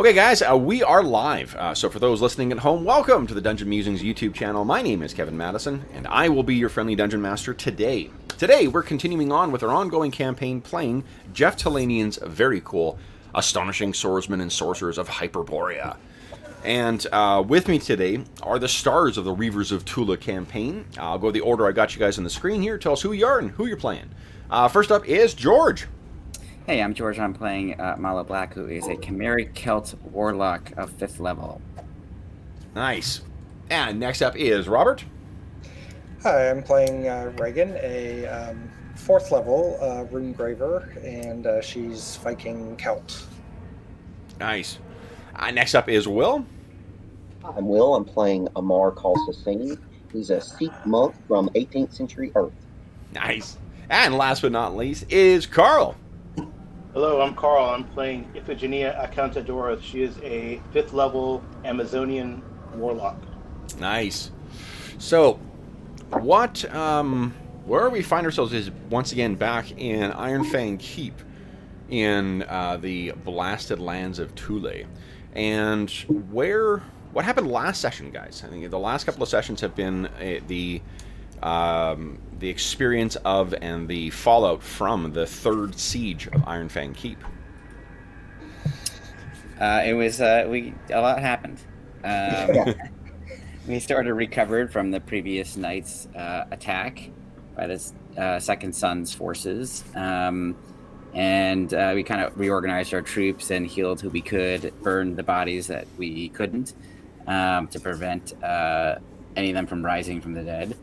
Okay, guys, we are live. So for those listening at home, welcome to the Dungeon Musings YouTube channel. My name is Kevin Madison, and I will be your friendly Dungeon Master today. Today, we're continuing on with our ongoing campaign playing Jeff Talanian's very cool Astonishing Swordsmen and Sorcerers of Hyperborea. And with me today are the stars of the Reavers of Thule campaign. I'll go the order I got you guys on the screen here. Tell us who you are and who you're playing. First up is George. Hey, I'm George. I'm playing Malo Black, who is a Chimeric Celt Warlock of 5th level. Nice. And next up is Robert. Hi, I'm playing Reagan, a 4th level Rune Graver, and she's Viking Celt. Nice. Next up is Will. I'm Will. I'm playing Amar Kalsasini. He's a Sikh monk from 18th century Earth. Nice. And last but not least is Carl. Hello, I'm Carl. I'm playing Iphigenia Acantadora. She is a 5th level Amazonian warlock. Nice. So, where we find ourselves is once again back in Ironfang Keep in the blasted lands of Thule. And what happened last session, guys? I think the last couple of sessions have been the experience of and the fallout from the third siege of Ironfang Keep. It was a lot happened. We sort of recovered from the previous night's attack by the Second Son's forces, and we kind of reorganized our troops and healed who we could, burned the bodies that we couldn't, to prevent any of them from rising from the dead.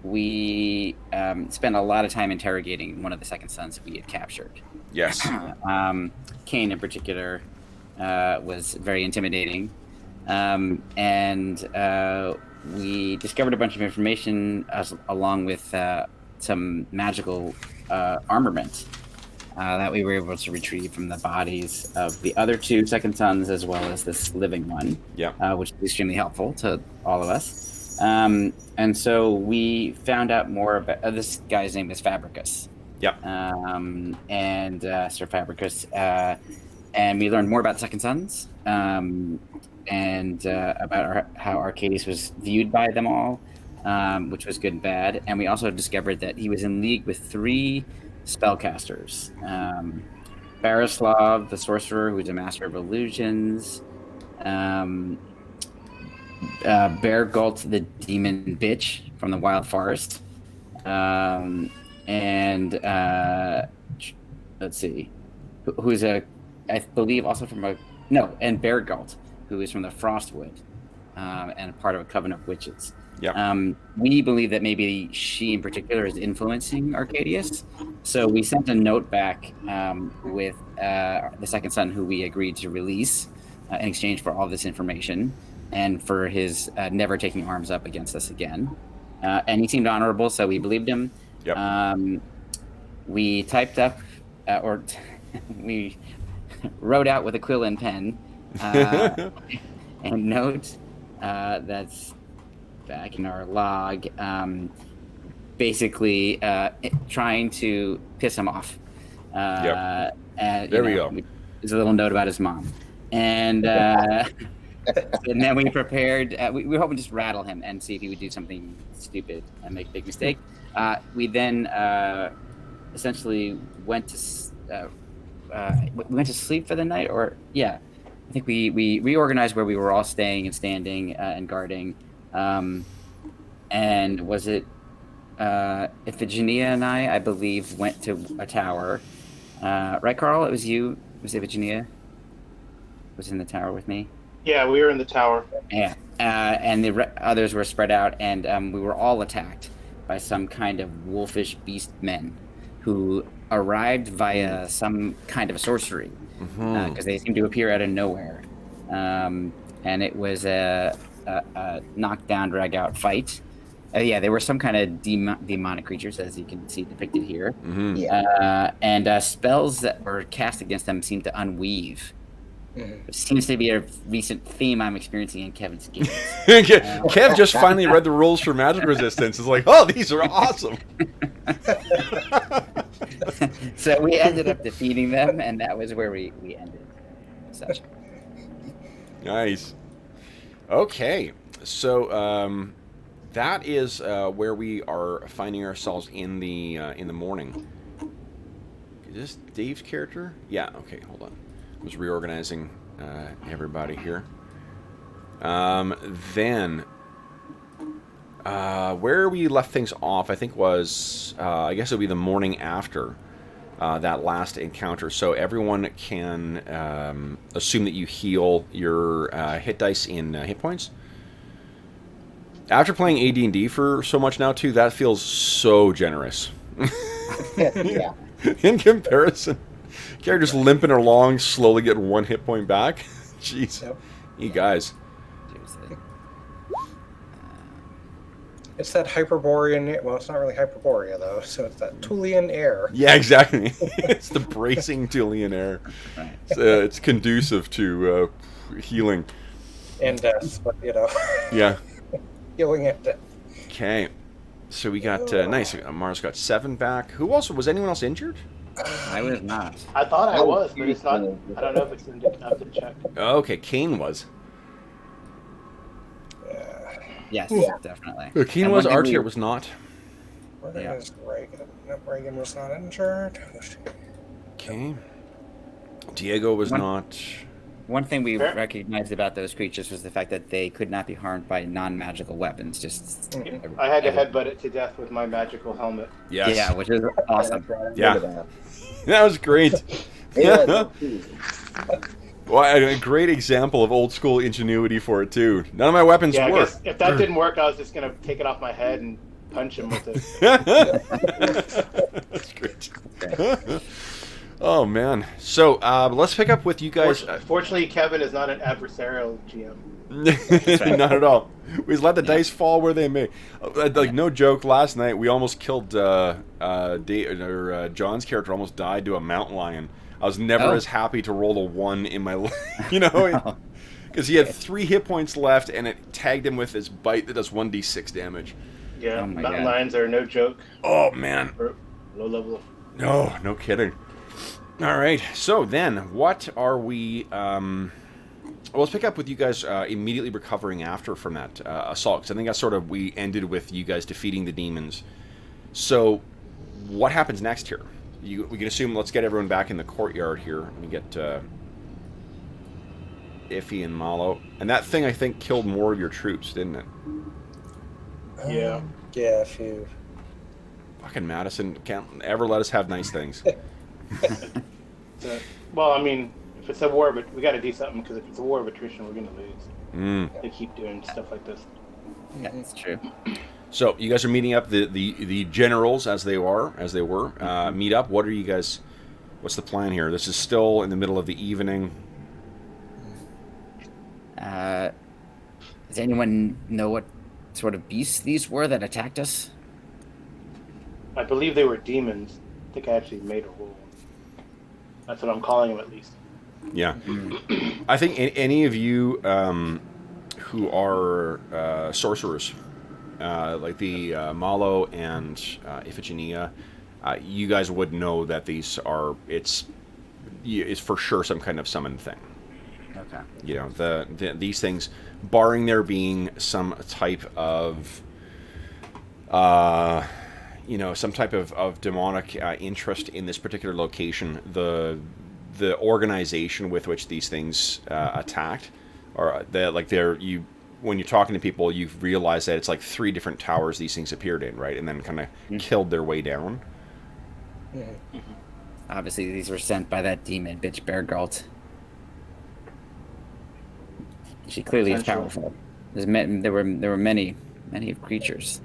We spent a lot of time interrogating one of the Second Sons we had captured. Yes. Kane in particular was very intimidating. And we discovered a bunch of information along with some magical armament that we were able to retrieve from the bodies of the other two Second Sons as well as this living one, which is extremely helpful to all of us. And so we found out more about this guy's name is Fabricus. Yep. And Sir Fabricus, and we learned more about the Second Sons, and about how Arcadius was viewed by them all, which was good and bad. And we also discovered that he was in league with 3 spellcasters: Barislav, the sorcerer, who's a master of illusions; Bear Gult, the demon bitch from the Wild Forest, and let's see, who's I believe also and Bear Gult, who is from the Frostwood, and part of a coven of witches. We believe that maybe she in particular is influencing Arcadius, so we sent a note back with the Second Son, who we agreed to release in exchange for all this information and for his never taking arms up against us again. And he seemed honorable, so we believed him. We typed up, we wrote out with a quill and pen and note that's back in our log, basically trying to piss him off. And, there we go. There's a little note about his mom. And and then we prepared, we were hoping to just rattle him and see if he would do something stupid and make a big mistake. We then essentially went to sleep for the night, I think we reorganized where we were all staying and standing and guarding. And was it Iphigenia and I believe, went to a tower. Right, Carl? It was you. It was Iphigenia was in the tower with me. Yeah, we were in the tower. Yeah, and the others were spread out, and we were all attacked by some kind of wolfish beast men who arrived via some kind of sorcery, because they seemed to appear out of nowhere. And it was a knockdown, drag-out fight. They were some kind of demonic creatures, as you can see depicted here. And spells that were cast against them seemed to unweave. It seems to be a recent theme I'm experiencing in Kevin's games. Kev just finally read the rules for magic resistance. It's like, oh, these are awesome. So we ended up defeating them, and that was where we ended. such. Nice. Okay, so that is where we are finding ourselves in the morning. Is this Dave's character? Yeah. Okay, hold on. I was reorganizing everybody here. Then where we left things off, I think was I guess it would be the morning after that last encounter. So everyone can assume that you heal your hit dice in hit points. After playing AD&D for so much now, too, that feels so generous. Yeah. In comparison. Character's limping along, slowly getting 1 hit point back. Jeez. Yep. You guys. Seriously. It's that Hyperborean. Well, it's not really Hyperborea though. So it's that Thulean air. Yeah, exactly. It's the bracing Thulean air. Right. It's conducive to healing. And death, but Yeah. healing at death. Okay. So we got, nice. Mars got 7 back. Who else? Was anyone else injured? I was not. I thought I was, but it's not. I don't know if it's in. I have to check. Okay, Kane was. Yes, Yeah. definitely. Kane And was, one thing Archer we- was not. Where Yeah. is Reagan? No, Reagan was not injured. Okay. Diego was not. One thing we Fair. recognized about those creatures was the fact that they could not be harmed by non-magical weapons. Just I had to headbutt it to death with my magical helmet. Yes. yeah, which is awesome. Yeah. Look at that. That was great. Yeah. Well, a great example of old school ingenuity for it, too. None of my weapons Yeah, I work. guess if that didn't work, I was just gonna take it off my head and punch him with it. That's great. Oh, man. So, let's pick up with you guys. Fortunately, Kevin is not an adversarial GM. Not at all. We just let the dice fall where they may. Like, no joke, last night we almost killed John's character almost died to a mountain lion. I was never as happy to roll a 1 in my life, because he had 3 hit points left and it tagged him with his bite that does 1d6 damage. Yeah, Oh my mountain God. lions are no joke. Oh, man. Or low level. No kidding. All right, so then, what are we... well, let's pick up with you guys immediately recovering after from that assault, because I think that's sort of... We ended with you guys defeating the demons. So, what happens next here? We can assume... Let's get everyone back in the courtyard here. Let me get Iffy and Malo. And that thing, I think, killed more of your troops, didn't it? Yeah. Yeah, a few. Fucking Madison can't ever let us have nice things. Well, I mean, if it's a war, but we got to do something, because if it's a war of attrition, we're gonna lose. They keep doing stuff like this. Yeah, that's true. So you guys are meeting up the generals as they were meet up. What are you guys? What's the plan here? This is still in the middle of the evening. Does anyone know what sort of beasts these were that attacked us? I believe they were demons. I think I actually made a roll. That's what I'm calling them, at least. Yeah, I think any of you who are sorcerers, like the Malo and Iphigenia, you guys would know that these are it's for sure some kind of summoned thing. Okay. These things, barring there being some type of some type of demonic interest in this particular location, the organization with which these things attacked, or when you're talking to people, you realize that it's like 3 different towers these things appeared in, right, and then kind of killed their way down. Obviously, these were sent by that demon bitch Beargalt. She clearly is powerful. There were many creatures.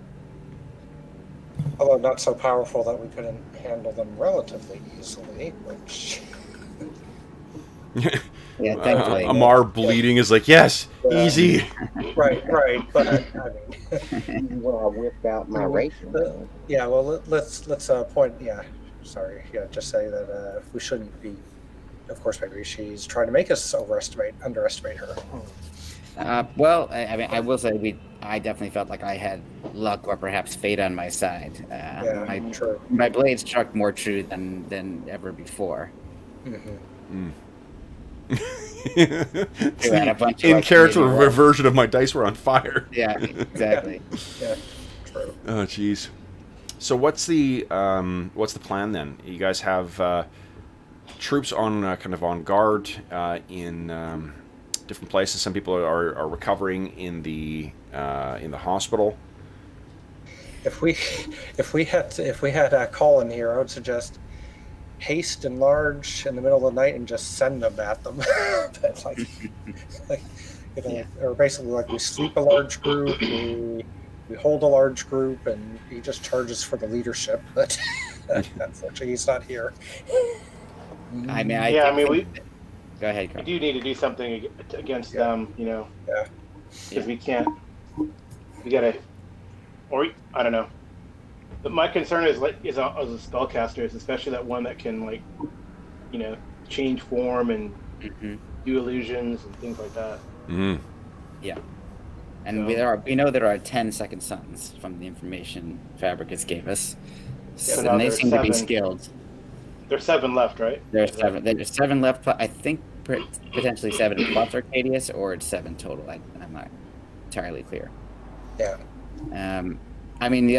Although not so powerful that we couldn't handle them relatively easily, which... Yeah, thankfully. Amar bleeding is like, yes, easy. Right, but I mean... When I whipped out my racing gun. Yeah, well, let's point... Yeah, sorry. Yeah, just say that we shouldn't be... Of course, maybe she's trying to make us underestimate her. Well, I mean, I will say I definitely felt like I had luck or perhaps fate on my side. True. My blade struck more true than ever before. Mm-hmm. It's had a the bunch of, in like, character maybe rolls. version of my dice were on fire. Yeah, exactly. Yeah, true. Oh, jeez. So what's the plan then? You guys have troops on kind of on guard in different places. Some people are recovering in the hospital. If we had Colin here, I would suggest haste and large in the middle of the night and just send them at them. That's like or basically like we sleep a large group, we hold a large group, and he just charges for the leadership. But unfortunately, he's not here. I mean, we go ahead, we Carl. do need to do something against them, Yeah. because we can't. We gotta, or I don't know. But my concern is as a spellcaster, especially that one that can change form and do illusions and things like that. Mm. Yeah. And we know there are 10 second suns from the information Fabricus gave us. So and they there's seem to be 7. skilled. There's 7 left, right? There's 7. There's 7 left. I think potentially 7 plus Arcadius, or it's 7 total. I'm not entirely clear. Yeah. I mean,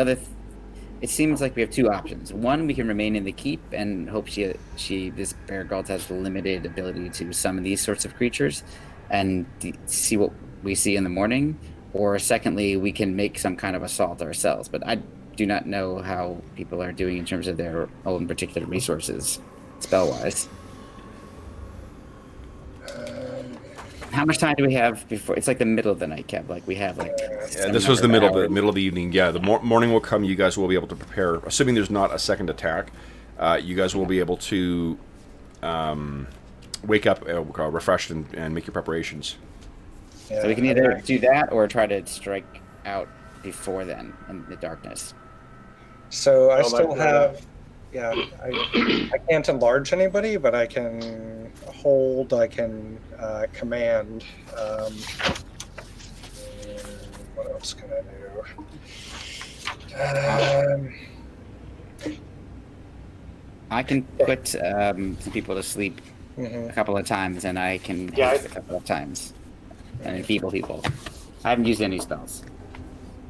it seems like we have 2 options. One, we can remain in the keep and hope this Bear Galt has limited ability to summon these sorts of creatures, and see what we see in the morning. Or secondly, we can make some kind of assault ourselves. But I do not know how people are doing in terms of their own particular resources, spell-wise. How much time do we have before? It's like the middle of the night, Kev. Like we have This was the middle of the evening. Yeah, the morning will come. You guys will be able to prepare. Assuming there's not a second attack, you guys will be able to wake up, refreshed, and make your preparations. Yeah. So we can either do that or try to strike out before then in the darkness. So I still have. Yeah, I can't enlarge anybody, but I can hold. I can command. What else can I do? I can put some people to sleep a couple of times, and I can haste a couple of times and enfeeble people. I haven't used any spells.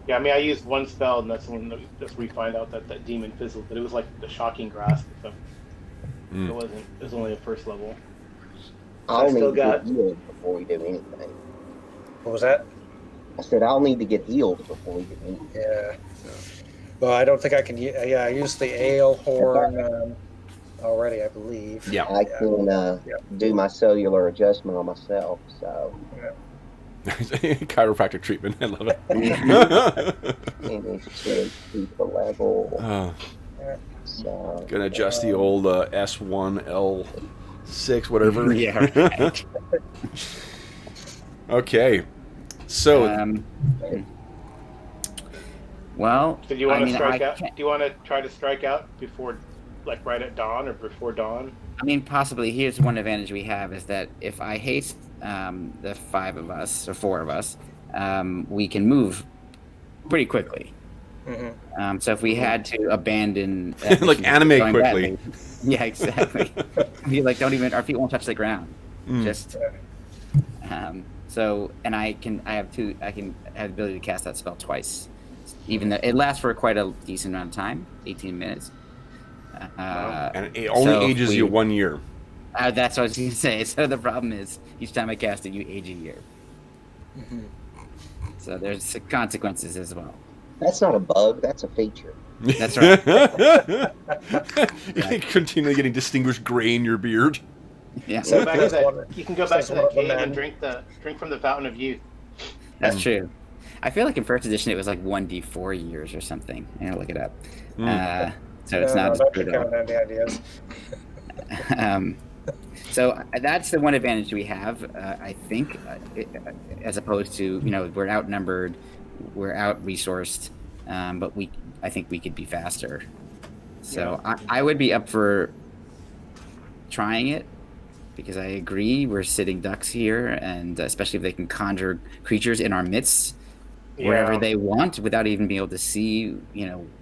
Yeah, I mean, I used one spell, and that's when we find out that demon fizzled. But it was like the shocking grasp. So it wasn't. It was only a first level. I'll need to get healed before we do anything. What was that? I said I'll need to get healed before we do anything. Yeah. Well, I don't think I can. Yeah, I used the ale horn already, I believe. Yeah. I can do my cellular adjustment on myself. So. Yeah. Chiropractic treatment. I love it. And it's to keep the level. So, Gonna adjust the old S1, L6, whatever. Yeah. Right. Okay. So. Well. So do you want to strike out? Do you want to try to strike out before, like right at dawn or before dawn? I mean, possibly. Here's one advantage we have is that if I haste the 5 of us or 4 of us, we can move pretty quickly. Mm-hmm. So if we had to abandon, like animate quickly. Badly, yeah, exactly. We our feet won't touch the ground. Just. So, and I can have the ability to cast that spell twice. Even though it lasts for quite a decent amount of time, 18 minutes. And it only ages you 1 year. That's what I was going to say. So the problem is, each time I cast it, you age a year. Mm-hmm. So there's consequences as well. that's not a bug. That's a feature. That's right. You're continually getting distinguished gray in your beard. Yeah, You can go back to that cave and drink from the fountain of youth. that's true. I feel like in first edition it was like 1d4 years or something. I'm gonna look it up. So it's not as good. Any ideas? So that's the one advantage we have, I think, as opposed to we're outnumbered, we're out-resourced, but I think we could be faster. So I would be up for trying it, because I agree we're sitting ducks here, and especially if they can conjure creatures in our midst wherever they want without even being able to see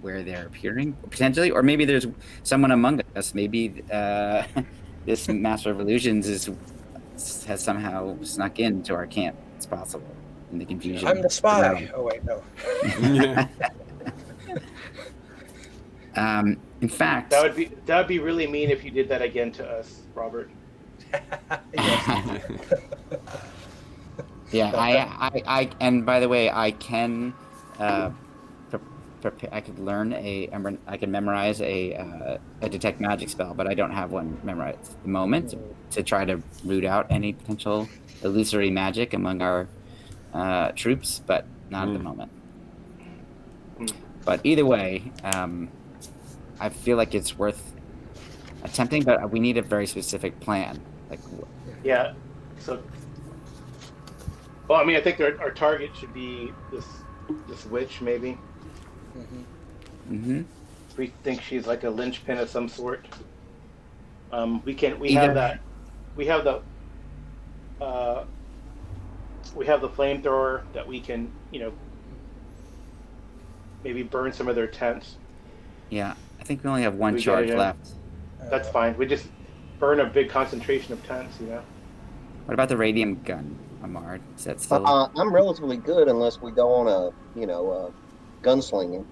where they're appearing potentially, or maybe there's someone among us. Maybe this Master of Illusions is has somehow snuck into our camp. It's possible in the confusion. I'm the spy. around. Oh wait, no. Yeah. In fact, That would be really mean if you did that again to us, Robert. Yes. yeah, I and by the way, I can I could learn I can memorize a detect magic spell, but I don't have one memorized at the moment to try to root out any potential illusory magic among our troops, but not at the moment. But either way, I feel like it's worth attempting, but we need a very specific plan. Like, Yeah. So, well, I mean, I think our target should be this witch, maybe. mm-hmm. We think she's like a linchpin of some sort. We have the flamethrower that we can, maybe burn some of their tents. Yeah, I think we only have one We charge get it in. left. That's fine. We just burn a big concentration of tents, What about the radium gun, Amar? Is that still? I'm relatively good unless we go on a gunslinging.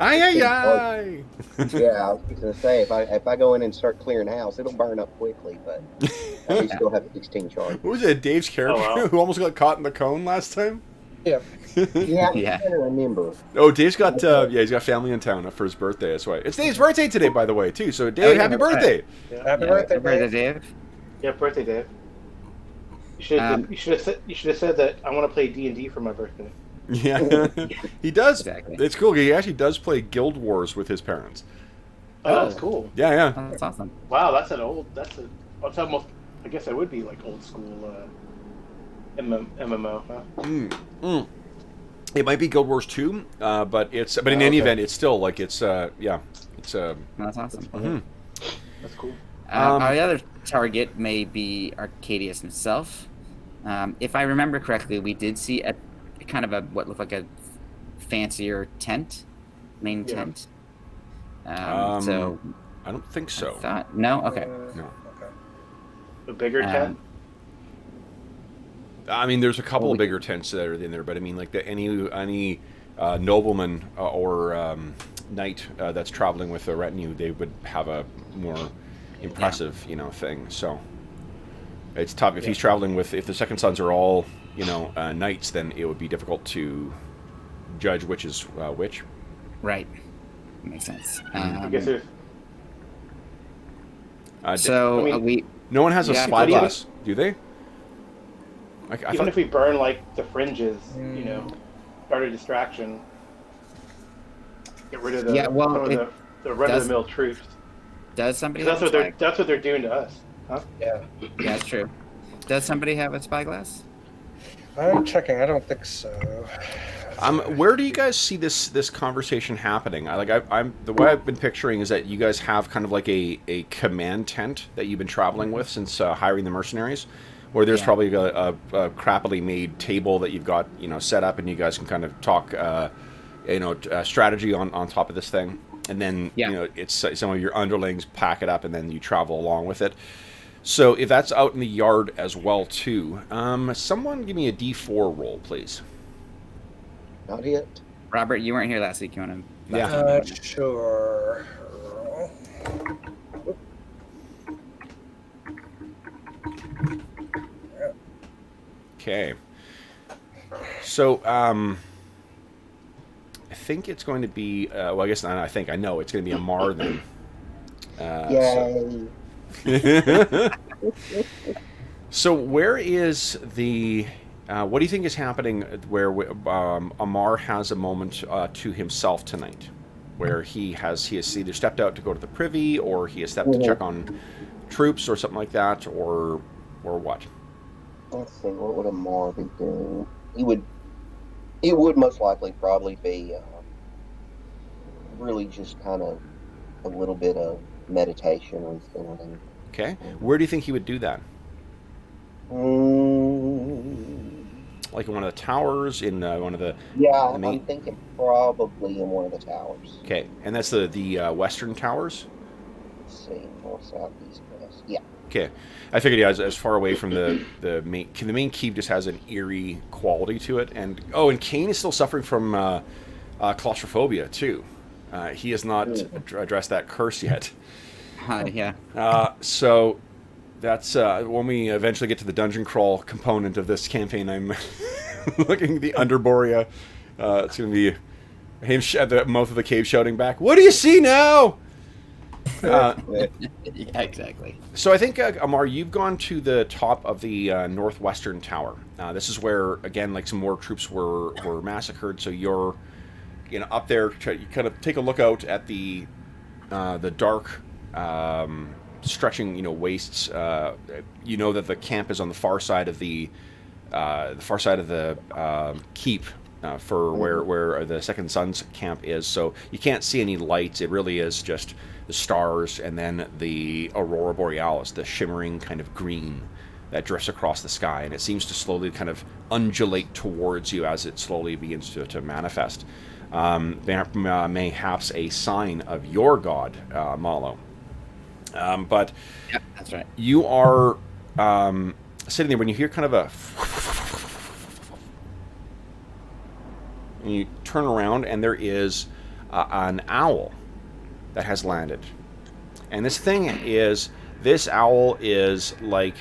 Aye. Yeah, I was going to say if I go in and start clearing house, it'll burn up quickly, but at least still have 16 charge. What was it, Dave's character wow. who almost got caught in the cone last time? Yeah. Yeah, I'm Yeah. trying to remember. Oh, Dave's got he's got family in town for his birthday. That's why. It's Dave's birthday today, by the way, too. So Dave, happy birthday! Happy birthday, Dave. Dave. Yeah, birthday, Dave. You should have said that I want to play D&D for my birthday. Yeah, he does. Exactly. It's cool. He actually does play Guild Wars with his parents. Oh, that's cool. Yeah. Oh, that's awesome. Wow, that's almost. I guess that would be like old school MMO, huh? It might be Guild Wars 2, but in any event, it's still like it's That's awesome. mhm. That's cool. Our other target may be Arcadius himself. If I remember correctly, we did see a kind of what looked like a fancier main Yeah. tent. So I don't think so. No. Okay. No. Okay. A bigger tent. I mean, there's a couple of bigger tents that are in there, but I mean, like any nobleman or knight that's traveling with a retinue, they would have a more impressive, thing. So it's tough if he's traveling with. If the second sons are all, knights, then it would be difficult to judge which is which. Right. Makes sense. I guess if no one has a spyglass, do they? Even if we burn like the fringes, start a distraction, get rid of the run-of-the-mill troops. Does somebody? That's what they're doing to us, huh? Yeah. Yeah, that's true. Does somebody have a spyglass? I'm checking. I don't think so. Where do you guys see this conversation happening? I'm the way I've been picturing is that you guys have kind of like a command tent that you've been traveling with since hiring the mercenaries, where there's probably a crappily made table that you've got set up, and you guys can kind of talk strategy on top of this thing, and then it's some of your underlings pack it up, and then you travel along with it. So if that's out in the yard as well too, someone give me a D4 roll, please. Not yet. Robert, you weren't here last week. You want to? Yeah. Sure. Okay. So, I think it's going to be. Well, I guess not. I know it's going to be a Mar then. Yay! So where is the? What do you think is happening where Amar has a moment to himself tonight, where he has either stepped out to go to the privy, or he has stepped to check on troops or something like that, or what? Let's see. What would Amar be doing? It would most likely probably be really just kind of a little bit of meditation or something. Okay. Where do you think he would do that? Like in one of the towers, in one of the... Yeah, I'm thinking probably in one of the towers. Okay, and that's the western towers? Let's see, north, south, east, west. Yeah. Okay. I figured, yeah, as far away from the main keep just has an eerie quality to it. And Kane is still suffering from claustrophobia, too. He has not addressed that curse yet. Yeah. So that's when we eventually get to the dungeon crawl component of this campaign. I'm looking at the Underborea. It's going to be him at the mouth of the cave shouting back, "What do you see now?" Yeah, exactly. So I think, Amar, you've gone to the top of the northwestern tower. This is where, again, like some more troops were massacred. So you're, up there. You kind of take a look out at the dark, stretching, wastes. You know that the camp is on the far side of the keep. For where the Second Son's camp is, so you can't see any lights. It really is just the stars and then the Aurora Borealis, the shimmering kind of green that drifts across the sky, and it seems to slowly kind of undulate towards you as it slowly begins to manifest. Mayhaps a sign of your god, Malo. But yeah, that's right. You are sitting there when you hear kind of a... And you turn around, and there is an owl that has landed. And this owl is like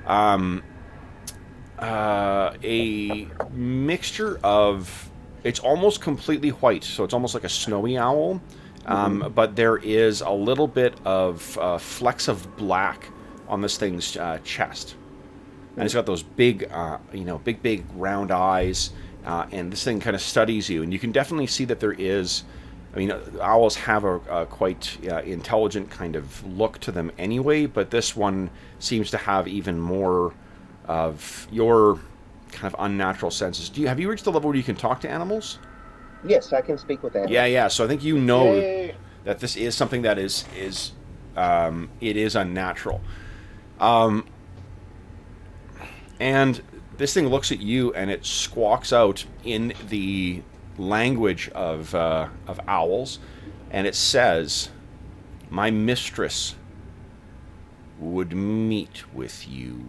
a mixture of... It's almost completely white, so it's almost like a snowy owl. But there is a little bit of flecks of black on this thing's chest. And it's got those big, big round eyes. And this thing kind of studies you, and you can definitely see that there is... owls have a quite intelligent kind of look to them anyway, but this one seems to have even more of your kind of unnatural senses. Have you reached the level where you can talk to animals? Yes, I can speak with animals. Yeah. So I think that this is something that is it is unnatural. And this thing looks at you, and it squawks out in the language of owls, and it says, "My mistress would meet with you."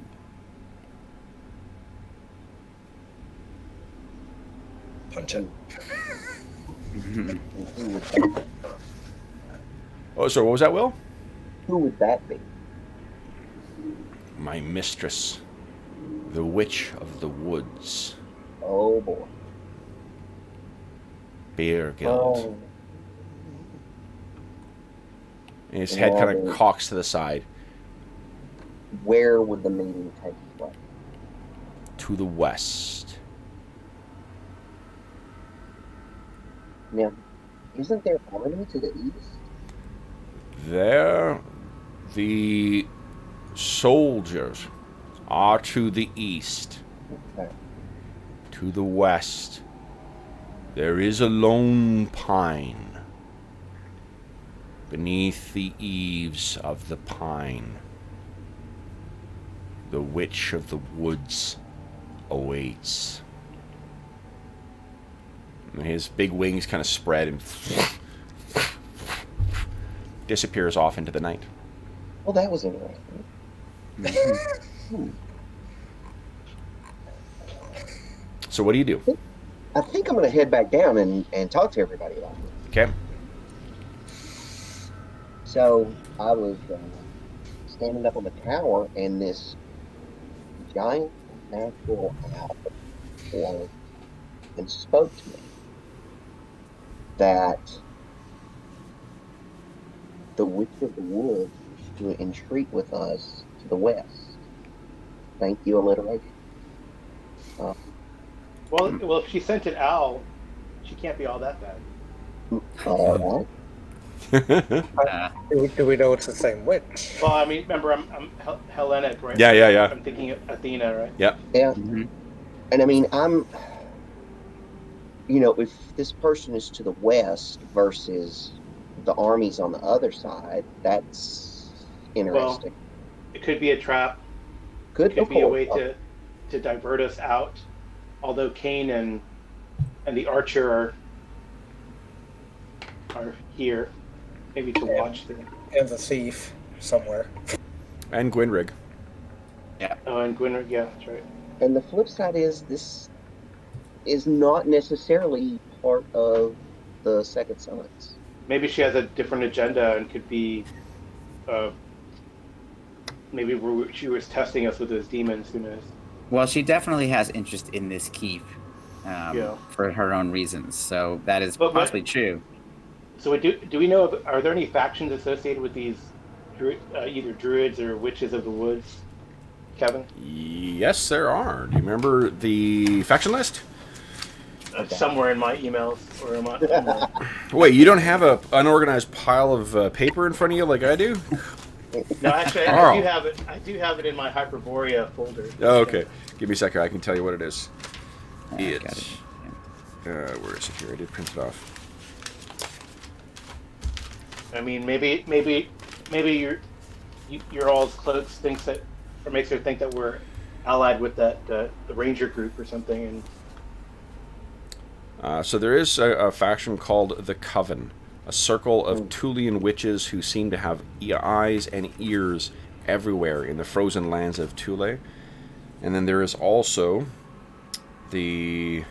Punch it. Oh, so what was that, Will? Who would that be? My mistress, the Witch of the Woods. Oh boy. Beargild. Oh. And his head kind of cocks to the side. Where would the meeting take place? To the west. Now, isn't there army to the east? There, the soldiers are to the east. Okay. To the west, there is a lone pine. Beneath the eaves of the pine, the Witch of the Woods awaits. And his big wings kind of spread and disappears off into the night. Well, that was interesting. So what do you do? I think I'm going to head back down and talk to everybody about it. Okay. So I was standing up on the tower, and this giant natural owl came and spoke to me that the Witch of the Woods is to entreat with us to the west. Thank you, alliteration. Well, if she sent an owl, she can't be all that bad. All right. Do we know it's the same witch? Well, I mean, remember, I'm Hellenic, right? Yeah. I'm thinking of Athena, right? Yep. Yeah. Mm-hmm. And I mean, if this person is to the west versus the armies on the other side, that's interesting. Well, it could be a trap. Could be a way to divert us out. Although Kane and the archer are here, maybe to watch them. And the thief somewhere. And Gwynrig. Yeah. Oh, and Gwynner, yeah, that's right. And the flip side is this is not necessarily part of the Second Sons. Maybe she has a different agenda and could be, maybe she was testing us with those demons. Who knows? Well, she definitely has interest in this keep Yeah. for her own reasons. So that is But possibly true. So do we know? Are there any factions associated with these, either druids or witches of the woods, Kevin? Yes, there are. Do you remember the faction list? Somewhere in my emails or in my. Wait, you don't have a unorganized pile of paper in front of you like I do? No, actually, I do have it. I do have it in my Hyperborea folder. Oh, okay. Give me a second. I can tell you what it is. Got It's... it. where is it here? I did print it off. I mean, maybe your all's cloaks thinks that, or makes her think that we're allied with that the Ranger group or something. And So there is a faction called the Coven, a circle of Thulean witches who seem to have eyes and ears everywhere in the frozen lands of Thule. And then there is also the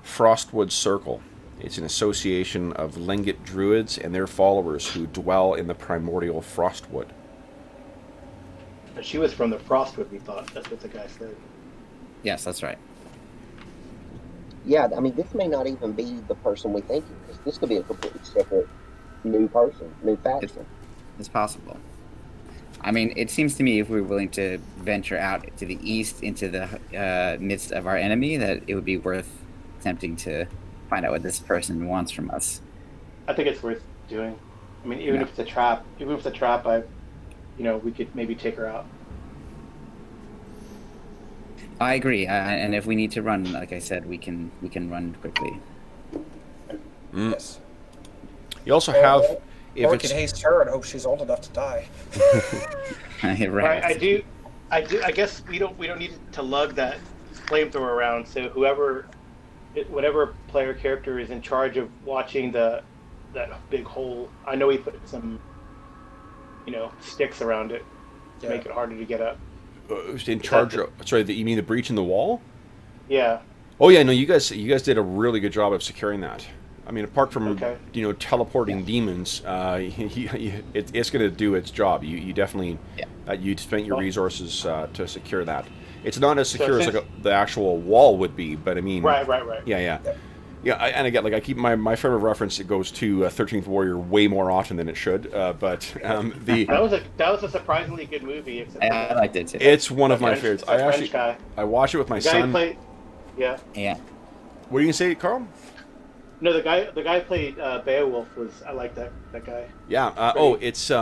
Frostwood Circle. It's an association of Lengit druids and their followers who dwell in the primordial Frostwood. she was from the Frostwood. We thought that's what the guy said. Yes, that's right. Yeah, I mean, this may not even be the person we think it is. This could be a completely separate new person, new faction. It's possible. I mean, it seems to me if we were willing to venture out to the east into the midst of our enemy, that it would be worth attempting to find out what this person wants from us. I think it's worth doing. I mean, even if it's a trap, we could maybe take her out. I agree, and if we need to run, like I said, we can run quickly. Yes. You also have... Or we could haste her and hope she's old enough to die. Right. I guess we don't need to lug that flamethrower around. So whatever player character is in charge of watching that big hole, I know he put some, sticks around it to make it harder to get up. in charge of... Sorry, you mean the breach in the wall? Yeah. Oh yeah, no, you guys did a really good job of securing that. I mean, apart from teleporting demons, it's going to do its job. You definitely you spent your resources to secure that. It's not as secure as the actual wall would be, but I mean, right. Yeah. And again, I keep my favorite reference. It goes to 13th Warrior way more often than it should. But that was a surprisingly good movie. I liked it too. It's one of my favorites. I watched it with my son. Yeah. What are you gonna say, Carl? No, the guy who played Beowulf I like that guy. Yeah. It's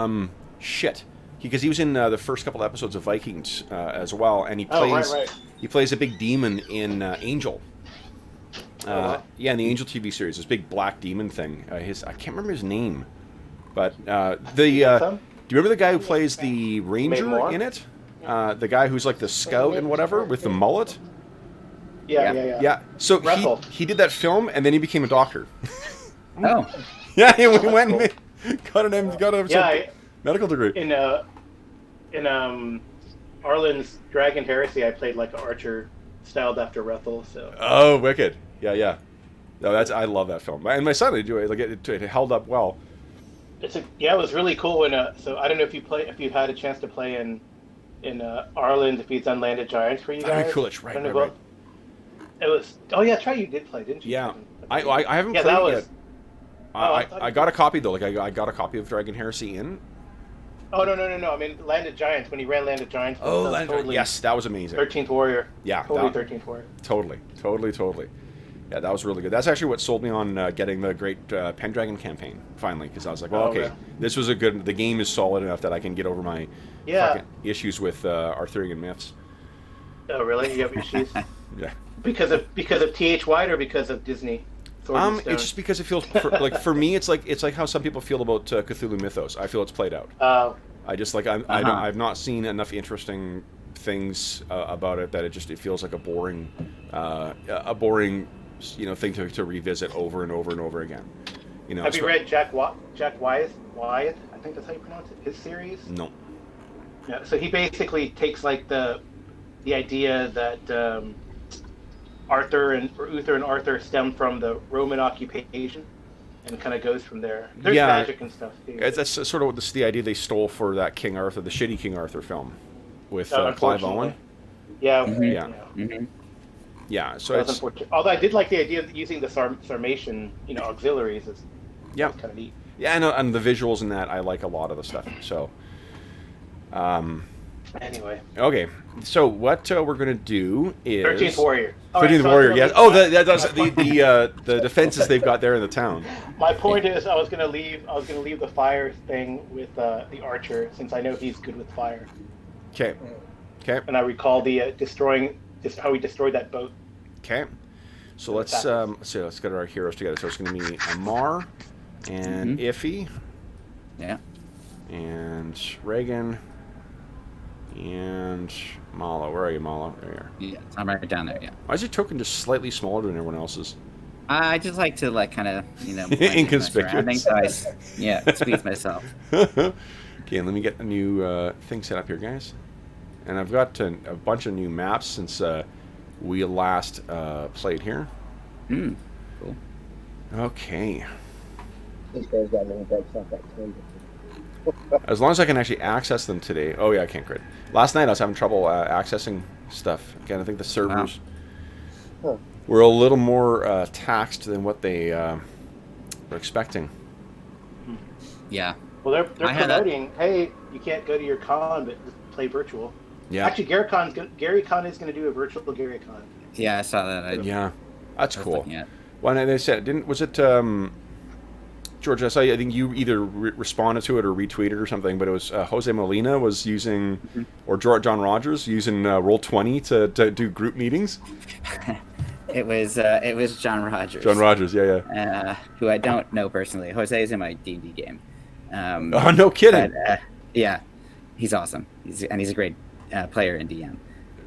shit. Because he was in the first couple episodes of Vikings as well, and he plays he plays a big demon in Angel. Yeah, in the Angel TV series, this big black demon thing. I can't remember his name, but do you remember the guy who plays the ranger in it? The guy who's like the scout and whatever with the mullet. Yeah. So he did that film, and then he became a doctor. Oh. Yeah, he went and got a medical degree. In Arlen's Dragon Heresy, I played like an archer styled after Rethel. So. Oh, wicked! Yeah. No, I love that film, and my son enjoyed it. It held up well. It was really cool. So I don't know if you had a chance to play in Arlen's, if he's done Landed Giants for you guys. Very cool. Right. It was. Oh yeah, you did play, didn't you? Yeah, I haven't played it yet. I got a copy though. I got a copy of Dragon Heresy in. Oh no! I mean, Landed Giants, when he ran Landed Giants. Oh, yes, that was amazing. 13th Warrior. Yeah, totally 13th Warrior. Totally. Yeah, that was really good. That's actually what sold me on getting the Great Pendragon campaign finally, because I was like, this was the game is solid enough that I can get over my fucking issues with Arthurian myths. Oh really? You have issues? Yeah. Because of TH White or because of Disney? It's just because it feels for me. It's like how some people feel about Cthulhu Mythos. I feel it's played out. I just I've not seen enough interesting things about it that it feels like a boring thing to revisit over and over and over again. Have you read Jack Wyatt? I think that's how you pronounce it. His series. No. Yeah. So he basically takes like the idea that Uther and Arthur stem from the Roman occupation, and kind of goes from there. There's magic and stuff too. That's sort of the idea they stole for that King Arthur, the shitty King Arthur film with Clive Owen. Yeah. Yeah. So it's although I did like the idea of using the Sarmatian, auxiliaries as kind of neat. Yeah, and the visuals in that I like a lot of the stuff. So, anyway. Okay, so what we're gonna do is 13th Warrior. 13th Warrior. Yes. Oh, that does the defenses they've got there in the town. My point is, I was gonna leave the fire thing with the archer, since I know he's good with fire. Okay. And I recall the how we destroyed that boat. Okay. So let's get our heroes together. So it's gonna be Amar and Iffy. Yeah. And Reagan. And Mala. Where are you, Mala? There you are. Yeah, I'm right down there, yeah. Why is your token just slightly smaller than everyone else's? I just like to, kind of, inconspicuous. I think squeeze myself. Okay, let me get a new thing set up here, guys. And I've got a bunch of new maps since we last played here. Cool. Okay. These guys got many breaks off that table. As long as I can actually access them today. Oh yeah, I can't crit. Last night I was having trouble accessing stuff. Again, I think the servers were a little more taxed than what they were expecting. Yeah. Well, they're promoting. Hey, you can't go to your con, but just play virtual. Yeah. Actually, Gary Con is going to do a virtual Gary Con. Yeah, I saw that. Yeah, that's cool. Well, and they said, was it? George, I think you either responded to it or retweeted or something, but it was Jose Molina was using, or John Rogers using Roll20 to do group meetings. It was John Rogers. John Rogers, yeah. Who I don't know personally. Jose is in my D&D game. Oh, no kidding. But, yeah, he's awesome. He's a great player in DM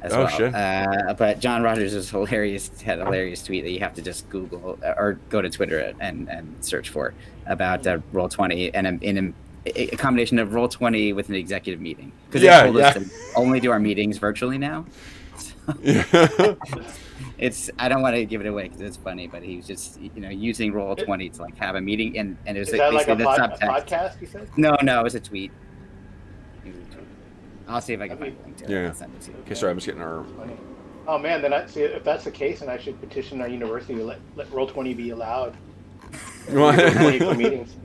as well. Shit. But John Rogers had a hilarious tweet that you have to just Google or go to Twitter and search for about Roll20 and in a combination of Roll20 with an executive meeting, because they told us to only do our meetings virtually now. So I don't want to give it away because it's funny, but he was just using Roll20 to have a meeting and it was like a subtext. podcast, you said? No, it was a tweet. I'll see if I can find a link to it. Yeah. I'll send it to you. Okay, sorry, I'm just getting our. Oh man, then if that's the case, then I should petition our university to let Roll20 be allowed. For meetings.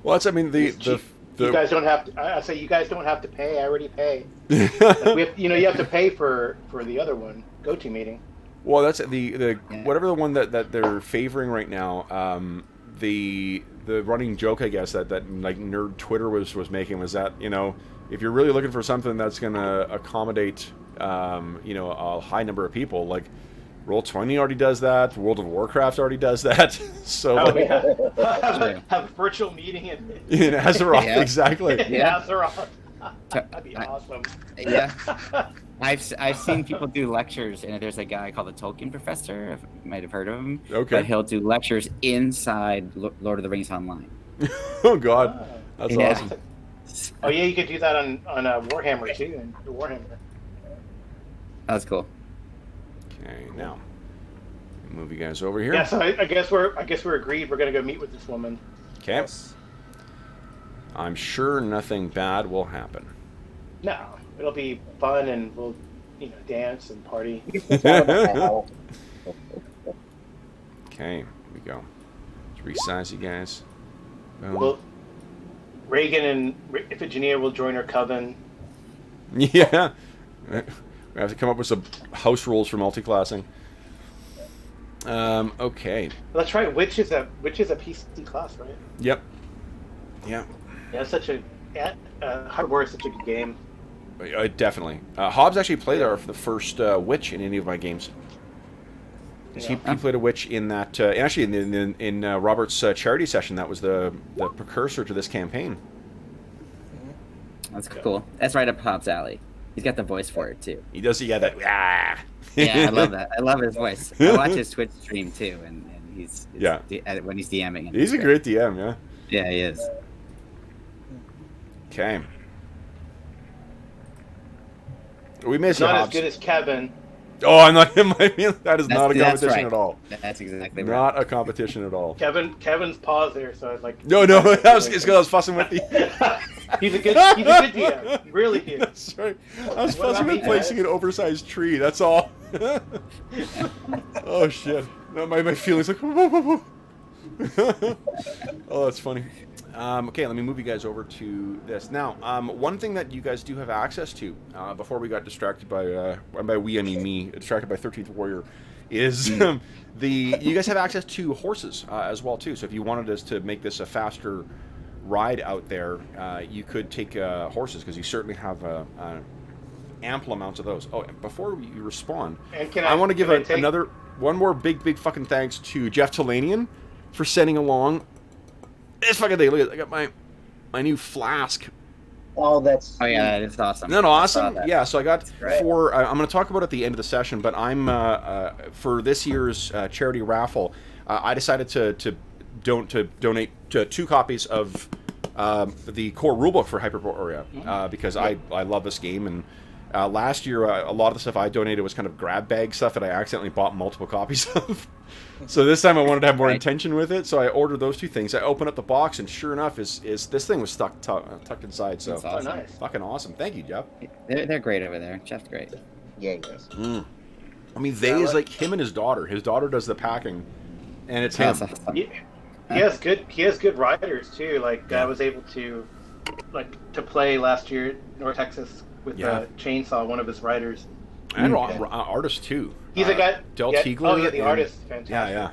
Well, that's you guys don't have to. I say you guys don't have to pay. I already pay. You have to pay for the other one, GoToMeeting. Well, that's the whatever the one that they're favoring right now. The running joke, I guess, that nerd Twitter was making was that if you're really looking for something that's going to accommodate a high number of people, like Roll20 already does that, World of Warcraft already does that. So have a virtual meeting in Azeroth, exactly. Yeah, Azeroth. That'd be awesome. Yeah. I've seen people do lectures, and there's a guy called the Tolkien Professor. You might have heard of him. Okay. But he'll do lectures inside Lord of the Rings Online. Oh God, that's awesome. Oh yeah, you could do that on Warhammer too, and Warhammer. That's cool. Okay, now move you guys over here. Yeah, so I guess we're agreed. We're gonna go meet with this woman. Okay. Yes. I'm sure nothing bad will happen. No, it'll be fun, and we'll dance and party. Okay, here we go. Let's resize you guys. Boom. Well, Reagan and Iphigenia will join our coven. Yeah. We have to come up with some house rules for multi-classing. Okay. That's right. Witch is a PC class, right? Yep. Yeah. Yeah, Hyperborea is such a good game. Definitely. Hobbs actually played the first witch in any of my games. He played a witch in that, actually in Robert's charity session. That was the precursor to this campaign. That's cool. That's right up Hobbs' alley. He's got the voice for it too. He does. Yeah, that. Ah. Yeah, I love that. I love his voice. I watch his Twitch stream too, and he's when he's DMing. He's a great DM. Yeah. Yeah, he is. Okay. We miss you, Not as Hobbs. good as Kevin. Oh, I'm not. That is not a That's competition right. at all. That's exactly right. Not a competition at all. Kevin's paused there, so I was like, No, it's because I was fussing with you. he's a good DM. He really is. That's right. I was What fussing about with me, placing guys? an oversized tree. That's all. Oh shit! No, my feelings like. Oh, that's funny. Okay, let me move you guys over to this now. One thing that you guys do have access to before we got distracted by, and by we I mean me, distracted by 13th Warrior, is you guys have access to horses as well too. So if you wanted us to make this a faster ride out there, you could take horses because you certainly have ample amounts of those. Oh, and before you respond, And I want to give one more big fucking thanks to Jeff Talanian for sending along this fucking thing. Look at, I got my new flask. Oh, that's. Oh yeah, that is awesome. Isn't that I saw awesome? that. Yeah, so I got Right. for I'm going to talk about it at the end of the session, but I'm for this year's charity raffle, I decided to donate 2 copies of the core rulebook for Hyperborea because I love this game, and last year a lot of the stuff I donated was kind of grab bag stuff that I accidentally bought multiple copies of. So this time I wanted to have more Right. intention with it, so I ordered those 2 things. I opened up the box, and sure enough, is this thing was tucked inside. So That's Oh, awesome. nice. fucking awesome. Thank you, Jeff. They're great over there. Jeff's great. Yeah, yes. I mean, they is like him and his daughter. His daughter does the packing, and it's him. That's awesome. He has good riders too. Like I was able to play last year in North Texas with Chainsaw, one of his riders. And artist too. He's a guy. Del yeah, Tiegler. Oh yeah, the and- artist, fantastic. Yeah.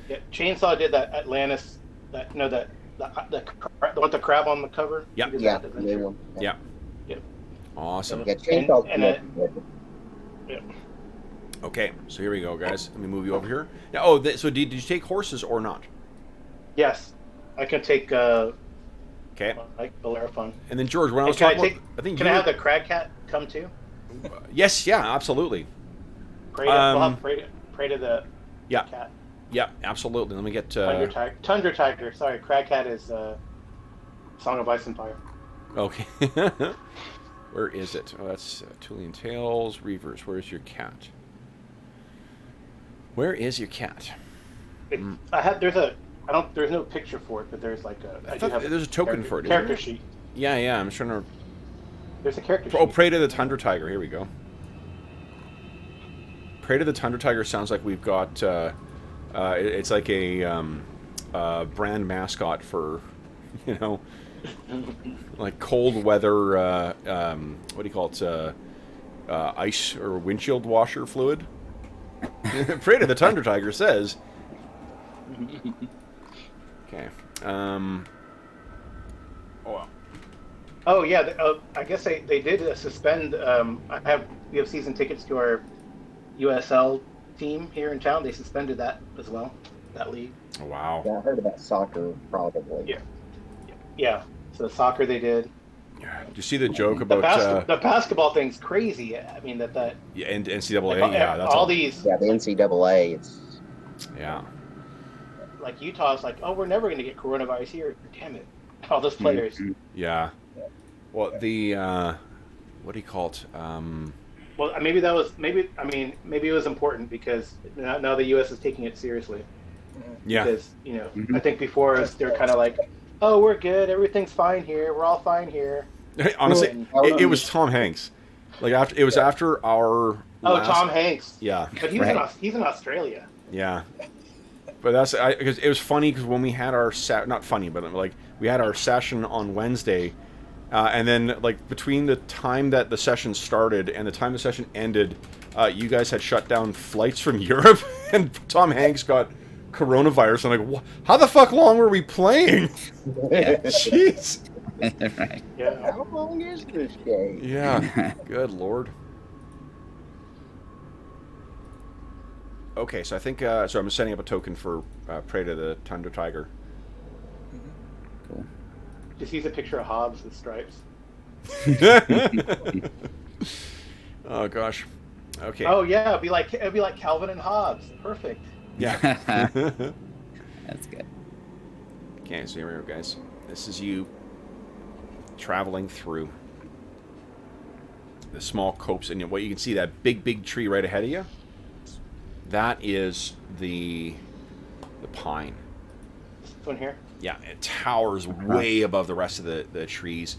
Yeah, Chainsaw did that Atlantis. The one with the crab on the cover. Yeah. He did Yeah, that adventure. new one. Yeah. Yep. Awesome. Yeah, Chainsaw's And good. Yeah. Okay, so here we go, guys. Let me move you over here. Now, so did you take horses or not? Yes, I can take Okay. like Bellerophon. And then George, when I was Can I talking take? about, I think Can you I were- have the crag cat come too? Yes, yeah, absolutely. Pray to, we'll have pray to the Yeah. cat. Yeah, absolutely. Let me get. Tundra Tiger. Sorry, crag cat is Song of Ice and Fire. Okay. Where is it? Oh, that's Thulean Tales, Reavers. Where's your cat? Where is your cat? There's no picture for it, but there's like a. I thought there's a token for it, isn't Character there? sheet. Yeah. I'm trying to. There's a character Oh, sheet. Prey to the Tundra Tiger. Here we go. Prey to the Tundra Tiger sounds like we've got. It's like a brand mascot for, like cold weather. What do you call it? Ice or windshield washer fluid. Prey to the Tundra Tiger says. Okay. Oh yeah, I guess they did suspend. We have season tickets to our USL team here in town. They suspended that as well. That league. Oh, wow. Yeah, I heard about soccer, probably. Yeah. So soccer they did. Did you see the joke about The basketball thing's crazy. I mean that. yeah, and NCAA? Like, Yeah, that's all these. Yeah, the NCAA, it's. Yeah. Like Utah's like, oh, we're never going to get coronavirus here. Damn it! All those players. Yeah. Well, the what do you call it? Well, maybe it was important because now the U.S. is taking it seriously. Yeah. Because I think before they're kind of like, oh, we're good, everything's fine here, we're all fine here. Honestly, it was Tom Hanks. Like after our. Tom Hanks. Yeah. But he's in Australia. Yeah. But that's because it was funny because when we had our not funny, but like we had our session on Wednesday, and then like between the time that the session started and the time the session ended, you guys had shut down flights from Europe, and Tom Hanks got coronavirus. I'm like, how the fuck long were we playing? Jeez. Right. Yeah. How long is this game? Yeah. Good lord. Okay, so I think so. I'm setting up a token for Prey to the Tundra Tiger. Cool. Just use a picture of Hobbs with stripes. Oh gosh. Okay. Oh yeah, it'd be like Calvin and Hobbes. Perfect. Yeah. That's good. Okay, so here we go, guys. This is you traveling through the small copse, and what you can see, that big tree right ahead of you, that is the pine. This one here. Yeah, it towers way above the rest of the trees.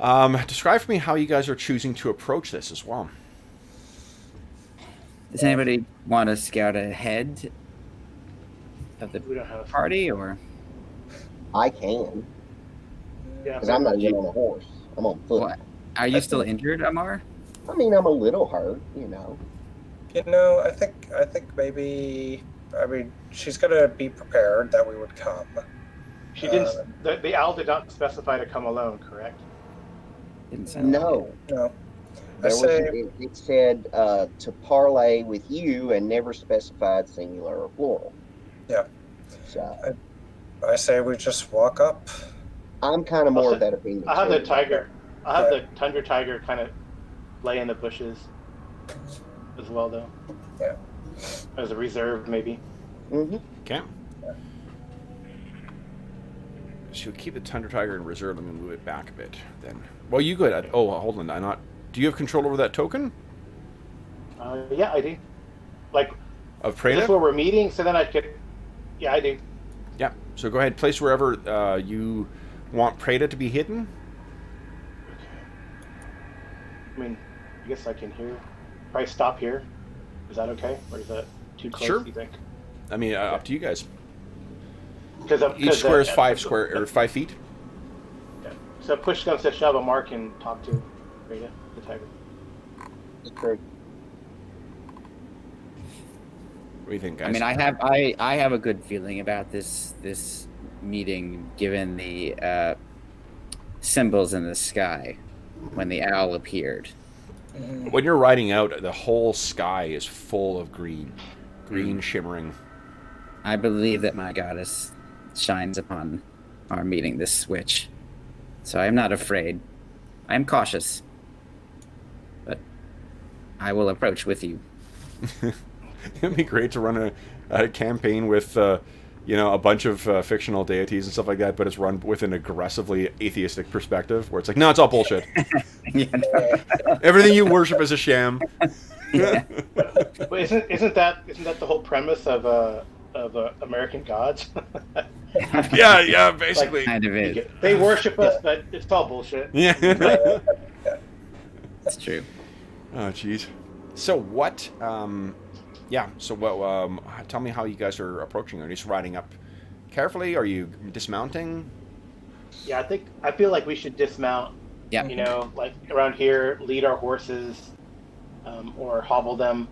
Describe for me how you guys are choosing to approach this as well. Does anybody want to scout ahead of the We don't have. party, or? I can, Yeah. because I'm not even on a horse. I'm on foot. What? Are you still injured, Amar? I mean, I'm a little hurt, you know. You know, I think maybe. I mean, she's gonna be prepared that we would come. She didn't. The owl did not specify to come alone, correct? Didn't sound like No. No, There was, say- it said to parlay with you and never specified singular or plural. Yeah. So I say we just walk up. I'm kind of more of that opinion. I have the too. tiger. I have the tundra tiger kind of lay in the bushes as well, though. Yeah. As a reserve, maybe. Mhm. Okay. So keep the Tundra Tiger in reserve. Let me move it back a bit then. Well, you good. Oh, hold on. Do you have control over that token? Yeah, I do. Like, Of is this Preda? where we're meeting? So then I could. Yeah, I do. Yeah. So go ahead. Place wherever you want Preda to be hidden. I mean, I guess I can hear. Probably stop here. Is that okay? Or is that too close, Sure. you think? I mean, up to you guys. Because Each square is 5 feet. Yeah. So push comes to shove, Amar can talk to Rita, the tiger. It's true. What do you think, guys? I mean, I have a good feeling about this meeting, given the symbols in the sky when the owl appeared. When you're riding out, the whole sky is full of green shimmering. I believe that my goddess shines upon our meeting this switch, so I am not afraid. I am cautious, but I will approach with you. It'd be great to run a campaign with, a bunch of fictional deities and stuff like that, but it's run with an aggressively atheistic perspective, where it's like, no, it's all bullshit. Yeah, no. Everything you worship is a sham. Yeah. But isn't that the whole premise of American gods? Yeah, basically. Kind of is. They worship us, but it's all bullshit. Yeah. That's true. Oh, jeez. So what? So what? Tell me how you guys are approaching. Are you just riding up carefully? Are you dismounting? Yeah, I feel like we should dismount. Yeah. You know, like around here, lead our horses, or hobble them.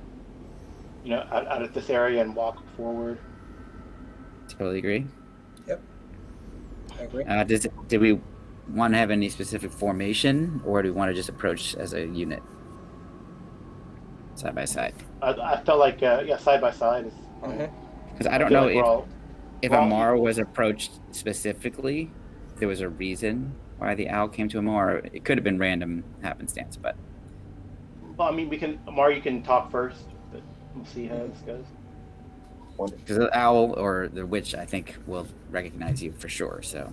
Out of this area and walk forward. Totally agree. I agree. Do we want to have any specific formation, or do we want to just approach as a unit, side by side? I felt like side by side is. Because I don't feel know like if we're all Amar equal. was approached specifically. There was a reason why the owl came to Amar. It could have been random happenstance, but Well, I mean, Amar, you can talk first, but we'll see how this goes. because the owl or the witch, I think, will recognize you for sure. So,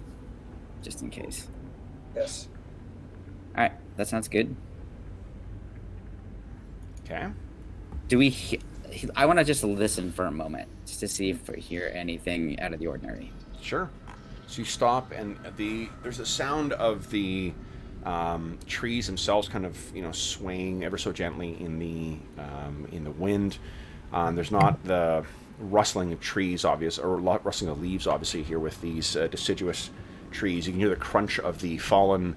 just in case. Yes. All right, that sounds good. Okay. Do we? I want to just listen for a moment, just to see if we hear anything out of the ordinary. Sure. So you stop, and there's a sound of the trees themselves kind of swaying ever so gently in the wind. There's not the rustling of trees, rustling of leaves, obviously, here with these deciduous trees. You can hear the crunch of the fallen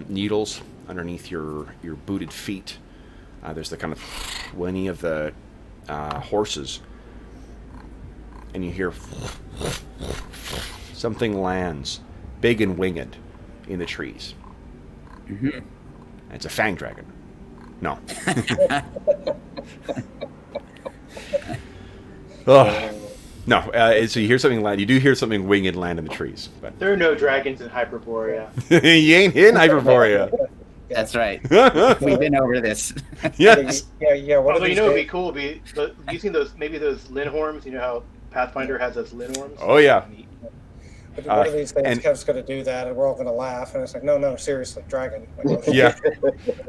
needles underneath your booted feet. There's the kind of whinny of the horses, and you hear something lands, big and winged, in the trees. Mm-hmm. It's a fang dragon. No. Oh. No, so you hear something land. You do hear something winged land in the trees, but There are no dragons in Hyperborea. you ain't in Hyperborea. That's right. We've been over this. Yes. Yeah. What are Although these it'd be days? cool using those Linhorns. You know how Pathfinder has those Linhorns. Oh yeah. One of these days, and Kev's going to do that, and we're all going to laugh. And it's like, no, seriously, dragon. Like, oh, shit. yeah,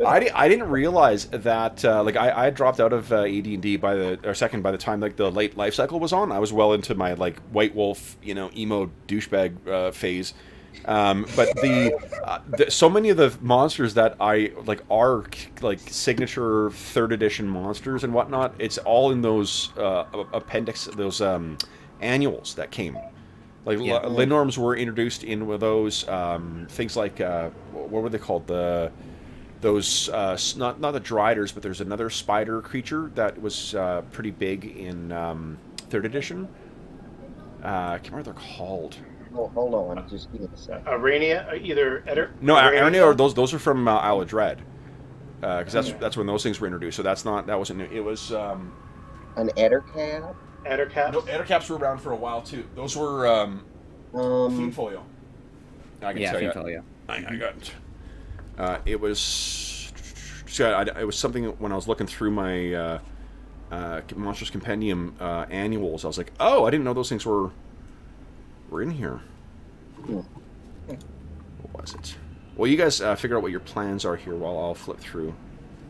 I didn't realize that like I dropped out of AD&D by the time like the late life cycle was on. I was well into my like White Wolf, emo douchebag phase. But so many of the monsters that I like are like signature 3rd edition monsters and whatnot. It's all in those those annuals that came. Like Linorms were introduced in with those things like what were they called? Those not the Driders, but there's another spider creature that was pretty big in 3rd edition. I can't remember what they're called. Oh, hold on, just give me a second. Arania, either Eder. No, Arania, those are from Isle of Dread, because that's when those things were introduced. So that wasn't new. It was An Ettercap? Ettercaps. no, Ettercaps were around for a while too. Those were Fiend Folio. I can tell you. Folio. I got. It was. It was something when I was looking through my Monsters Compendium annuals. I was like, oh, I didn't know those things were in here. What was it? Well, you guys figure out what your plans are here while I'll flip through.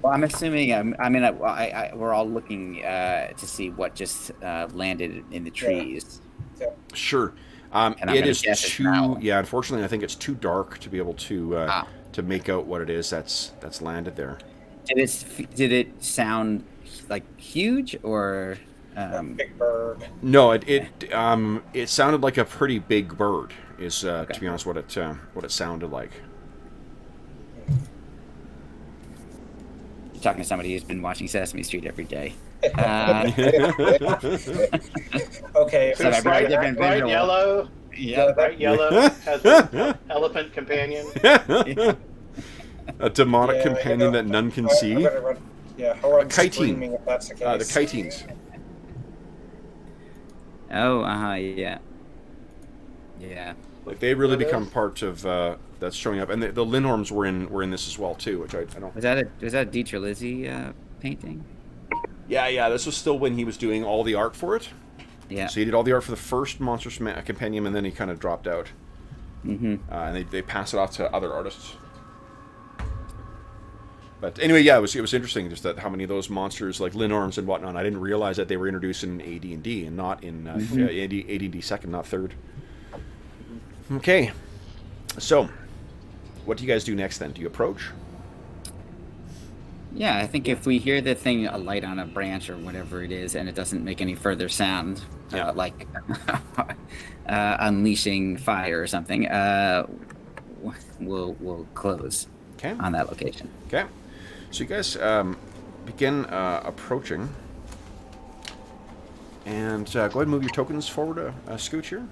Well, I'm assuming. We're all looking to see what just landed in the trees. Yeah. Sure. It is too. Yeah, unfortunately, I think it's too dark to be able to make out what it is that's landed there. Did it sound like huge or? Big bird. No, it sounded like a pretty big bird. Is to be honest, what it sounded like. You're talking to somebody who's been watching Sesame Street every day. Okay. So It's everybody bright, different bright visual. yellow. Yeah. Bright yellow has an elephant companion. A demonic companion that none can see. I'll run Chitine. screaming if that's the case. The chitines. Oh, yeah. Yeah. Like they really become part of that's showing up, and the Linorms were in this as well too, which I don't. Was that a Dieter Lizzie painting? Yeah. This was still when he was doing all the art for it. Yeah. So he did all the art for the first Monsters Compendium, and then he kind of dropped out. Mm-hmm. And they passed it off to other artists. But anyway, yeah, it was interesting just that how many of those monsters like Linorms and whatnot. I didn't realize that they were introduced in AD&D and not in AD&D 2nd, not 3rd. Okay, so what do you guys do next then? Do you approach? Yeah, I think if we hear the thing alight on a branch or whatever it is, and it doesn't make any further sound, like unleashing fire or something, we'll close on that location. Okay, so you guys begin approaching, and go ahead and move your tokens forward a scooch here.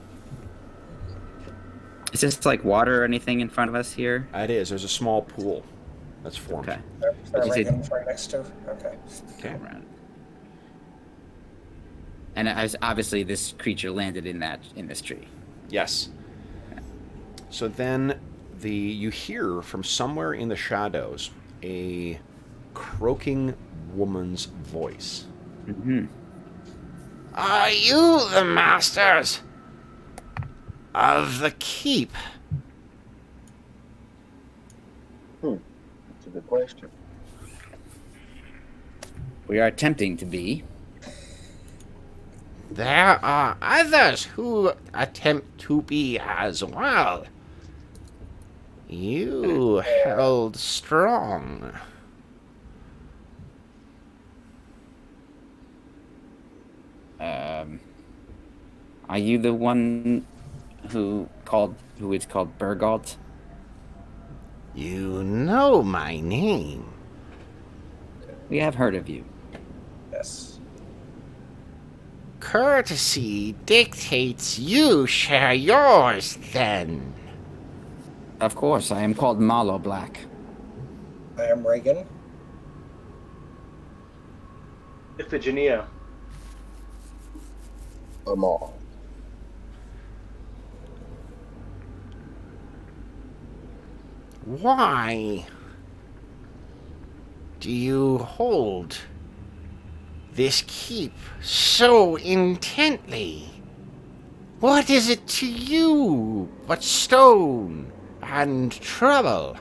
Is this like water or anything in front of us here? It is. There's a small pool that's formed. Okay. Is that right next to? Okay. Okay. And obviously this creature landed in this tree. Yes. Okay. So then you hear from somewhere in the shadows a croaking woman's voice. Mm-hmm. Are you the masters of the keep? That's a good question. We are attempting to be. There are others who attempt to be as well. You held strong. Are you the one who is called Bergalt? You know my name. We have heard of you. Yes. Courtesy dictates you share yours, then. Of course, I am called Malo Black. I am Reagan. Iphigenia. Amal. Why do you hold this keep so intently? What is it to you but stone and trouble?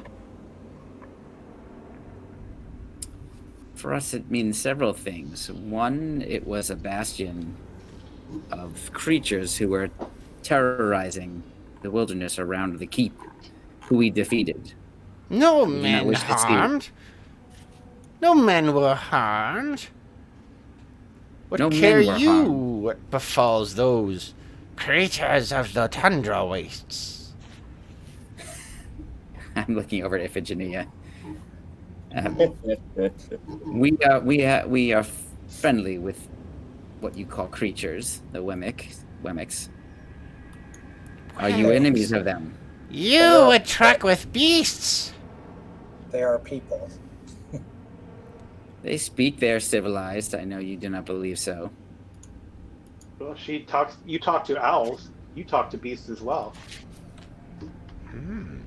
For us, it means several things. One, it was a bastion of creatures who were terrorizing the wilderness around the keep, who we defeated. No do not men wish to see. harmed. No men were harmed. What No men care were you harmed. what befalls those creatures of the tundra wastes? I'm looking over at Iphigenia. We are friendly with what you call creatures, the Wemmicks. Are you enemies of them? You would truck with beasts. They are people. They speak, they are civilized. I know you do not believe so. Well, you talk to owls. You talk to beasts as well.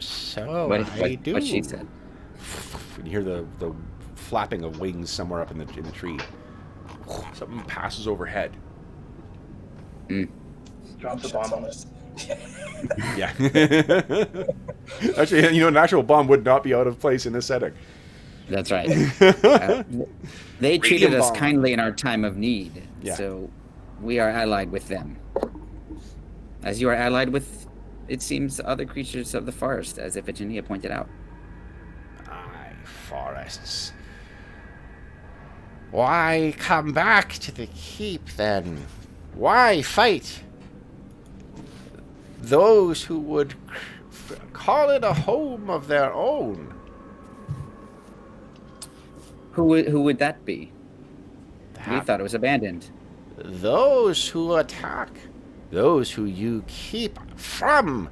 So What she said. You hear the flapping of wings somewhere up in the tree. Something passes overhead. Drops a bomb on us. Yeah. Actually, an actual bomb would not be out of place in this setting. That's right. They treated us bomb. kindly in our time of need, Yeah. so we are allied with them. As you are allied with, it seems, other creatures of the forest, as Iphigenia pointed out. Aye, forests. Why come back to the keep then? Why fight those who would call it a home of their own? Who would that be? We Hap- thought it was abandoned. Those who attack, those who you keep from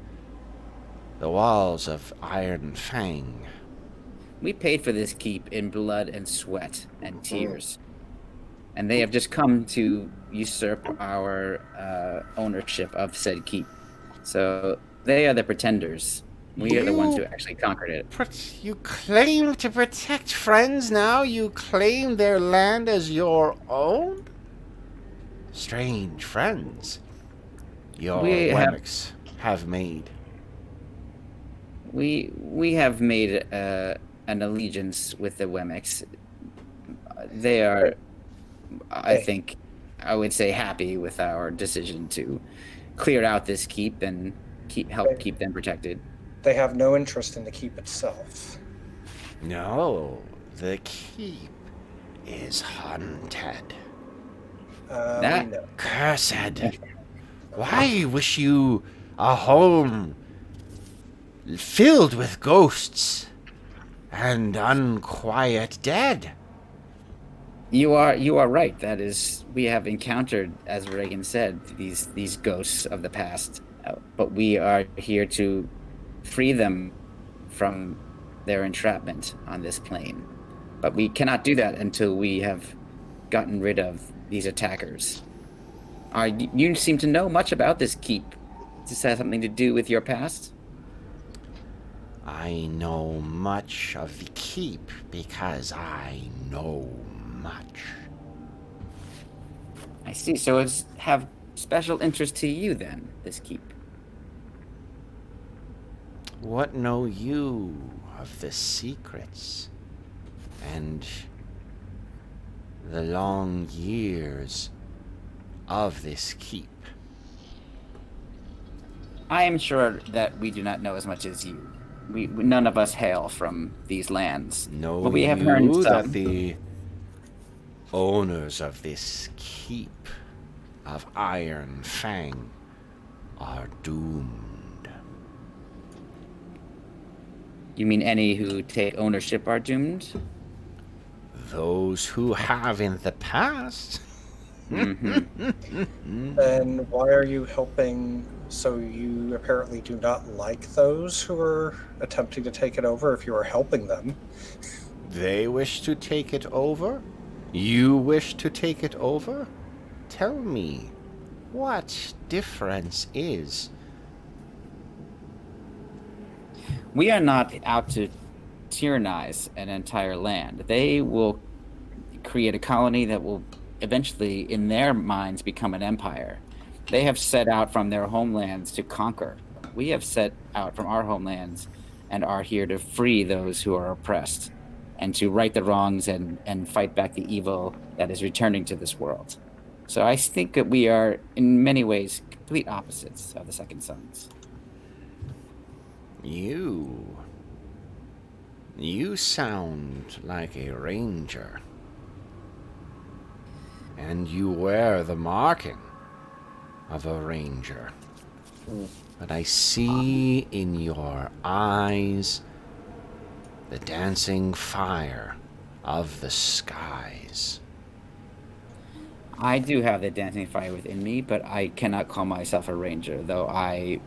the walls of Iron Fang. We paid for this keep in blood and sweat and tears. And they have just come to usurp our ownership of said keep. So they are the pretenders. We are the ones who actually conquered it. You claim to protect friends now? You claim their land as your own? Strange friends your We Wemmicks have made. We have made an allegiance with the Wemmicks. They are, I think, I would say, happy with our decision to clear out this keep and help keep them protected. They have no interest in the keep itself. No, the keep is haunted. That- No. Cursed. Why wish you a home filled with ghosts and unquiet dead? You are right. That is, we have encountered, as Reagan said, these ghosts of the past, but we are here to free them from their entrapment on this plane. But we cannot do that until we have gotten rid of these attackers. You seem to know much about this keep. Does this have something to do with your past? I know much of the keep because I know much. I see. So it's have special interest to you then, this keep. What know you of the secrets and the long years of this keep? I am sure that we do not know as much as you. We none of us hail from these lands. Know but we have you learned that some. the owners of this keep of Iron Fang are doomed? You mean any who take ownership are doomed? Those who have in the past. Then why are you helping? So you apparently do not like those who are attempting to take it over if you are helping them. They wish to take it over? You wish to take it over? Tell me, what difference is? We are not out to tyrannize an entire land. They will create a colony that will eventually, in their minds, become an empire. They have set out from their homelands to conquer. We have set out from our homelands and are here to free those who are oppressed and to right the wrongs and fight back the evil that is returning to this world. So I think that we are, in many ways, complete opposites of the Second Sons. You sound like a ranger. And you wear the marking of a ranger. But I see in your eyes the dancing fire of the skies. I do have the dancing fire within me, but I cannot call myself a ranger, though I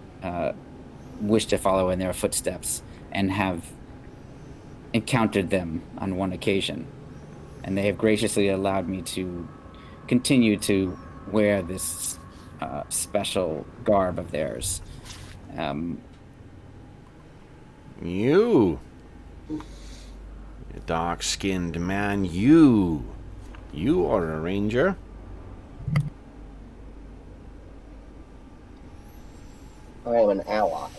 wish to follow in their footsteps and have encountered them on one occasion. And they have graciously allowed me to continue to wear this special garb of theirs. You dark-skinned man, you are a ranger. I am an ally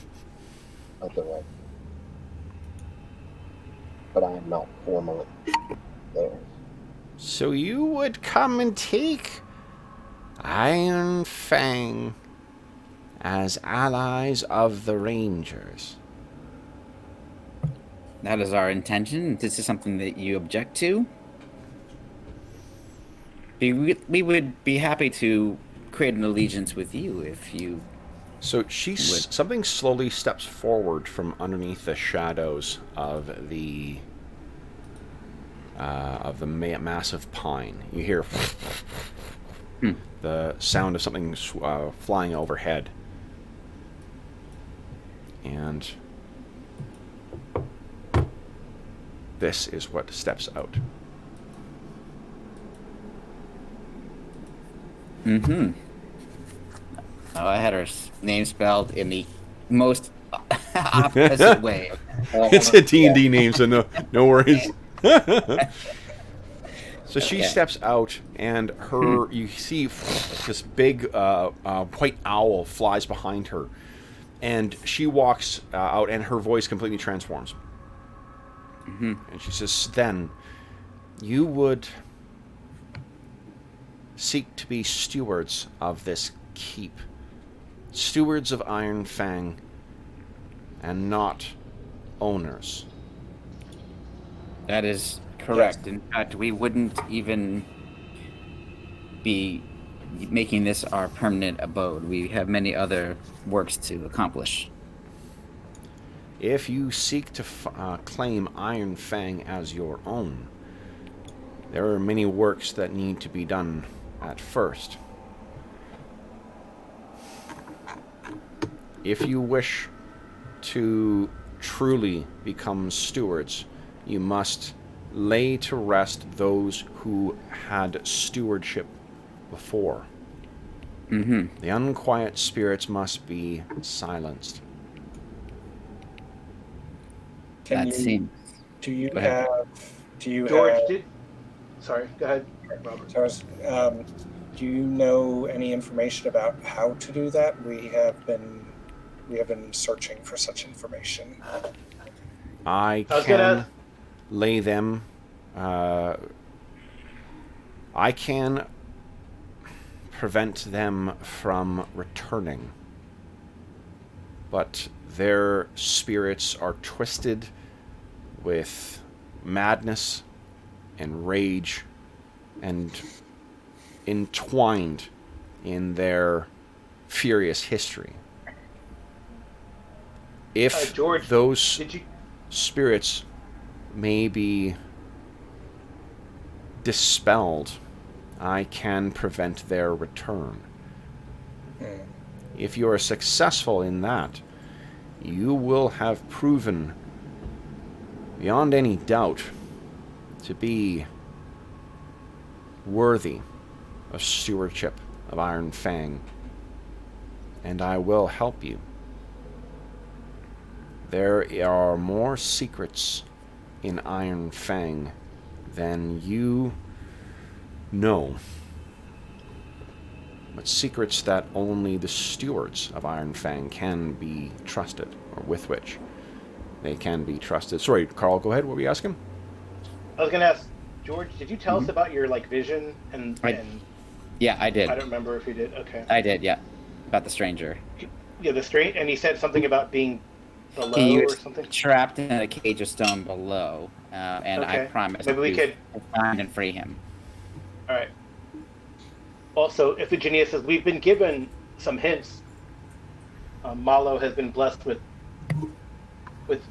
of the Red, but I am not formally theirs. So you would come and take Iron Fang as allies of the Rangers. That is our intention. This is something that you object to. We would be happy to create an allegiance with you if you... So something slowly steps forward from underneath the shadows of the massive pine. You hear the sound of something flying overhead, and this is what steps out. Mm-hmm. Oh, I had her name spelled in the most opposite way. It's a D&D name, so no worries. So she steps out, and you see this big white owl flies behind her, and she walks out, and her voice completely transforms. Mm-hmm. And she says, "Then you would seek to be stewards of this keep, stewards of Iron Fang, and not owners." That is correct. In fact, we wouldn't even be making this our permanent abode. We have many other works to accomplish. If you seek to claim Iron Fang as your own, there are many works that need to be done at first. If you wish to truly become stewards, you must lay to rest those who had stewardship before. Mm-hmm. The unquiet spirits must be silenced. Seems. Do you Go ahead. George, sorry, go ahead, Robert. Do you know any information about how to do that? We have been searching for such information. I was can gonna- lay them. I can prevent them from returning, but their spirits are twisted with madness and rage and entwined in their furious history. If George, those did you? spirits may be dispelled, I can prevent their return. If you are successful in that, you will have proven beyond any doubt to be worthy of stewardship of Iron Fang, and I will help you. There are more secrets in Iron Fang than you know. but secrets that only the stewards of Iron Fang can be trusted, or with which they can be trusted. Sorry, Carl, go ahead. What were you asking? I was going to ask, George, did you tell us about your vision and Yeah, I did. I don't remember if you did. Okay. I did, yeah. About the stranger. Yeah, the strange, and he said something about being below He or was something. trapped in a cage of stone below, and I Okay. promised Maybe we could to find and free him. All right. Also, Iphigenia says we've been given some hints. Malo has been blessed with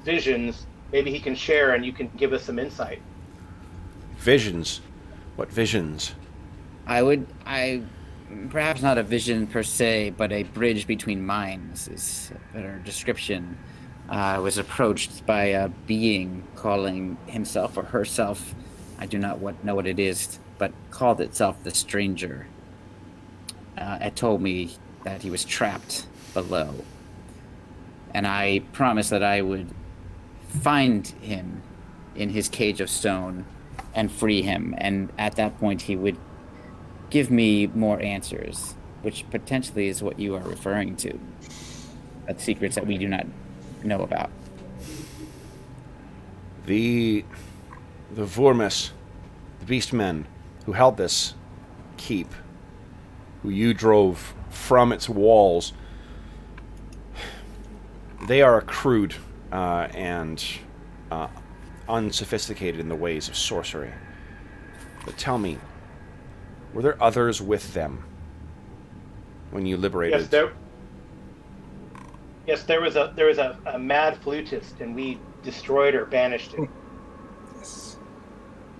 visions. Maybe he can share, and you can give us some insight. Visions? What visions? Perhaps not a vision per se, but a bridge between minds is a better description. I was approached by a being calling himself or herself, I do not know what it is, but called itself the Stranger. It told me that he was trapped below. And I promised that I would find him in his cage of stone and free him. And at that point, he would give me more answers, which potentially is what you are referring to. That's secrets that we do not know about. The Vormis, the Beastmen, who held this keep, who you drove from its walls, they are crude and unsophisticated in the ways of sorcery. But tell me, were there others with them when you liberated? Yes, there was a mad flutist, and we destroyed or banished him. Yes.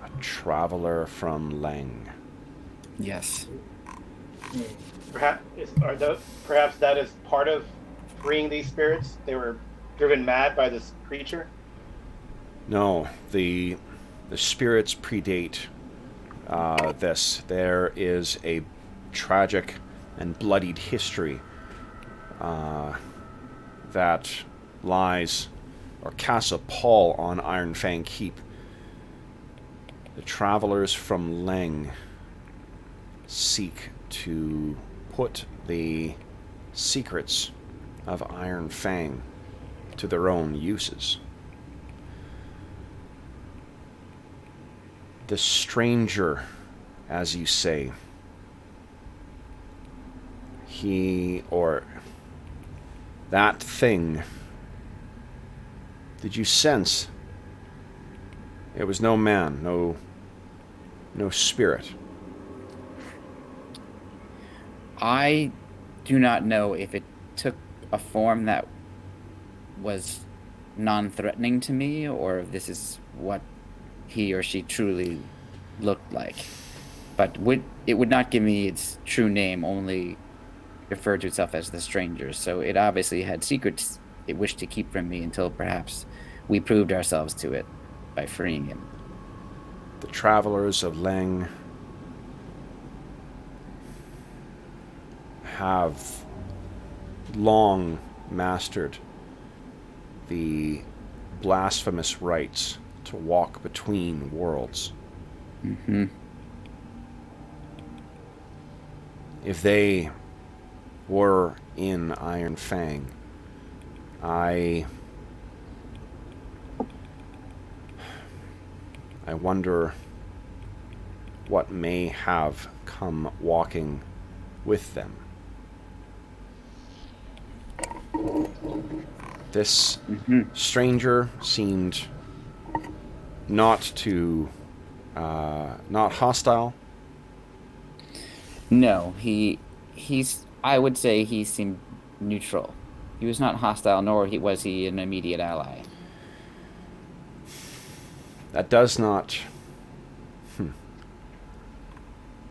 A traveler from Leng. Yes. Perhaps that is part of freeing these spirits. They were driven mad by this creature. No, the spirits predate this. There is a tragic and bloodied history that lies or casts a pall on Iron Fang Keep. The travelers from Leng seek to put the secrets of Iron Fang to their own uses. The stranger, as you say, he or that thing, did you sense it was no man, no spirit? I do not know if it took a form that was non-threatening to me, or if this is what he or she truly looked like. But it would not give me its true name, only referred to itself as the Stranger. So it obviously had secrets it wished to keep from me until perhaps we proved ourselves to it by freeing him. The travelers of Leng have long mastered the blasphemous rites to walk between worlds. Mm-hmm. If they were in Iron Fang, I wonder what may have come walking with them. This stranger seemed not hostile. No, he's. I would say he seemed neutral. He was not hostile, nor was he an immediate ally. That does not.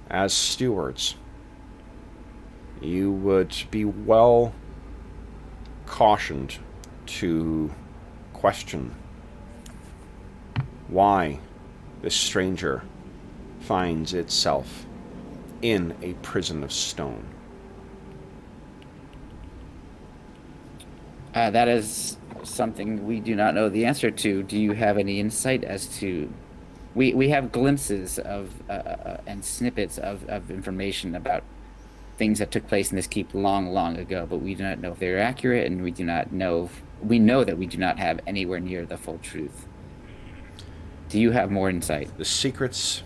As stewards, you would be well cautioned to question why this stranger finds itself in a prison of stone. That is something we do not know the answer to. Do you have any insight as to... We have glimpses of and snippets of information about things that took place in this keep long, long ago, but we do not know if they're accurate, and we know that we do not have anywhere near the full truth. Do you have more insight? The secrets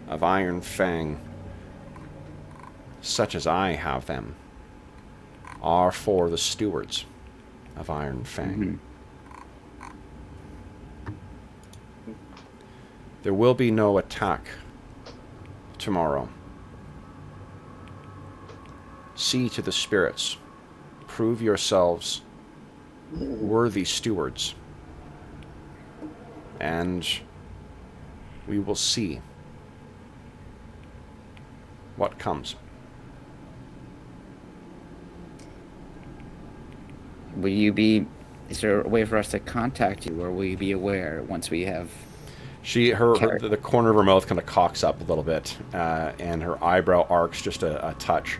of Iron Fang, such as I have them, are for the stewards of Iron Fang. There will be no attack tomorrow. See to the spirits. Prove yourselves worthy stewards. And we will see what comes. Is there a way for us to contact you, or will you be aware once we have... The corner of her mouth kind of cocks up a little bit, and her eyebrow arcs just a touch.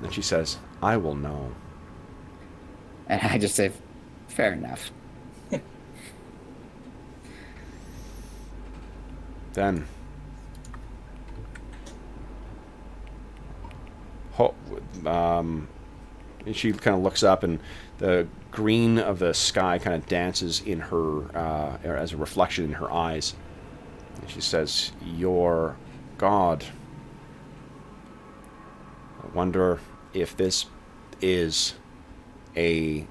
And she says, I will know. And I just say, fair enough. Then, she kind of looks up, and the green of the sky kind of dances in her, as a reflection in her eyes. And she says, your God. I wonder if this is a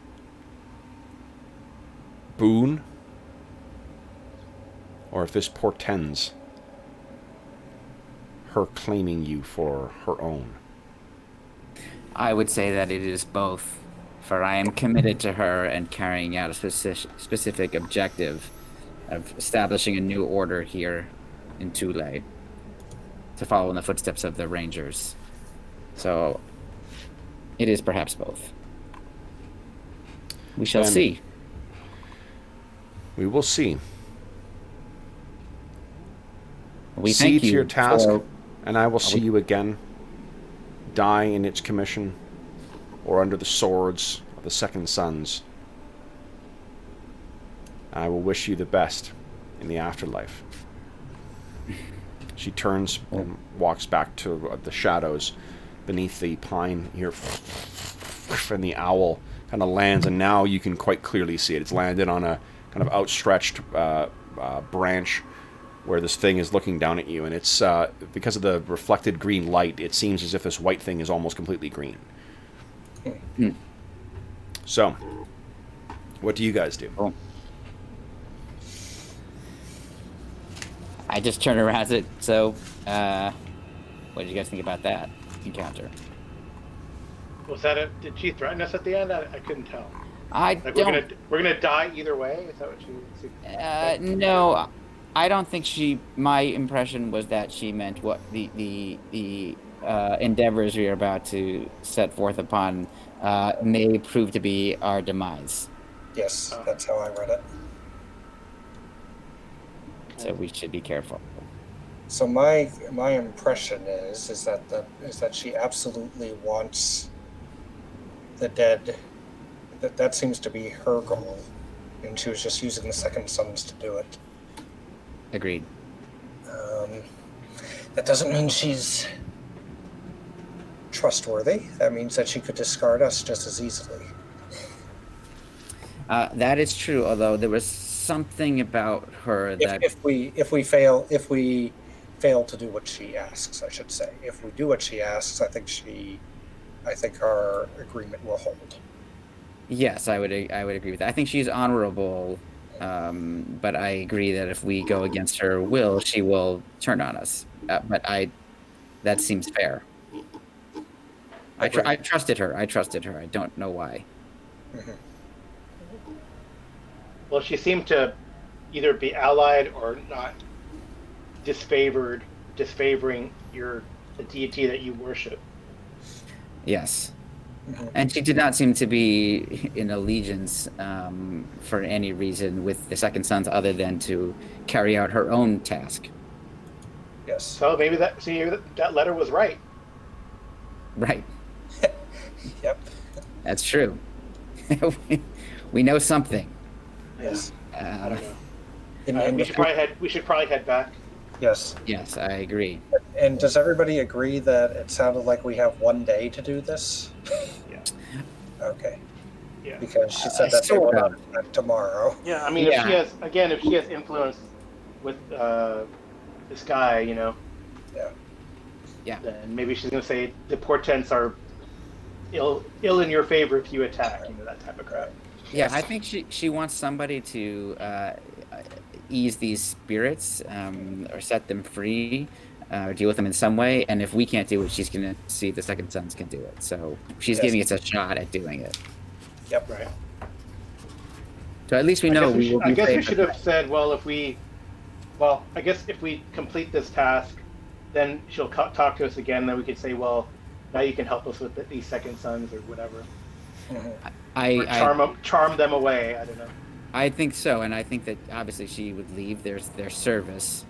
boon, or if this portends her claiming you for her own. I would say that it is both, for I am committed to her and carrying out a specific objective of establishing a new order here in Thule to follow in the footsteps of the Rangers. So it is perhaps both. We shall see. We will see. We see thank to you your task, for... and I will see you again. Die in its commission, or under the swords of the Second Sons. I will wish you the best in the afterlife. She turns and walks back to the shadows beneath the pine here, and the owl kind of lands, and now you can quite clearly see it. It's landed on a kind of outstretched branch where this thing is looking down at you, and it's because of the reflected green light, it seems as if this white thing is almost completely green. So, what do you guys do? Oh. I just turned around and said, so, what did you guys think about that encounter? Was that it? Did she threaten us at the end? I couldn't tell. Don't... We're gonna die either way. Is that what she? No, I don't think she. My impression was that she meant what the endeavors we are about to set forth upon may prove to be our demise. Yes, that's how I read it. So we should be careful. So my impression is that she absolutely wants the dead. That seems to be her goal, and she was just using the Second Sons to do it. Agreed. That doesn't mean she's trustworthy. That means that she could discard us just as easily. That is true. Although there was something about her that if we fail to do what she asks, I should say. If we do what she asks, I think our agreement will hold. Yes, I would agree with that. I think she's honorable, but I agree that if we go against her will, she will turn on us. But that seems fair. I trusted her. I don't know why. Mm-hmm. Well, she seemed to either be allied or not disfavoring the deity that you worship. Yes. Mm-hmm. And she did not seem to be in allegiance for any reason with the Second Sons other than to carry out her own task. Yes. So maybe that letter was right. Right. Yep. That's true. We know something. Yes. I don't know. We should probably head back. Yes. Yes, I agree. And does everybody agree that it sounded like we have 1 day to do this? Yeah. Okay. Yeah. Because she said that they sort were of. not tomorrow. Yeah, I mean, Yeah. if she has influence with this guy, you know, Yeah. then maybe she's gonna say the portents are ill in your favor if you attack, you know, that type of crap. Yeah, I think she wants somebody to ease these spirits or set them free or deal with them in some way. And if we can't do it, she's going to see if the Second Sons can do it. So she's Yes. giving us a shot at doing it. Yep. Right. So at least we know we will be I guess we safe. should have said, well, I guess if we complete this task, then she'll talk to us again. Then we could say, well, now you can help us with these Second Sons or whatever. Or charm them away. I don't know. I think so, and I think that obviously she would leave their service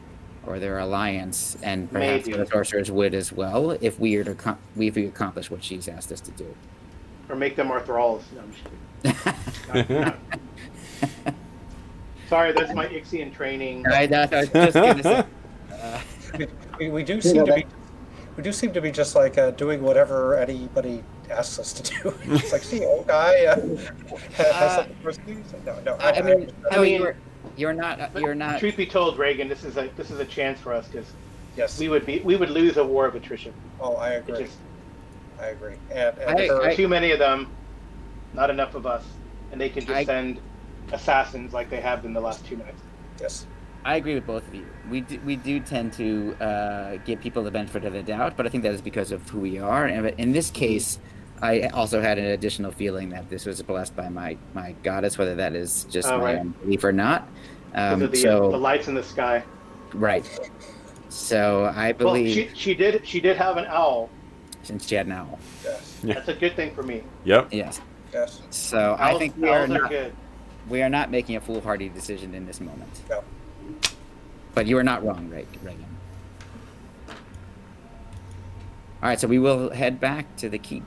or their alliance, and perhaps Maybe. the sorcerers would as well if we are to if we accomplish what she's asked us to do. Or make them our thralls. No, I'm just kidding. Not- Sorry, that's my Ixian training. I was just gonna say. We do seem to be. We do seem to be just like doing whatever anybody asks us to do. It's like, see, old guy has something for us to do. No. I mean, I no, mean- you're not. Truth be told, Reagan, this is a chance for us because Yes. we would lose a war of attrition. Oh, I It agree. just, I agree. And there are too many of them, not enough of us, and they can just send assassins like they have in the last 2 minutes. yes. I agree with both of you. We do tend to give people the benefit of the doubt, but I think that is because of who we are. And in this case, I also had an additional feeling that this was blessed by my goddess, whether that is just my own belief or not. Because of the lights in the sky. Right. So I Well, believe she did have an owl. since she had an owl. Yes. Yeah. That's a good thing for me. Yep. Yes. Yes. So I think owls are good. we are not making a foolhardy decision in this moment. No. But you are not wrong, Reagan. All right, so we will head back to the keep.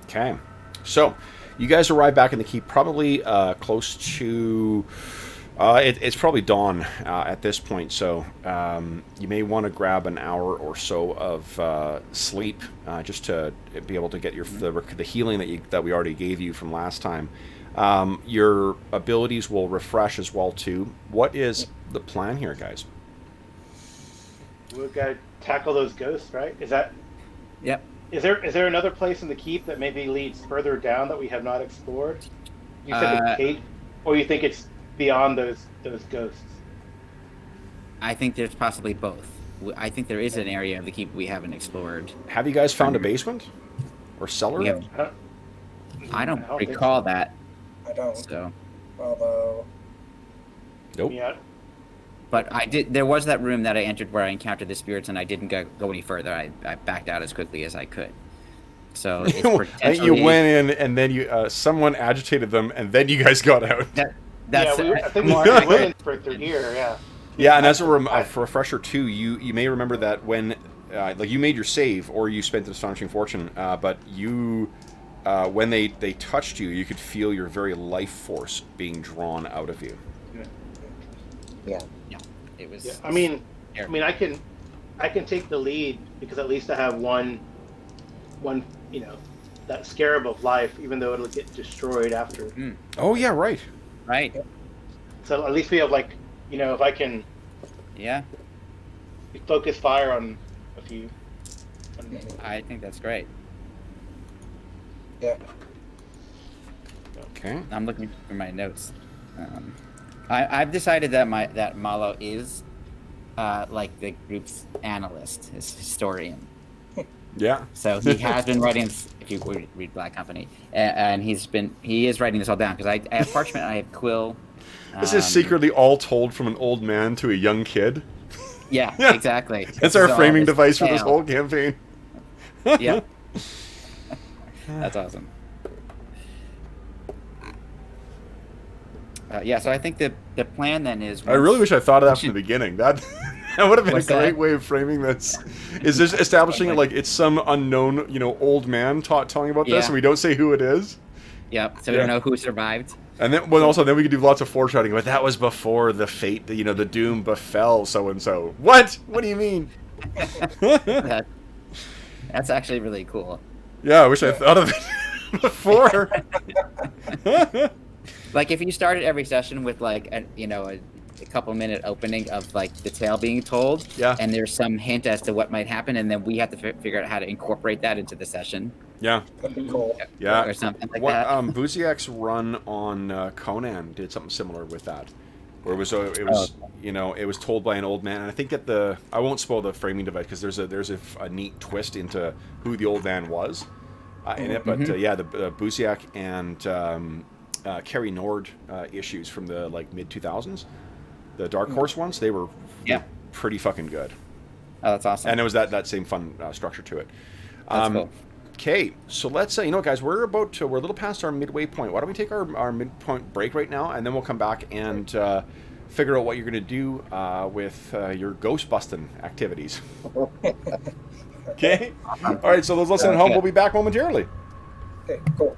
Okay. So, you guys arrive back in the keep probably close to... it's probably dawn at this point, so you may want to grab an hour or so of sleep just to be able to get the healing that we already gave you from last time. Your abilities will refresh as well too. What is the plan here, guys? We've got to tackle those ghosts, right? Yep. Is there another place in the keep that maybe leads further down that we have not explored? You said the cave, or you think it's beyond those ghosts? I think there's possibly both. I think there is an area of the keep we haven't explored. Have you guys found a basement or cellar? We have, I don't recall that. I don't. So, Although. Nope. Yeah. but I did. There was that room that I entered where I encountered the spirits, and I didn't go any further. I backed out as quickly as I could. So it's potentially, you went in, and then you someone agitated them, and then you guys got out. That's I think more. we went in through here. Yeah. Yeah, and as a refresher too, you may remember that when like you made your save or you spent an astonishing fortune, but you when they touched you, you could feel your very life force being drawn out of you. Yeah. It was. Yeah. I mean, I can take the lead because at least I have one, that scarab of life, even though it'll get destroyed after. Oh yeah, right. Right. So at least we have if I can Yeah. focus fire on a few. I think that's great. Yeah. Okay. I'm looking for my notes. I've decided that that Malo is like the group's analyst, his historian. Yeah. So he has been writing. If you read Black Company, and he is writing this all down because I have parchment, and I have quill. This is secretly all told from an old man to a young kid. Yeah, Yeah. exactly. That's our So framing this device for this tale- whole campaign. Yeah. That's awesome. Yeah, so I think the plan then is. I really wish I thought of that from the beginning. That would have been What's a great that? way of framing this. Is just establishing it like it's some unknown, old man telling about this, Yeah. and we don't say who it is. Yep. So we Yeah. don't know who survived. And then, then we could do lots of foreshadowing. But that was before the fate, the doom befell so and so. What? What do you mean? That, that's actually really cool. Yeah, I wish I thought of it before. Like if you started every session with like a couple minute opening of like the tale being told, Yeah. and there's some hint as to what might happen, and then we have to figure out how to incorporate that into the session. Yeah. That'd be cool. Yeah. Or something like what, that. Buziak's run on Conan did something similar with that, where it was it was told by an old man, and I think that I won't spoil the framing device because there's a neat twist into who the old man was in it, but the Buziak and Kerry Nord issues from the like mid 2000s, the Dark Horse ones, they were pretty fucking good. Oh, that's awesome. And it was that same fun structure to it. That's cool. Okay, so let's say, guys, we're a little past our midway point. Why don't we take our midpoint break right now, and then we'll come back and figure out what you're going to do with your ghost busting activities. Okay? All right, so those listening at home, we'll be back momentarily. Okay, cool.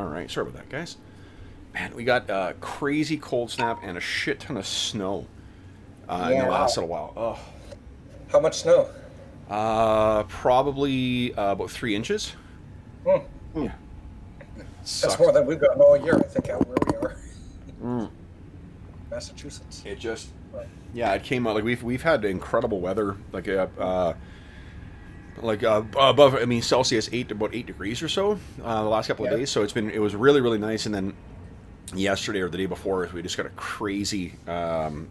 All right, sorry about that, guys. Man, we got a crazy cold snap and a shit ton of snow in the last little while. Oh. How much snow? Probably about 3 inches. Hmm. Yeah. That's more than we've gotten all year, I think, out where we are. Massachusetts. It just, yeah, it came out like we've had incredible weather, like above, I mean, Celsius about 8 degrees or so the last couple of days. So it was really, really nice. And then yesterday or the day before, we just got a crazy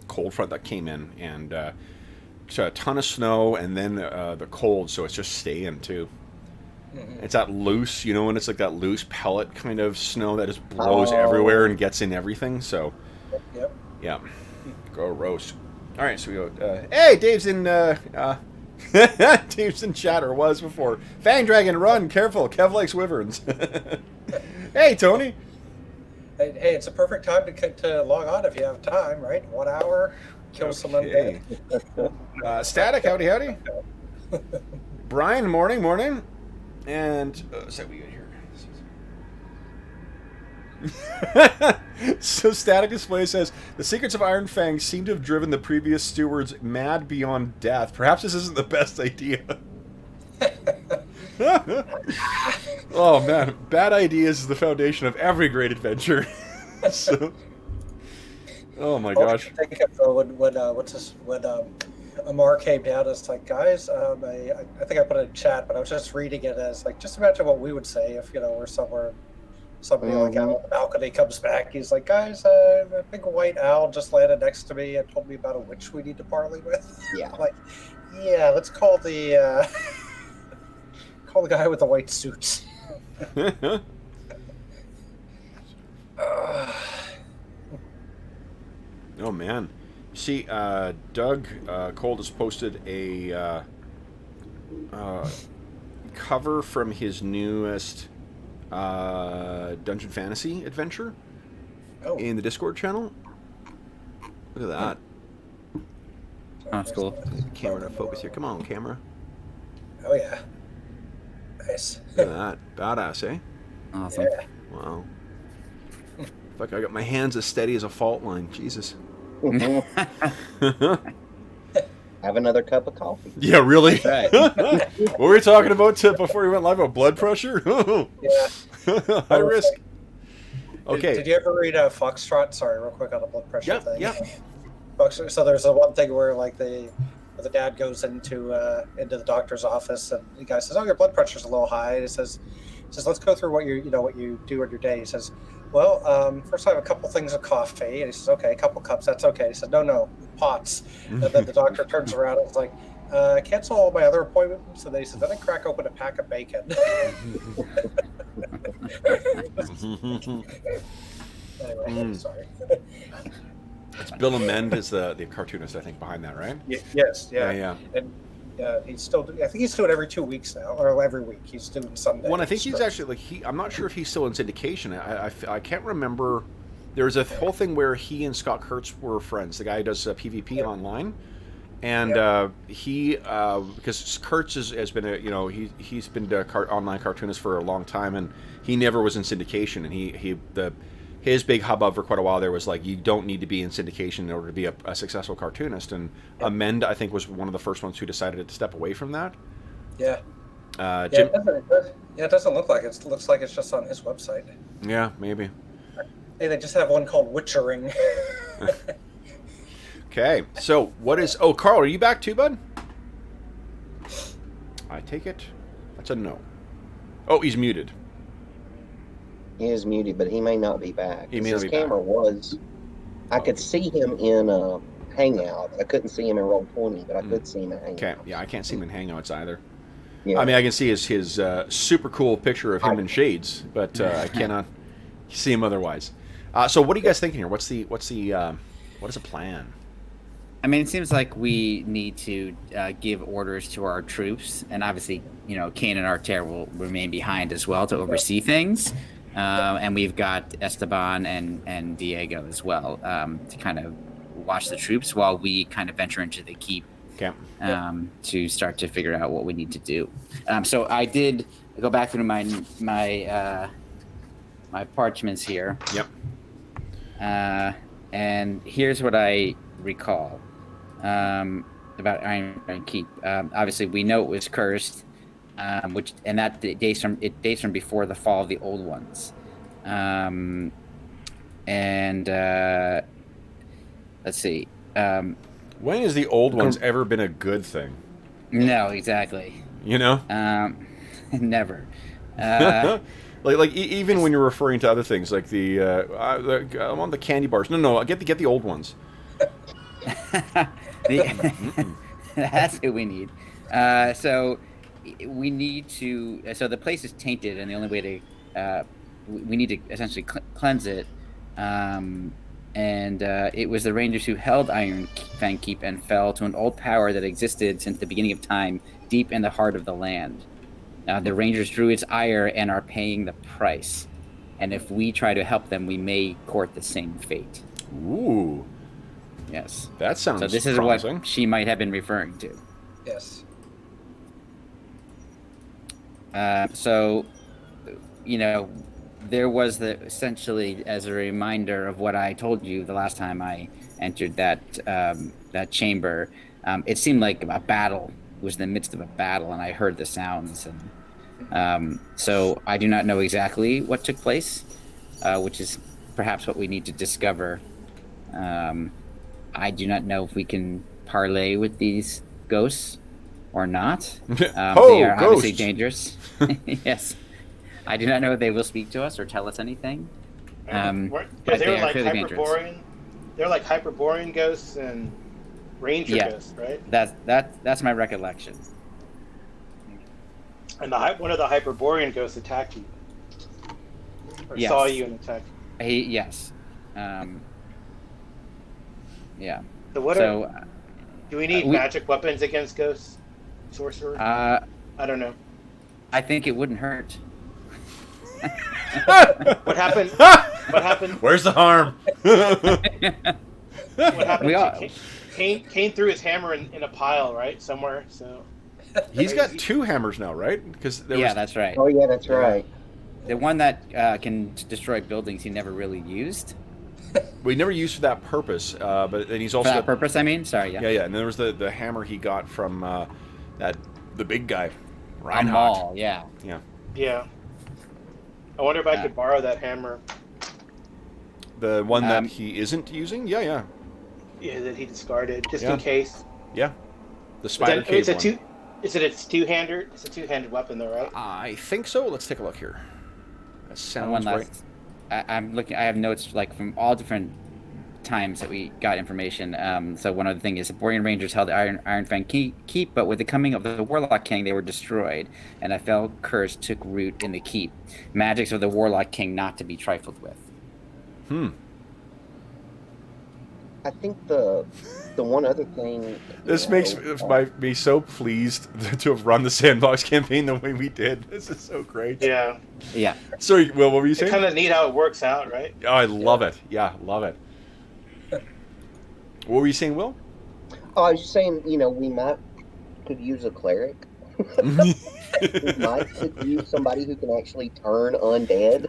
cold front that came in, and so a ton of snow, and then the cold. So it's just staying too. It's that loose, and it's like that loose pellet kind of snow that just blows everywhere and gets in everything. So, yeah, go roast. All right, so we go. Hey, Dave's in. Dave's in chat, or was before. Fang Dragon, run! Careful, Kev likes wyverns. Hey, Tony. Hey, it's a perfect time to log on if you have time, right? 1 hour, kill some undead. Static, howdy. Brian, morning. And so we got here. So Static Display says the secrets of Iron Fang seem to have driven the previous stewards mad beyond death. Perhaps this isn't the best idea. Oh man, bad ideas is the foundation of every great adventure. So, oh my gosh. I think when Amar came down, it's like, guys, I think I put it in chat, but I was just reading it as like, just imagine what we would say if we're somewhere, somebody like out on the balcony comes back. He's like, guys, a big white owl just landed next to me and told me about a witch we need to parley with. Yeah. Like, yeah, let's call the call the guy with the white suit. Oh man. See, Doug Cole has posted a cover from his newest Dungeon Fantasy adventure in the Discord channel. Look at that. Oh, that's cool. The camera to focus here. Come on, camera. Oh yeah. Nice. Look at that. Badass, eh? Awesome. Yeah. Wow. Fuck, I got my hands as steady as a fault line. Jesus. Have another cup of coffee. Yeah, really? Right. What were we talking about before we went live about blood pressure? Yeah. High risk. Okay. Did you ever read Foxtrot? Sorry, real quick on the blood pressure thing. Yeah. So there's the one thing where like the dad goes into the doctor's office, and the guy says, "Oh, your blood pressure's a little high." And he says, "Let's go through what you do in your day." He says, "Well, first I have a couple things of coffee." And he says, "Okay, a couple cups, that's okay." He says, "No, pots." And then the doctor turns around and is like, "Cancel all my other appointments." And then he says, "Then I crack open a pack of bacon." Anyway, sorry. It's Bill Amend is the cartoonist, I think, behind that, right? Yes, yeah. Yeah. And he's still. I think he's doing every 2 weeks now, or every week. He's doing Sunday. Well, I think he's actually I'm not sure if he's still in syndication. I can't remember. There was a whole thing where he and Scott Kurtz were friends. The guy who does PvP online, and he because Kurtz has been he's been an online cartoonist for a long time, and he never was in syndication. And his big hubbub for quite a while there was like, you don't need to be in syndication in order to be a successful cartoonist. And Amend, I think, was one of the first ones who decided to step away from that. Yeah. Jim, it doesn't look like it. It looks like it's just on his website. Yeah, maybe. Hey, they just have one called Witchering. Okay, so what is... Oh, Carl, are you back too, bud? I take it. That's a no. Oh, he's muted. He is muted, but he may not be back. He may not His be camera was... I could see him in Hangout. I couldn't see him in Roll20, but I could see him in Hangout. Okay, yeah, I can't see him in Hangouts either. Yeah. I mean, I can see his super cool picture of him in shades, but I cannot see him otherwise. So what are you guys thinking here? What is the plan? I mean, it seems like we need to give orders to our troops, and obviously, Kane and Arter will remain behind as well to oversee things. And we've got Esteban and Diego as well to kind of watch the troops while we kind of venture into the keep to start to figure out what we need to do. So I did go back through my my parchments here. Yep. And here's what I recall about Iron Keep. Obviously, we know it was cursed, that dates from before the fall of the Old Ones. Let's see. When has the old ones ever been a good thing? No, exactly. You know? Never. Even when you're referring to other things, like I want the candy bars. No, get the old ones. That's what we need. So we need to. So the place is tainted, and the only way to we need to essentially cleanse it. It was the Rangers who held Iron Fang Keep and fell to an old power that existed since the beginning of time, deep in the heart of the land. The Rangers drew its ire and are paying the price. And if we try to help them, we may court the same fate. Ooh. Yes. That sounds So this is promising. what she might have been referring to. Yes. There was essentially as a reminder of what I told you the last time I entered that chamber. It seemed like a battle was in the midst of a battle, and I heard the sounds. And so I do not know exactly what took place, which is perhaps what we need to discover. I do not know if we can parlay with these ghosts or not. They are obviously dangerous. Yes. I do not know if they will speak to us or tell us anything. Because but they were like dangerous. Hyperborean. They're like Hyperborean ghosts and Ranger ghosts, right? That's my recollection. And one of the Hyperborean ghosts attacked you, or saw you and attacked you. Yes. Yeah. So do we need magic weapons against ghosts, sorcerer? I don't know. I think it wouldn't hurt. What happened? What happened? Where's the harm? What happened? Kane threw his hammer in a pile, right, somewhere. So he's got two hammers now, right? That's right. Oh yeah, that's right. The one that can destroy buildings he never really used. We never used for that purpose, but then he's also for that purpose. I mean, sorry. Yeah. And there was the hammer he got from the big guy, Reinhardt. Mall, yeah. Yeah. I wonder if I could borrow that hammer. The one that he isn't using? Yeah, that he discarded, just in case. Yeah. The spider cave one. Is it a two-hander? It's a two-handed weapon, though, right? I think so. Let's take a look here. That sounds right. I'm looking. I have notes from all different times that we got information. So one other thing is the Borean Rangers held the Iron Fang Keep, but with the coming of the Warlock King, they were destroyed, and a fell curse took root in the keep. Magics of the Warlock King not to be trifled with. I think the one other thing. This makes me so pleased to have run the sandbox campaign the way we did. This is so great. Yeah. Sorry, Will, what were you saying? It's kind of neat how it works out, right? Oh, I love it. Yeah, love it. What were you saying, Will? Oh, I was just saying, we could use a cleric. We could use somebody who can actually turn undead.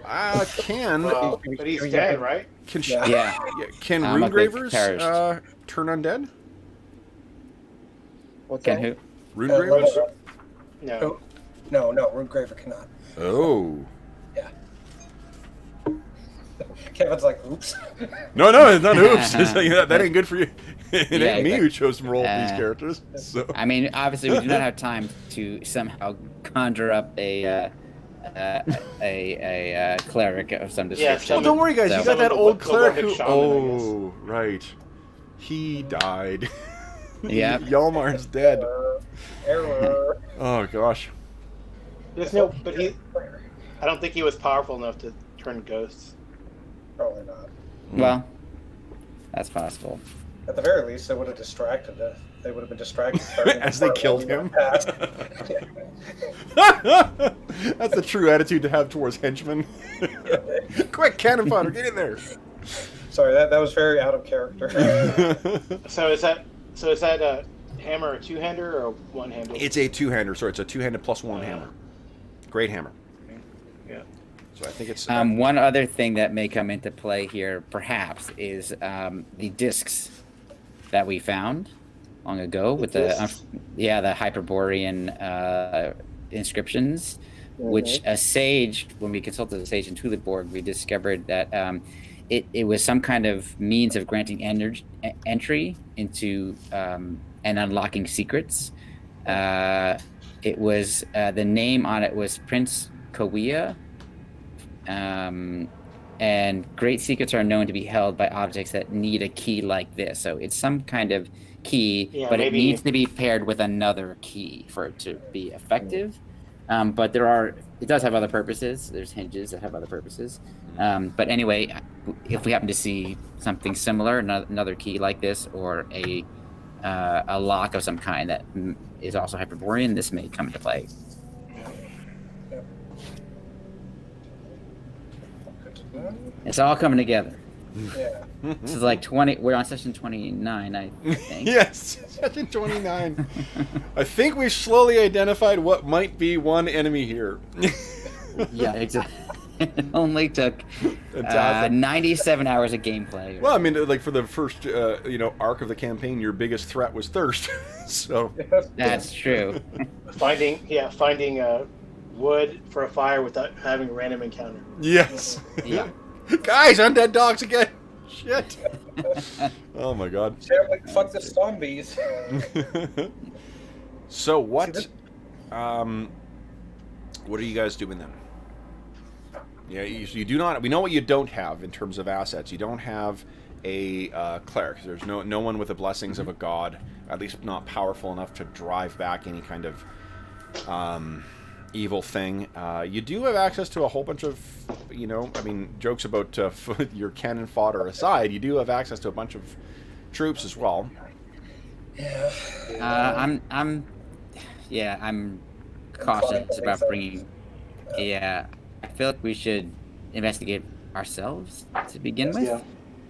But he's dead, right? Can Rune Gravers turn undead? What's that? Who? Rune Gravers? No. No, Rune Graver cannot. Oh. Yeah. Kevin's like, oops. No, it's not oops. It's like, that ain't good for you. It ain't me who chose to roll these characters. So. I mean, obviously, we do not have time to somehow conjure up a cleric of some description. Well, don't worry, guys. You got that old cleric who... Shaman, right. He died. Yeah. Yalmar's dead. Error. Oh, gosh. But I don't think he was powerful enough to turn ghosts. Probably not. Well, that's possible. At the very least, they would have distracted. They would have been distracted as they killed him. That's the true attitude to have towards henchmen. Quick, cannon fodder, get in there. Sorry, that was very out of character. So is that a hammer a two-hander or one-handed? It's a two-hander, so it's a two-handed plus one hammer. Great hammer. Yeah. So I think it's One other thing that may come into play here, perhaps, is the discs that we found long ago with the Hyperborean inscriptions, which a sage, when we consulted the sage in Thule, we discovered that it was some kind of means of granting entry into and unlocking secrets. It was the name on it was Prince Kawia. And great secrets are known to be held by objects that need a key like this. So it's some kind of key, but it needs to be paired with another key for it to be effective. But it does have other purposes. There's hinges that have other purposes. But anyway, if we happen to see something similar, another key like this, or a lock of some kind that is also Hyperborean, this may come into play. It's all coming together. Yeah. This is like 20. We're on session 29, I think. Yes, session 29. I think we've slowly identified what might be one enemy here. Yeah, exactly. It only took 97 hours of gameplay. Well, I mean, like for the first, arc of the campaign, your biggest threat was thirst. So that's true. Finding wood for a fire without having a random encounter. Yes. Yeah. Guys, undead dogs again. Shit. Oh my god. Fuck the zombies. So what? What are you guys doing then? Yeah, you do not. We know what you don't have in terms of assets. You don't have a cleric. There's no one with the blessings of a god, at least not powerful enough to drive back any kind of evil thing. You do have access to a whole bunch of, jokes about your cannon fodder aside, you do have access to a bunch of troops as well. Yeah. I'm cautious about bringing. Yeah, I feel like we should investigate ourselves to begin with.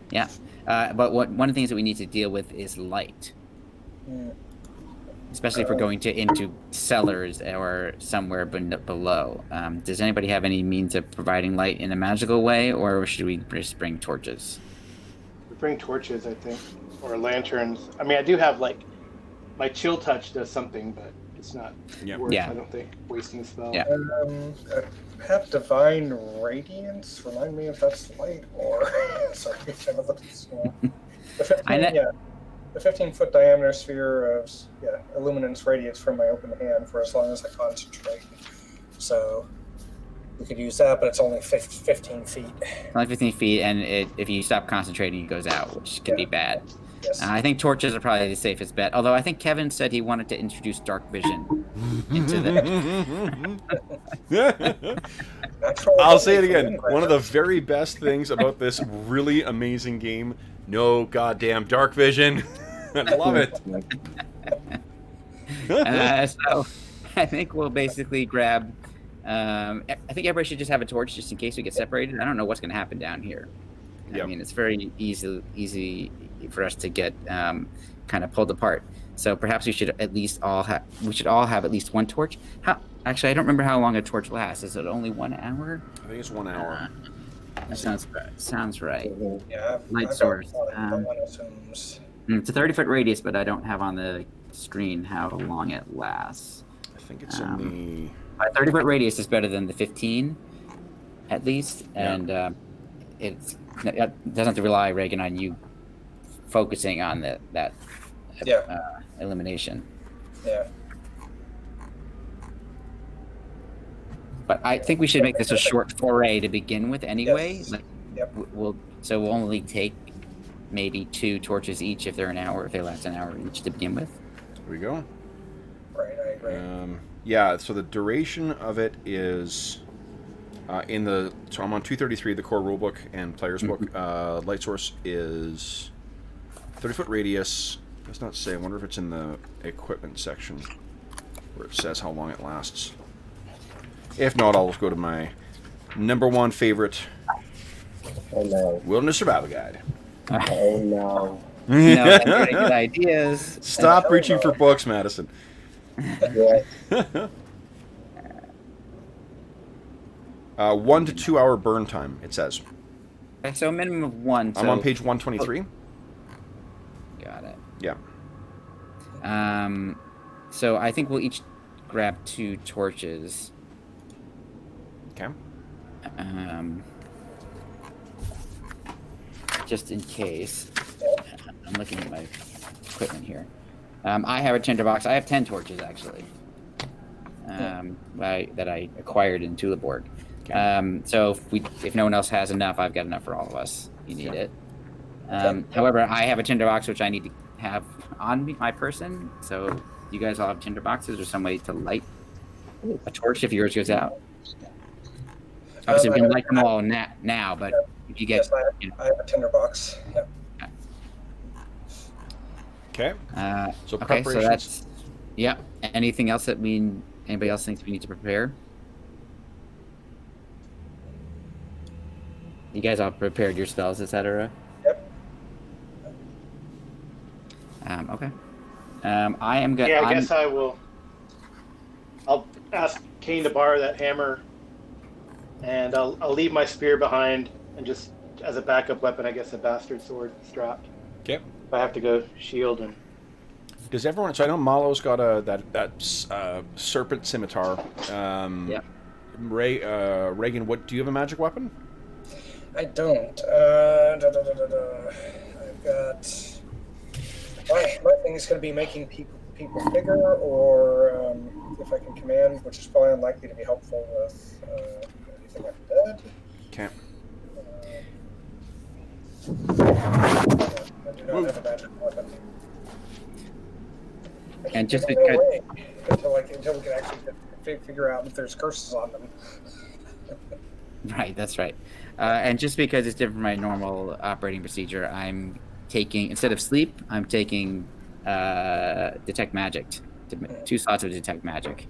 Yeah. But one of the things that we need to deal with is light. Especially if we're going into cellars or somewhere below. Does anybody have any means of providing light in a magical way, or should we just bring torches? We bring torches, I think, or lanterns. I mean, I do have my chill touch does something, but it's not worth. I don't think wasting a spell. Yeah. I have divine radiance. Remind me if that's light or sorry. The 15-foot diameter sphere of illuminance radiates from my open hand for as long as I concentrate. So we could use that, but it's only 15 feet. Only 15 feet, and if you stop concentrating, it goes out, which can be bad. Yes. I think torches are probably the safest bet. Although I think Kevin said he wanted to introduce dark vision into the. I'll say it again. One of the very best things about this really amazing game, no goddamn dark vision. I love it. So I think we'll basically grab. I think everybody should just have a torch just in case we get separated. I don't know what's going to happen down here. I mean, it's very easy for us to get kind of pulled apart. So perhaps we should all have at least one torch. Actually, I don't remember how long a torch lasts. Is it only 1 hour? I think it's 1 hour. That sounds right. Yeah. Light source. It's a 30-foot radius, but I don't have on the screen how long it lasts. I think it's in the. A 30-foot radius is better than the 15, at least, and it doesn't have to rely, Reagan, on you focusing on that elimination. Yeah. But I think we should make this a short foray to begin with, anyway. Yes. We'll only take maybe 2 torches each if they last an hour each to begin with. There we go. Right, I agree. So the duration of it is so I'm on 233, the core rulebook and player's book. Light source is 30-foot radius. Does not say. I wonder if it's in the equipment section where it says how long it lasts. If not, I'll just go to my number one favorite Wilderness Survival Guide. Oh no. No, good ideas. Stop reaching for books, Madison. Yeah. 1 to 2 hour burn time, it says. Okay, so a minimum of 1. So... I'm on page 123. Got it. Yeah. So I think we'll each grab 2 torches. Okay. Just in case. I'm looking at my equipment here. I have a tinderbox. I have 10 torches, actually. That I acquired in Thule. Okay. So if no one else has enough, I've got enough for all of us. You need it. However, I have a tinderbox which I need to have on me, my person. So you guys all have tinderboxes or some way to light a torch if yours goes out. Obviously, we can light them all now, but if you get... Yes, I have a tinderbox. Yep. Okay. So okay, preparations. so that's... Yeah. Anything else that anybody else thinks we need to prepare? You guys all prepared your spells, etc.? Yep. Okay. I am going. Yeah, I guess I will. I'll ask Kane to borrow that hammer, and I'll leave my spear behind, and just as a backup weapon, I guess a bastard sword strapped. Okay. If I have to go shield and. Does everyone? So I know Malo's got that serpent scimitar. Yeah. Reagan, what do you have a magic weapon? I don't. I've got. My thing is going to be making people bigger, or if I can command, which is probably unlikely to be helpful with anything I'm dead. Okay. I do not have a magic weapon. And just Giving them because... away until we can actually figure out if there's curses on them. Right, that's right. And just because it's different from my normal operating procedure, I'm taking, instead of sleep, I'm taking detect magic, 2 slots of detect magic.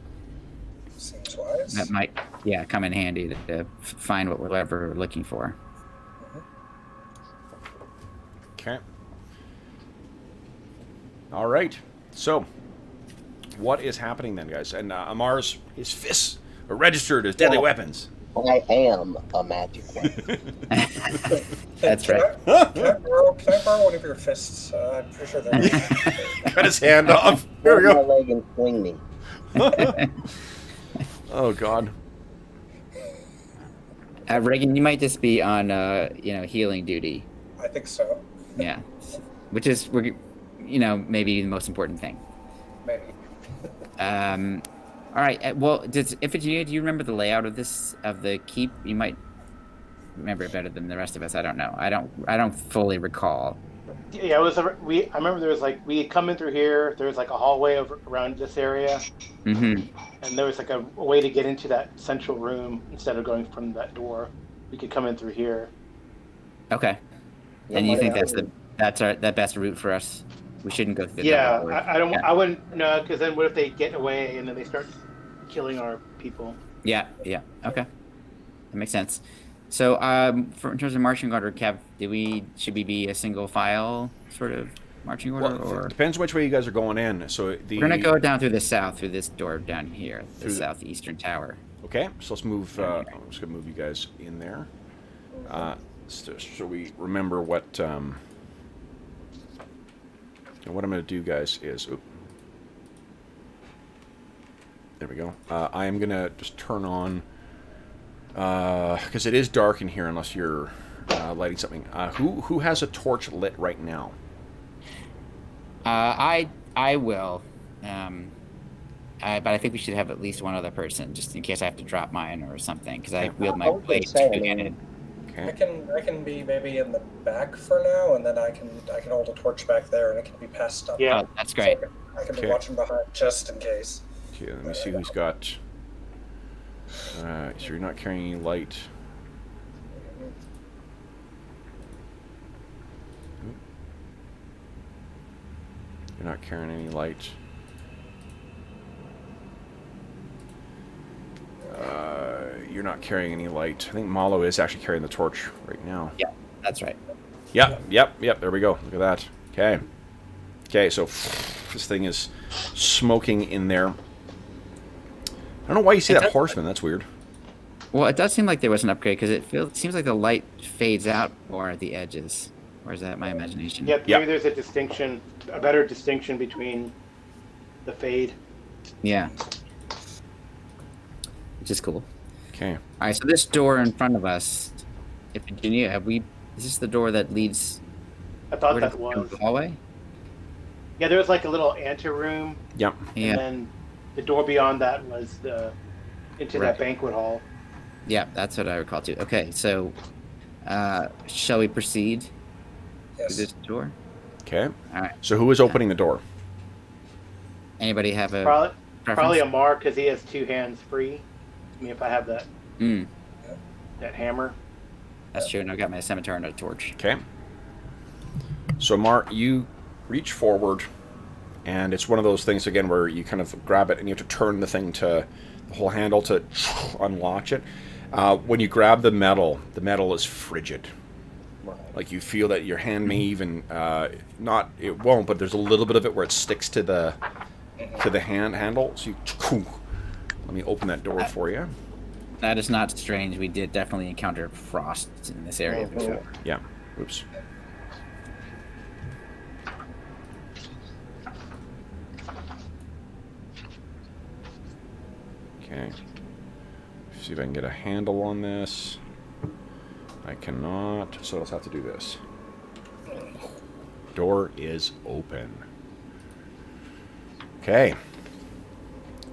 Seems wise. That might, come in handy to find whatever we're looking for. Okay. All right. So, what is happening then, guys? And Amar's, his fists are registered as deadly weapons. I am a magic weapon. That's right. Can I borrow one of your fists? I'm pretty sure that. Cut his hand off. Here we Grab go. my leg and swing me. Oh, God. Reagan, you might just be on, healing duty. I think so. Yeah. Which is, maybe the most important thing. Maybe. All right. Well, do you remember the layout of the keep? You might remember it better than the rest of us. I don't know. I don't fully recall. Yeah, I remember there was we had come in through here. There was a hallway around this area, Mm-hmm. and there was a way to get into that central room instead of going from that door. We could come in through here. Okay. And you think that's our best route for us? We shouldn't go through the Yeah, door. I wouldn't. No, because then what if they get away and then they start killing our people? Yeah. Okay. That makes sense. So, in terms of marching order, Kev, should we be a single file sort of marching order, Well, or it depends which way you guys are going in. So we're gonna go down through the south, through this door down here, the southeastern tower. Okay, so let's move. I'm just gonna move you guys in there, so we remember what. What I'm gonna do, guys, is. There we go. I am gonna just turn on. Because it is dark in here, unless you're lighting something. Who has a torch lit right now? I will. But I think we should have at least one other person, just in case I have to drop mine or something, because I wield my blade two-handed. Okay. I can be maybe in the back for now, and then I can hold a torch back there, and it can be passed up. Yeah. Oh, that's great. So I can be watching behind just in case. Okay, let me see who's got. So you're not carrying any light. You're not carrying any light. You're not carrying any light. I think Malo is actually carrying the torch right now. Yeah, that's right. Yep. There we go. Look at that. Okay, so this thing is smoking in there. I don't know why you say that horseman. That's weird. Well, it does seem like there was an upgrade because it seems like the light fades out more at the edges. Or is that my imagination? Yeah, maybe there's a better distinction between the fade. Yeah. Which is cool. Okay. All right, so this door in front of us, if Virginia, is this the door that leads? I thought where that does it was. go, the hallway? Yeah, there was like a little anteroom, Yep. Yeah. and then the door beyond that was into Right. that banquet hall. Yeah, that's what I recall too. Okay, so shall we proceed to Yes. this door? Okay. All right. So who is opening the door? Anybody have a Probably preference? Amar, because he has 2 hands free. I mean, if I have that Mm, hammer. that's true, and I've got my scimitar and a torch. Okay. So, Mark, you reach forward, and it's one of those things, again, where you kind of grab it, and you have to turn the thing to the whole handle to unlatch it. When you grab the metal is frigid. Right. Like, you feel that your hand may even, it won't, but there's a little bit of it where it sticks to the handle. So you, let me open that door for you. That is not strange. We did definitely encounter frost in this area before. Yeah. Oops. Okay. See if I can get a handle on this. I cannot, so I'll have to do this. Door is open. Okay.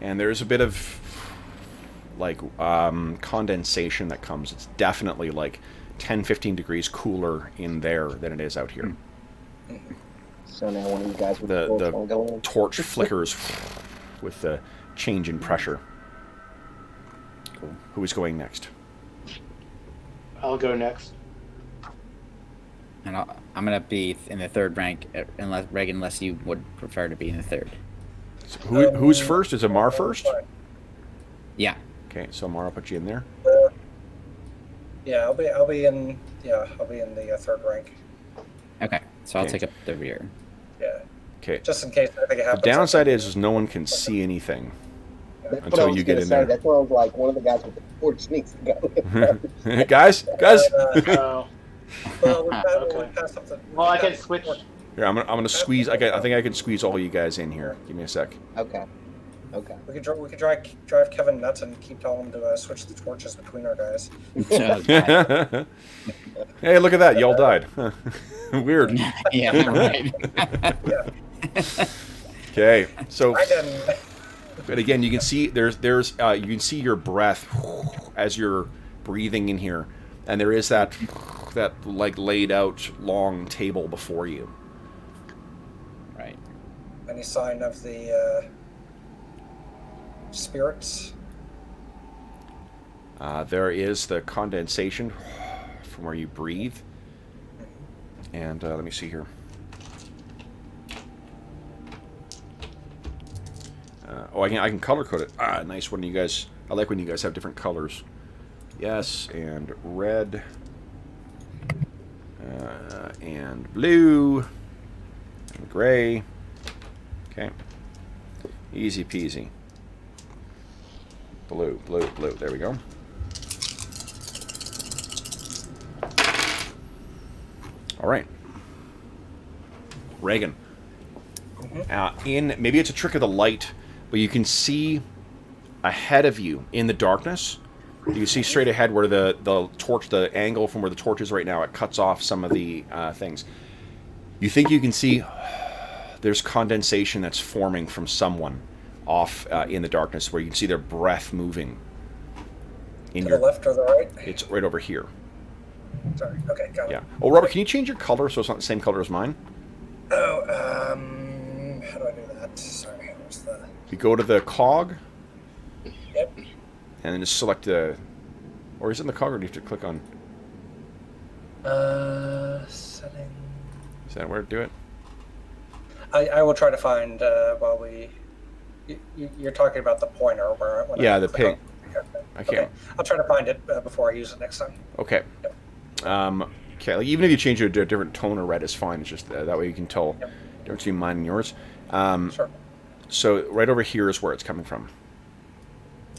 And there's a bit of like condensation that comes. It's definitely like 10-15 degrees cooler in there than it is out here. So now one of you guys with The torch will go in. torch flickers with the change in pressure. Cool. Who is going next? I'll go next. And I'm gonna be in the third rank, unless you would prefer to be in the third. So who's first? Is Amar first? Yeah. Okay, so Amar, I'll put you in there. Yeah, I'll be in the third rank. Okay. So I'll Okay. take up the rear. Yeah, Okay. just in case anything The happens. downside is no one can see anything. That's what Until I was you get gonna in say. there. That's what I was like. One of the guys with the torch needs to go. guys. Oh, Well, we Okay. passed up the. well, I can switch. Here, I'm gonna squeeze. I think I can squeeze all you guys in here. Give me a sec. Okay. Okay. We could drive Kevin nuts and keep telling him to switch the torches between our guys. Hey, look at that! Y'all died. Weird. Yeah. Right. Yeah, Okay, so I didn't. but again, you can see there's you can see your breath as you're breathing in here, and there is that like laid out long table before you. Right. Any sign of the spirits? There is the condensation from where you breathe, and let me see here. I can color code it. Nice one, you guys. I like when you guys have different colors. Yes, and red, and blue, and gray. Okay, easy peasy. Blue, blue, blue. There we go. All right, Reagan. Maybe it's a trick of the light, but you can see ahead of you in the darkness. You see straight ahead where the torch, the angle from where the torch is right now, it cuts off some of the things. You think you can see there's condensation that's forming from someone off in the darkness, where you can see their breath moving. To the left or the right? It's right over here. Sorry. Okay, got it. Yeah. Oh, Robert, can you change your color so it's not the same color as mine? Oh, how do I do that? Sorry, where's the? You go to the cog, Yep. and then just select the. Or is it in the cog, or do you have to click on? Settings. Is that where to do it? I will try to find while we. You're talking about the pointer, where? When Yeah, I the click on- ping. I Okay, can't. I'll try to find it before I use it next time. Okay. Okay. Like, even if you change it to a different tone of red, is fine. It's just that way you can tell the difference between mine and yours. Sure. So right over here is where it's coming from.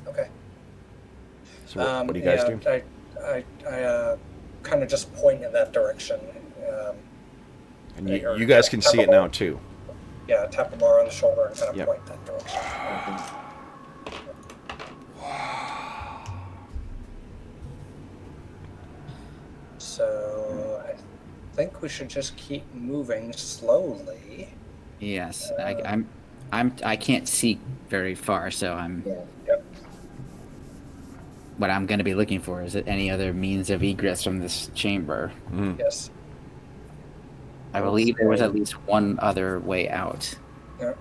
Okay. So what do you guys do? I kind of just point in that direction. And you guys can see it now too. Yeah, tap Amar on the shoulder and kind of Yep. point that direction. So I think we should just keep moving slowly. Yes, I can't see very far, so Yeah. Yep. what I'm going to be looking for is any other means of egress from this chamber. Mm. Yes. I believe there was at least one other way out. Yep.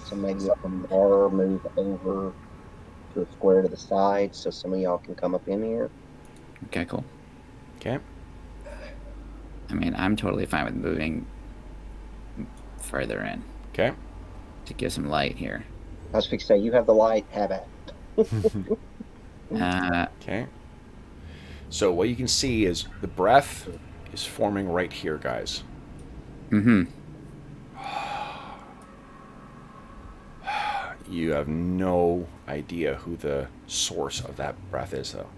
So maybe from there, move over to a square to the side so some of y'all can come up in here. Okay, cool. Okay. I mean, I'm totally fine with moving further in Okay. to give some light here. I was fixing to say, you have the light, have at it. Okay. So what you can see is the breath is forming right here, guys. Mm-hmm. You have no idea who the source of that breath is, though.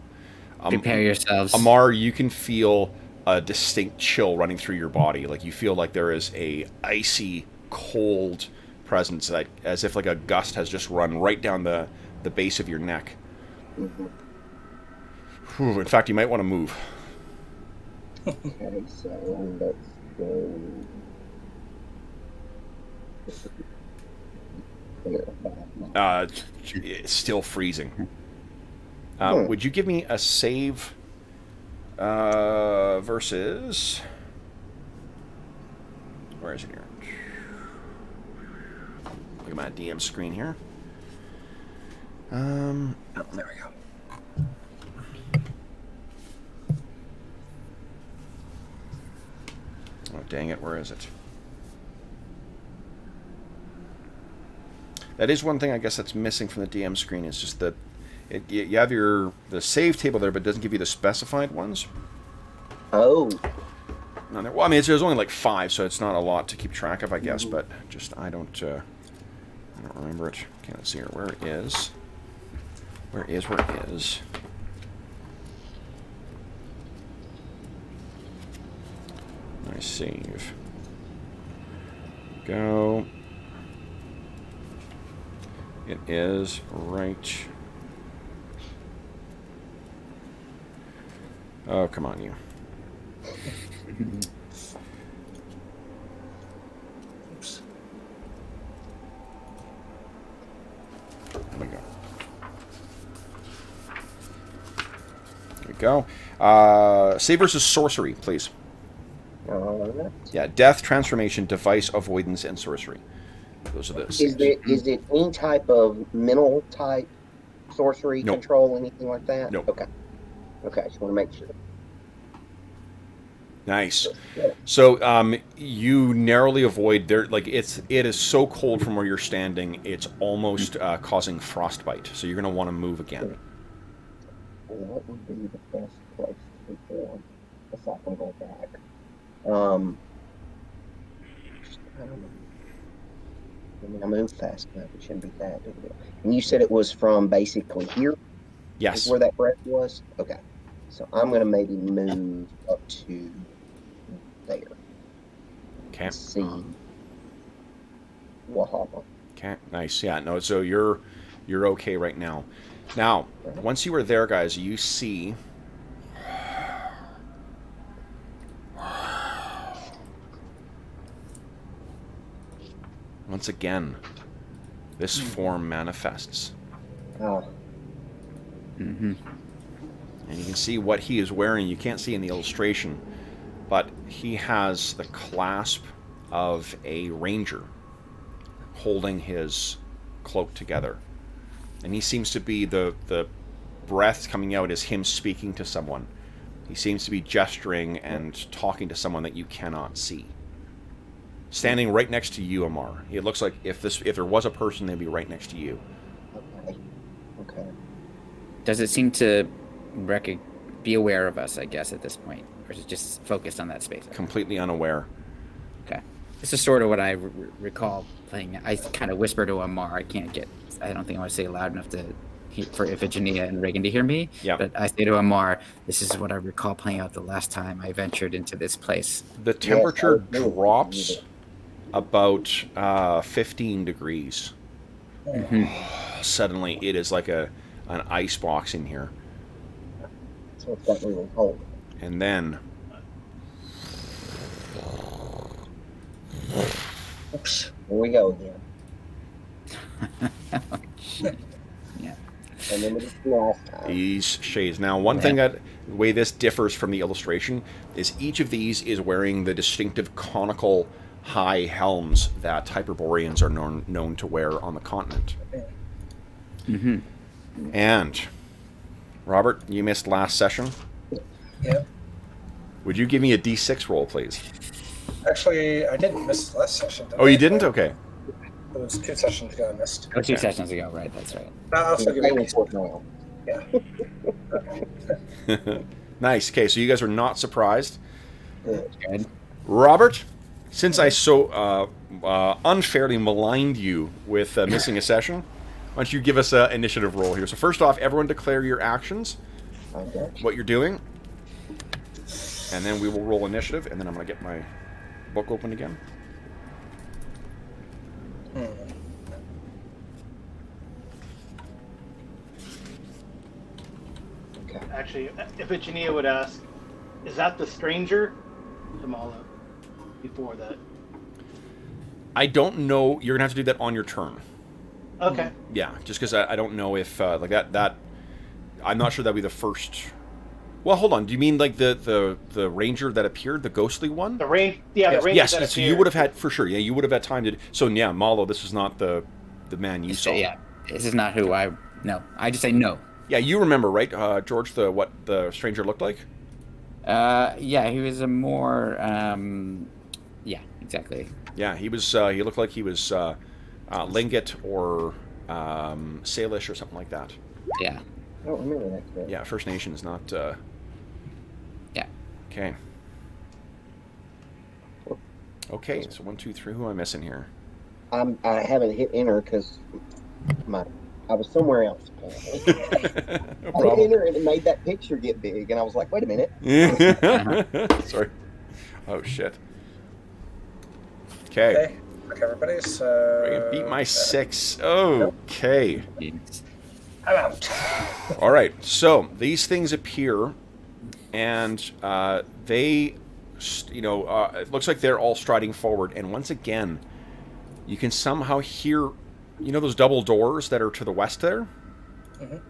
Prepare yourselves. Amar, you can feel a distinct chill running through your body. Like you feel like there is a icy, cold presence, like as if like a gust has just run right down the base of your neck. Mhm. Whew, in fact, you might want to move. Okay, so let's go. It's still freezing. Would you give me a save versus... Where is it here? Look at my DM screen here. There we go. Oh, dang it, where is it? That is one thing I guess that's missing from the DM screen. It's just that you have the save table there, but it doesn't give you the specified ones. Oh, Well, I mean, there's only like 5, so it's not a lot to keep track of, I guess. But just I don't remember it. Okay, let's see here. Where is? Nice save. Go. It is right. Oh, come on, you. Oops. There we go. There we go. Save versus sorcery, please. alright. Yeah, death, transformation, device, avoidance, and sorcery. Those are the Is it any type of mental type sorcery, Nope. control, anything like that? Nope. Okay. Okay, just want to make sure. Nice. Yeah. So you narrowly avoid there. Like it is so cold from where you're standing, it's almost causing frostbite. So you're gonna want to move again. What would be the best place to perform aside from going back? I mean, I move fast enough. It shouldn't be that big a deal. And you said it was from basically here? Yes. Is where that breath was? Okay. So I'm going to maybe move up to there. Okay. And see what happens. Okay. Nice. Yeah. No. So you're okay right now. Now, once you are there, guys, you see. Once again, this form manifests. Oh, Mm-hmm. And you can see what he is wearing. You can't see in the illustration, but he has the clasp of a ranger holding his cloak together. And he seems to be the breath coming out is him speaking to someone. He seems to be gesturing and talking to someone that you cannot see. Standing right next to you, Amar. It looks like if there was a person, they'd be right next to you. okay. Okay. Does it seem to be aware of us, I guess, at this point? Or is it just focused on that space? Completely unaware. Okay. This is sort of what I recall playing. I kind of whisper to Amar. I don't think I want to say it loud enough to for Iphigenia and Reagan to hear me. Yeah. But I say to Amar, this is what I recall playing out the last time I ventured into this place. The temperature Yes, I would drops about 15 degrees. Suddenly, it is like an ice box in here. So it's got really cold. And then, Oops. Here we go again. Yeah. And then it's the last time. these shades. Now, one thing that, the way this differs from the illustration, is each of these is wearing the distinctive conical high helms that Hyperboreans are known to wear on the continent. Mm-hmm. And, Robert, you missed last session. Yep. Would you give me a D6 roll, please? Actually, I didn't miss the last session. Oh, you didn't? Okay. It was 2 sessions ago I missed. Oh, 2 sessions ago, right? That's right. I'll also give you a Fourth round. Yeah. Nice. Okay, so you guys are not surprised. Good. Robert, since I so unfairly maligned you with missing a session, why don't you give us an initiative roll here? So first off, everyone declare your actions, Okay. what you're doing, and then we will roll initiative, and then I'm going to get my book open again. Actually, Iphigenia would ask, is that the stranger? Kamala, before that. I don't know. You're going to have to do that on your turn. Okay. Yeah, just because I don't know if, like, that... I'm not sure that'd be the first... Well, hold on. Do you mean, like, the ranger that appeared, the ghostly one? The ranger that Yes, so appeared. you would have had, for sure, yeah, you would have had time to... So, yeah, Malo, this is not the man you saw. Yeah. This is not who I... No. I just say no. Yeah, you remember, right, George, what the stranger looked like? Yeah, he was a more... yeah, exactly. Yeah, he was. He looked like he was Lingit or Salish or something like that. Yeah. I don't remember that. Correct. Yeah, First Nations, not... Yeah. Okay. Okay, so 1, 2, 3. Who am I missing here? I haven't hit enter because I was somewhere else. No I hit problem. enter and it made that picture get big, and I was like, wait a minute. Sorry. Oh, shit. Okay. Okay. Okay, everybody. So. I can beat my 6. Okay. I'm out. All right. So these things appear, and they, it looks like they're all striding forward. And once again, you can somehow hear, those double doors that are to the west there? Mhm.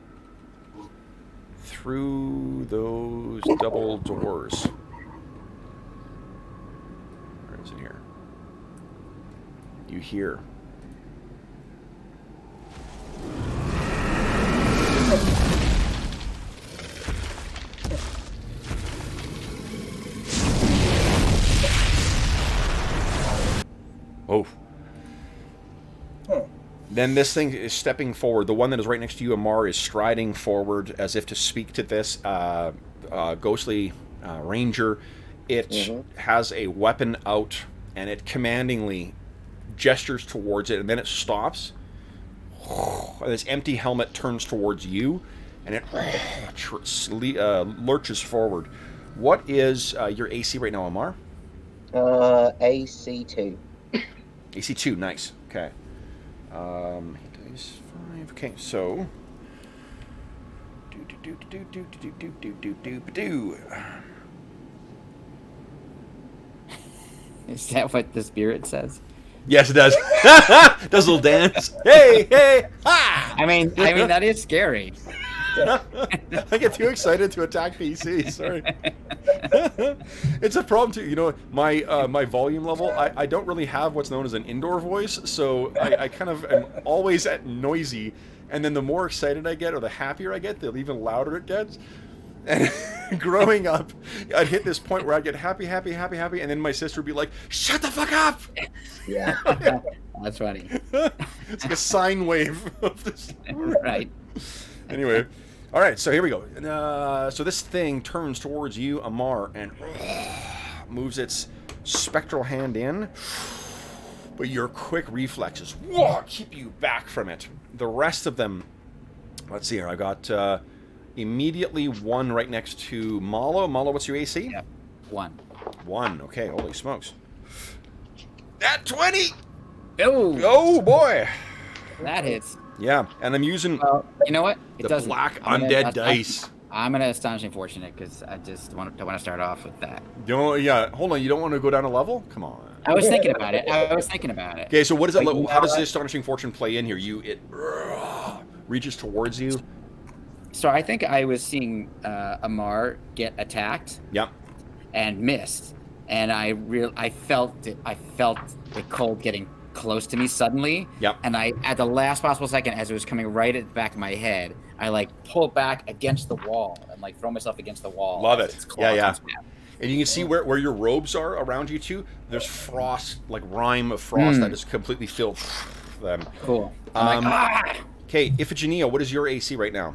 Through those double doors. Where is it here? You hear. Oh. Then this thing is stepping forward. The one that is right next to you, Amar, is striding forward as if to speak to this ghostly ranger. It has a weapon out, and it commandingly gestures towards it, and then it stops. And this empty helmet turns towards you, and it lurches forward. What is your AC right now, Amar? AC2. AC2, nice. Okay. Dice 5. Okay, so. Is that what the spirit says? Yes, it does. Does a little dance. Hey, hey, ha! I mean that is scary. I get too excited to attack PC. Sorry. It's a problem too. My volume level. I don't really have what's known as an indoor voice, so I kind of am always at noisy. And then the more excited I get, or the happier I get, the even louder it gets. And growing up, I'd hit this point where I'd get happy, and then my sister would be like, "Shut the fuck up!" Yeah. That's funny. It's like a sine wave of this. Right. Anyway, all right, so here we go. So this thing turns towards you, Amar, and moves its spectral hand in. But your quick reflexes keep you back from it. The rest of them Let's see here. I got immediately 1 right next to Malo. Malo, what's your AC? Yep. 1. 1. Okay, holy smokes. At 20! Oh, Oh, boy! that hits. Yeah, and I'm using Well, you know what? It the doesn't. black I'm gonna- undead dice. I'm gonna Astonishing Fortunate because I just don't want to start off with that. Yeah, hold on. You don't want to go down a level? Come on. I was thinking about it. Okay, so what is it? Like, How does the Astonishing Fortune play in here? It reaches towards you. So I think I was seeing Amar get attacked Yep. and missed, and I felt it. I felt the cold getting close to me suddenly. Yep. And I, at the last possible second, as it was coming right at the back of my head, I like pull back against the wall and like throw myself against the wall. Love as it. its claw Yeah, yeah. comes back. And you can see where your robes are around you too. There's frost, like rime of frost that is completely filled them. Cool. I'm like, ah! Okay, Iphigenia, what is your AC right now?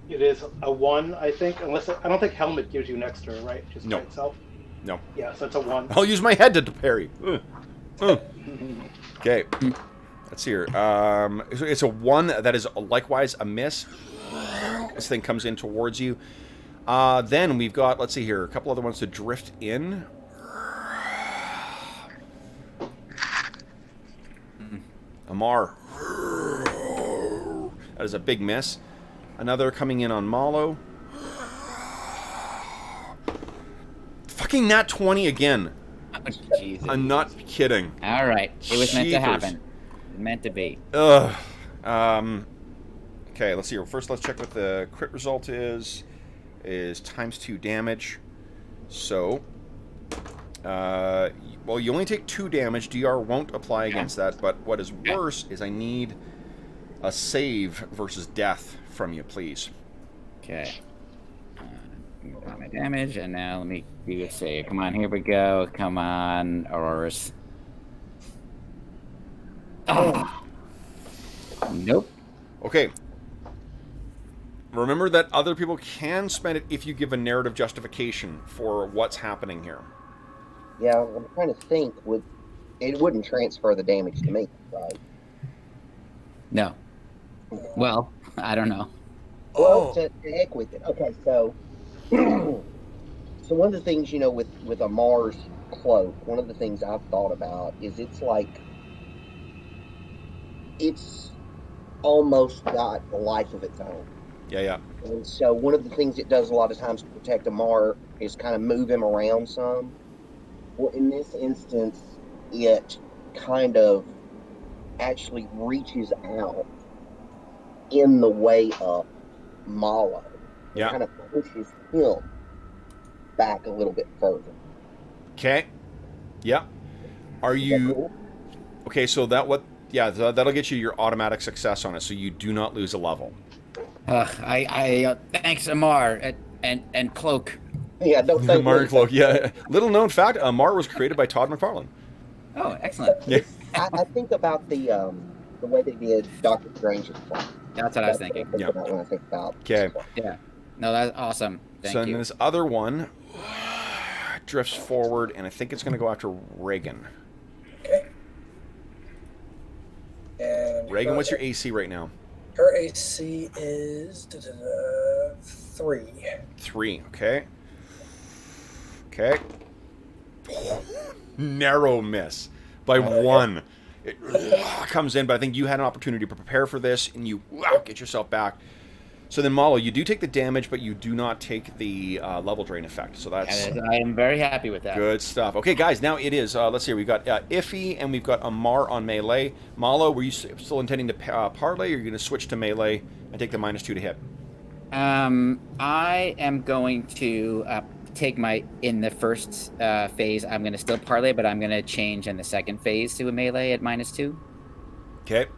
It is a 1, I think. Unless I don't think helmet gives you an extra, right? Just No. by itself. No. Yeah, so it's a 1. I'll use my head to parry. Okay. Let's see here. It's a 1 that is likewise a miss. This thing comes in towards you. Then we've got, let's see here, a couple other ones to drift in. Amar. That is a big miss. Another coming in on Malo. Fucking nat 20 again. Jesus. I'm not kidding. All right. It was meant to Jeepers. happen. Meant to be. Ugh. Okay, let's see here. First, let's check what the crit result is. Is ×2 damage. So, well, you only take 2 damage. DR won't apply against that. But what is worse is I need a save versus death from you, please. Okay. Got my damage, and now let me do a save. Come on, here we go. Come on, Auroras. Oh. Nope. Okay. Remember that other people can spend it if you give a narrative justification for what's happening here. Yeah, I'm trying to think. It wouldn't transfer the damage to me, right? No. Well, I don't know. Well, to heck with it. Okay, so so one of the things, with a Mars cloak, one of the things I've thought about is it's almost got a life of its own. Yeah, yeah. And so one of the things it does a lot of times to protect Amar is kind of move him around some. Well, in this instance, it kind of actually reaches out in the way of Malo. It Yeah. kind of pushes him back a little bit further. Okay. Yeah. Are Is that you... cool? Okay, so that'll get you your automatic success on it, so you do not lose a level. Thanks, Amar, and Cloak. Yeah, don't think Amar and Cloak, yeah. Little known fact, Amar was created by Todd McFarlane. Oh, excellent. Yeah. I think about the way they did Doctor Strange's plot. That's what I was thinking. That's what I think about. Okay. Yeah. No, that's awesome. Thank So you. then this other one drifts forward, and I think it's going to go after Reagan. Okay. And Reagan, what's your AC right now? her AC is 3. 3, okay. Okay. Narrow miss by 1. It comes in, but I think you had an opportunity to prepare for this, and you get yourself back. So then, Malo, you do take the damage, but you do not take the level drain effect. So that's I am very happy with that. good stuff. Okay, guys, now it is, let's see, we've got Iffy, and we've got Amar on melee. Malo, were you still intending to parlay, or are you going to switch to melee and take the -2 to hit? I am going to take in the first phase, I'm going to still parlay, but I'm going to change in the second phase to a melee at -2. Okay.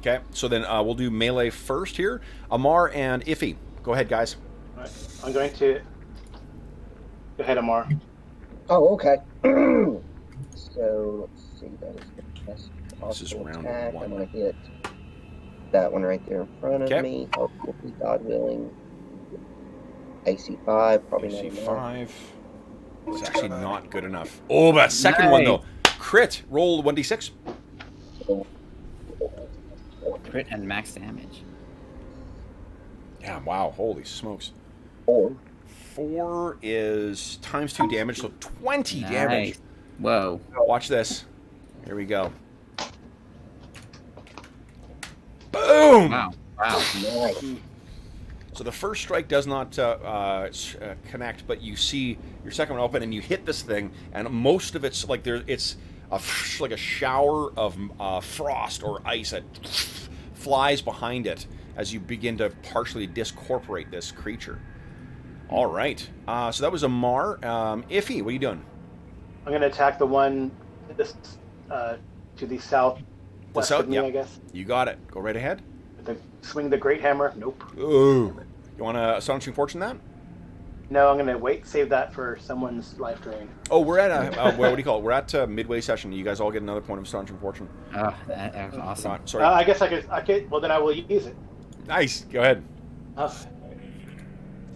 Okay, so then we'll do melee first here. Amar and Iffy. Go ahead, guys. All right. I'm going to go ahead, Amar. Oh, okay. So let's see. That is the best This is possible round attack. 1. I'm going to hit that one right there in front of Okay. me. Hopefully, God willing. AC 5, probably not AC enough. 5. It's actually not good enough. Oh, but second one, though. Crit. Roll 1d6. Crit and max damage. Yeah, wow, holy smokes. 4. 4 is times 2 damage, so 20 damage. Nice. Whoa. Watch this. Here we go. Boom! Wow. Wow. Nice. So the first strike does not connect, but you see your second one open, and you hit this thing, and most of it's like it's like a shower of frost or ice that flies behind it as you begin to partially discorporate this creature. All right. So that was a Mar. Iffy, what are you doing? I'm going to attack the one this, to the south. The south, of me, yeah. I guess. You got it. Go right ahead. Swing the Great Hammer. Nope. Ooh. You want to Astonishing Fortune that? No, I'm going to save that for someone's life drain. Oh, we're at what do you call it? We're at midway session. You guys all get another point of Astonishing Fortune. Oh, that's awesome. Sorry. I guess I could. Well, then I will use it. Nice. Go ahead. Oh.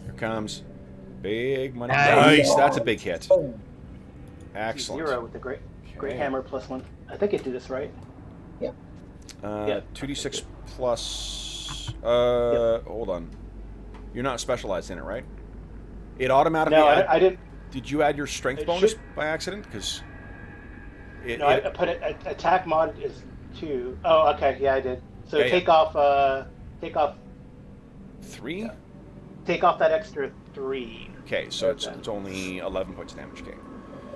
Here comes big money. Nice. Nice. That's a big hit. Oh, Excellent. 0 with the Great Okay. Hammer +1. I think it did this right. Yeah. Yeah. 2d6 plus. Hold on. You're not specialized in it, right? It automatically. No, I didn't. Did you add your strength It bonus should- by accident? Because. No, I put it. Attack mod is 2. Oh, okay. Yeah, I did. So Yeah, take off 3. take off that extra 3. Okay, so it's only 11 points of damage. Okay.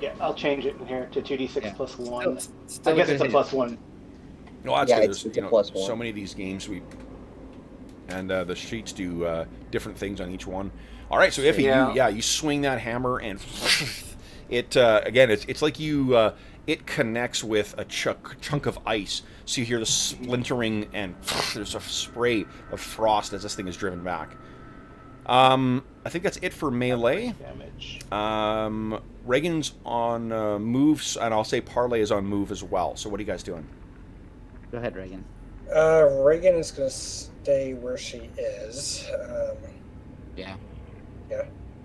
Yeah, I'll change it in here to 2d6 Yeah. +1. Still I guess it's a good. +1. No, that's Yeah, good. it's There's, a +1. so many of these games and the sheets do different things on each one. All right, so Iffy, you swing that hammer and it again. It's like it connects with a chunk of ice. So you hear the splintering and there's a spray of frost as this thing is driven back. I think that's it for melee. Damage. Reagan's on moves, and I'll say Parlay is on move as well. So what are you guys doing? Go ahead, Reagan. Reagan is going to stay where she is. Yeah. Yeah.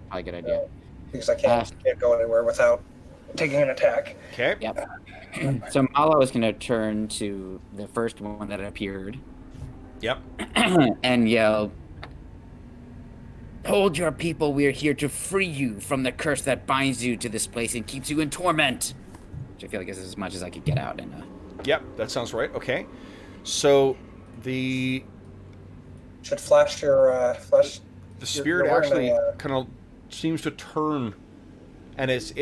Probably a good idea. Because I can't go anywhere without taking an attack. Okay. Yep. So Malo is going to turn to the first one that appeared Yep. and yell, "Hold your people, we are here to free you from the curse that binds you to this place and keeps you in torment." Which I feel like is as much as I could get out in a... Yep, that sounds right. Okay. So Should flash your flash. the spirit you're wearing actually a, kind of seems to turn, and it's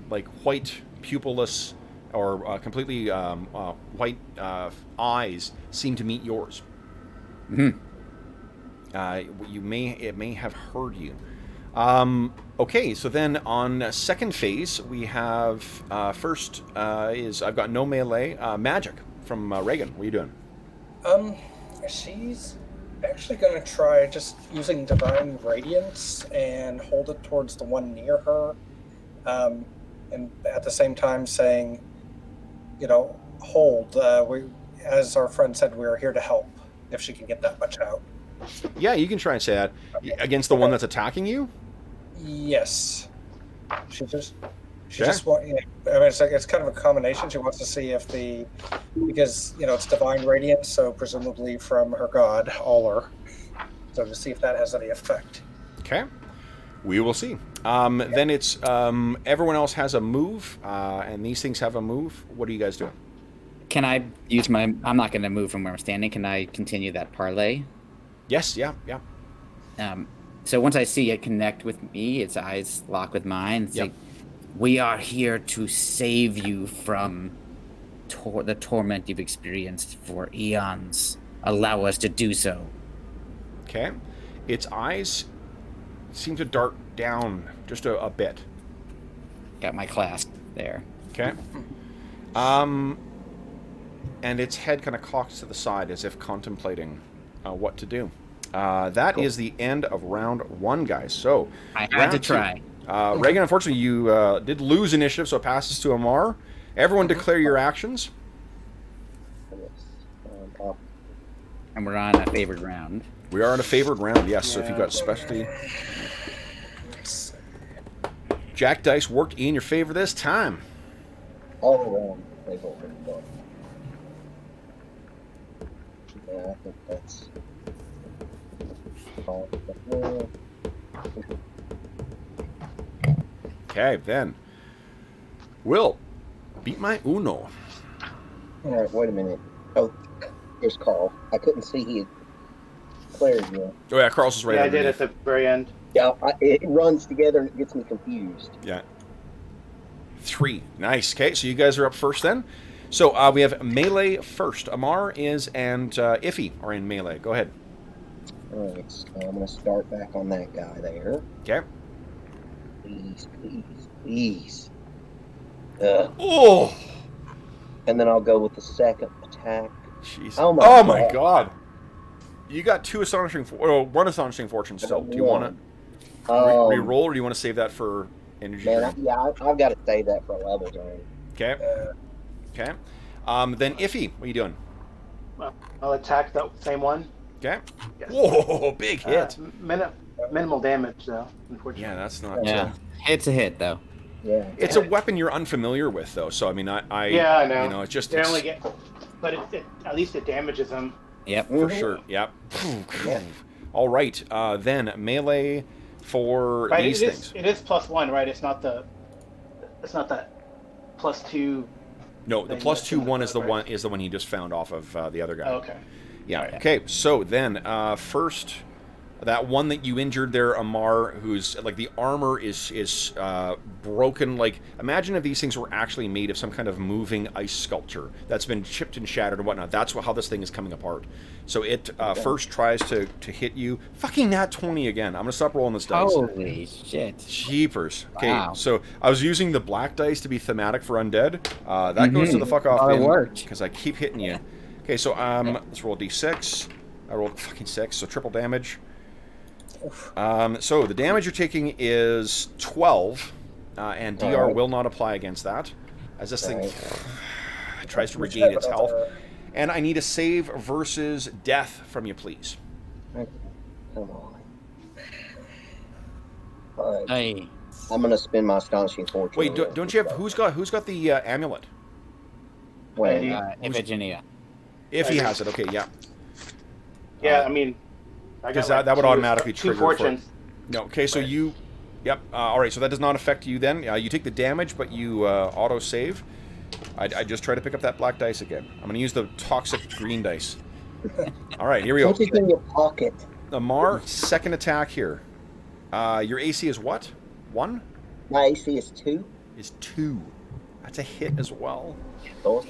like white pupilless or completely white eyes seem to meet yours. Mhm. It may have heard you. Okay, so then on second phase we have first is I've got no melee magic from Reagan. What are you doing? She's actually going to try just using Divine Radiance and hold it towards the one near her, and at the same time saying, hold. We, as our friend said, we're here to help. If she can get that much out. Yeah, you can try and say that against the one that's attacking you. Yes. She just Okay. wants. I mean, it's kind of a combination. She wants to see if because it's Divine Radiance, so presumably from her god, Aller. So to see if that has any effect. Okay, we will see. Then it's everyone else has a move, and these things have a move. What are you guys doing? Can I use my... I'm not going to move from where I'm standing. Can I continue that parlay? Yes, yeah. So once I see it connect with me, its eyes lock with mine. It's Yep. like, "We are here to save you from the torment you've experienced for eons. Allow us to do so." Okay, its eyes seem to dart down just a bit. Got my clasp there. Okay, and its head kind of cocks to the side as if contemplating what to do. That is the end of round 1, guys. So I had round to 2. try. Reagan, unfortunately, you did lose initiative, so it passes to Amar. Everyone declare your actions. And we're on a favored round. We are in a favored round, yes. So if you've got specialty... Jack Dice worked in your favor this time. All around, they've already done. Yeah, I think that's call. Okay, then. Will, beat my Uno. All right, wait a minute. Oh, here's Carl. I couldn't see he had declared yet. Oh yeah, Carl's is right Yeah, I did underneath. at the very end. Yeah, it runs together and it gets me confused. Yeah. 3. Nice. Okay, so you guys are up first then. So we have melee first. Amar is and Iffy are in melee. Go ahead. All right, so I'm going to start back on that guy there. Okay. Please, please, please. Ugh. Oh! And then I'll go with the second attack. Jeez. Oh Oh my my god. You got 2 astonishing, one astonishing fortune still. Do you want to re-roll, or do you want to save that for energy? Man, I've got to save that for a level drain. Okay. Okay. Then Iffy, what are you doing? Well, I'll attack that same one. Okay. Yes. Whoa, big hit. Minimal damage, though, unfortunately. Yeah, that's not. Yeah, it's a hit though. Yeah. It's a weapon you're unfamiliar with, though. So I mean, I Yeah, I know. You know, it's just They only get, but at least it damages them. Yep. for sure. Yep. All right. Then melee for Right, these it things. is +1, right? It's not that +2. No, the thing +2 that's one is the right. one he just found off of the other guy. Oh, okay. Yeah. Alright. Okay. So then, first, that one that you injured there, Amar, who's like the armor is broken. Like, imagine if these things were actually made of some kind of moving ice sculpture that's been chipped and shattered and whatnot. That's how this thing is coming apart. So it first tries to hit you. Fucking nat 20 again. I'm gonna stop rolling this dice. Holy shit. Jeepers. Okay, Wow. so I was using the black dice to be thematic for undead. That goes to the fuck off Oh, it bin worked. because I keep hitting you. Okay, so let's roll d6. I rolled fucking 6, so triple damage. So the damage you're taking is 12, and DR will not apply against that, as this thing tries to regain its health. And I need a save versus death from you, please. Come on. All right. Hey. I'm going to spend my astonishing fortune. Wait, on don't this you have guy. who's got the amulet? Wait, Iphigenia. If he has it, okay, yeah. Yeah, I mean, I Because got that would automatically two trigger for it. fortunes. No, okay, so Right. you... Yep, all right, so that does not affect you then. You take the damage, but you auto-save. I just try to pick up that black dice again. I'm going to use the toxic green dice. All right, here we go. Put it in your pocket. Amar, second attack here. Your AC is what? 1? My AC is 2. Is 2. That's a hit as well. Those.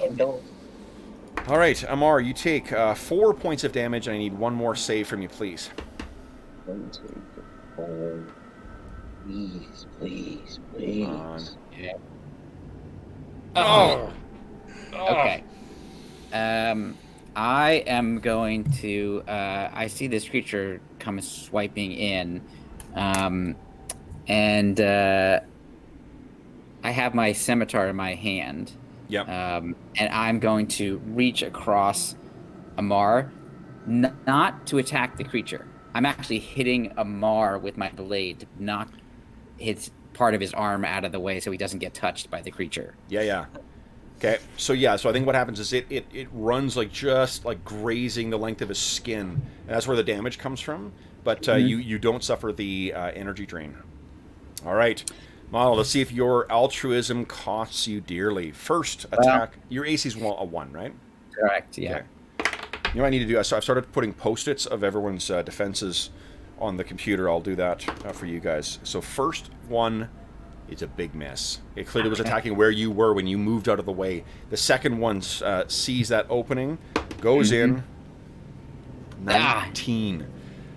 All right, Amar, you take 4 points of damage, and I need one more save from you, please. 1, 2, 3, 4. Please, please, please. Come on. Yeah. Oh! Okay. I am going to. I see this creature come swiping in, and I have my scimitar in my hand. Yep. And I'm going to reach across Amar, not to attack the creature. I'm actually hitting Amar with my blade to knock his part of his arm out of the way so he doesn't get touched by the creature. Yeah. Okay, so I think what happens is it runs like just like grazing the length of his skin, and that's where the damage comes from. But you don't suffer the energy drain. All right, Model, let's see if your altruism costs you dearly. First attack, your AC's a 1, right? Correct. Yeah. Okay. You know what I need to do? So I've started putting post-its of everyone's defenses on the computer. I'll do that for you guys. So first one. It's a big mess. It clearly was attacking where you were when you moved out of the way. The second one sees that opening, goes in. 19.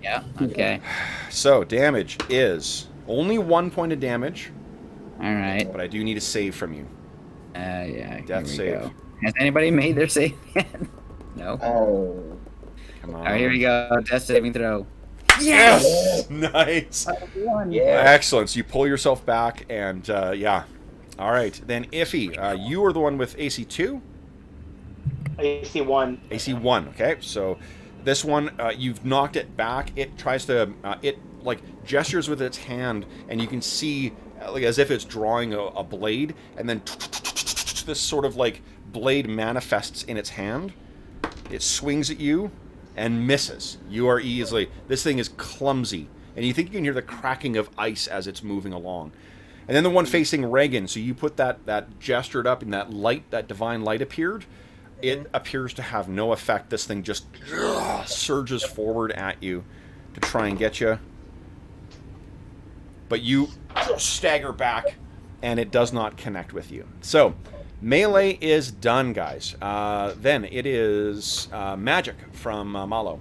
Yeah, okay. So damage is only 1 point of damage, All right. but I do need a save from you. Yeah. Death here we save. go. Has anybody made their save yet? No. Oh. Come on. All right, here we go. Death saving throw. Yes! Nice. Yeah. Excellent. So you pull yourself back, and yeah. All right. Then Iffy, you are the one with AC 2? AC 1. AC 1, okay. So this one, you've knocked it back. It tries to, it like gestures with its hand, and you can see like as if it's drawing a blade, and then this sort of like blade manifests in its hand. It swings at you, and misses. You are easily... This thing is clumsy, and you think you can hear the cracking of ice as it's moving along. And then the one facing Reagan, so you put that gestured up, and that light, that divine light appeared. It appears to have no effect. This thing just surges forward at you to try and get you. But you stagger back, and it does not connect with you. So, melee is done, guys. Then it is magic from Malo.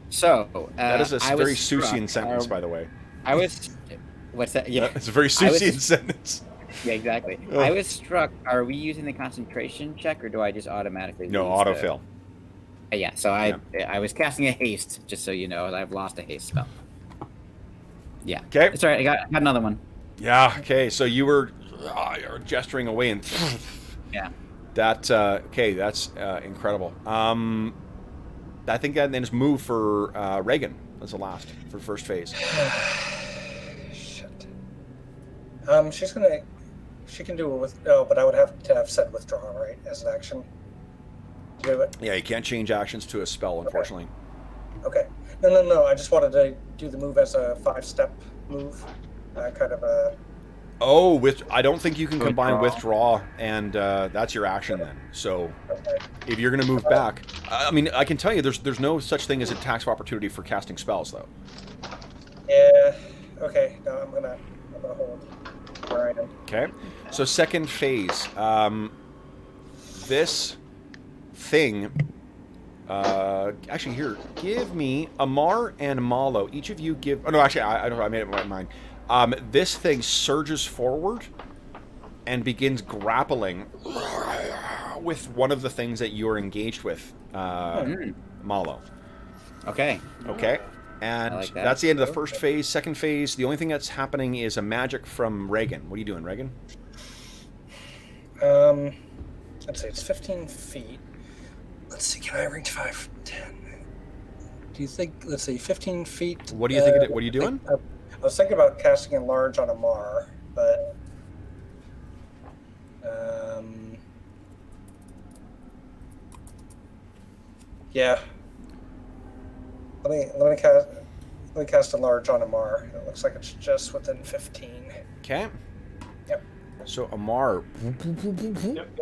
So, That is a very struck, Seussian sentence, by the way. I was... What's that? Yeah. It's a very Seussian sentence. Yeah, exactly. Oh. I was struck. Are we using the concentration check, or do I just automatically No, lose autofill. Yeah, so I was casting a haste, just so you know. I've lost a haste spell. Yeah. Okay. It's all right. I got another one. Yeah, okay. So you were gesturing away, and... Yeah. That, okay, that's incredible. I think that then is move for Reagan. That's the last, for first phase. Shit. She can do it with... Oh, but I would have to have said withdraw, right, as an action to do it? Yeah, you can't change actions to a spell, unfortunately. Okay. No. I just wanted to do the move as a 5-step move. Kind of a... Oh, I don't think you can combine withdraw and that's your action then. So if you're going to move back, I mean, I can tell you there's no such thing as a tax of opportunity for casting spells, though. Yeah. Okay. No, I'm gonna hold. All right. Okay. So second phase, this thing. Actually, here, give me Amar and Malo. Each of you give. Oh no, actually, I made up my mind. This thing surges forward and begins grappling with one of the things that you are engaged with, Malo. Okay. Okay. And like that. That's the end of the first phase. Second phase, the only thing that's happening is a magic from Reagan. What are you doing, Reagan? Let's see, it's 15 feet. Let's see, can I reach 5, 10? Do you think, let's see, 15 feet? What do you think? What are you doing? I was thinking about casting Enlarge on Amar, but yeah. Let me cast Enlarge on Amar. It looks like it's just within 15. Okay. Yep. So Amar. Yep.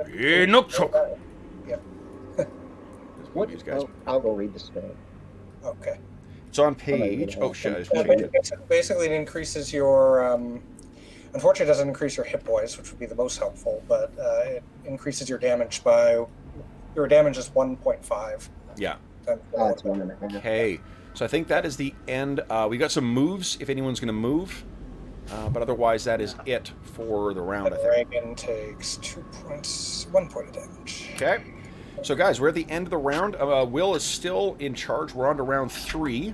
Yep. What? These guys. I'll go read the spell. Okay. It's on page. Oh shit! I just changed it. Basically, it increases your. Unfortunately, it doesn't increase your hit points, which would be the most helpful, but it increases your damage by. Your damage is 1.5. Yeah. That's 1.5. Okay. So I think that is the end. We got some moves if anyone's going to move, but otherwise that is it for the round. I think. Reagan takes 1 point of damage. Okay. So guys, we're at the end of the round. Will is still in charge. We're on to round 3.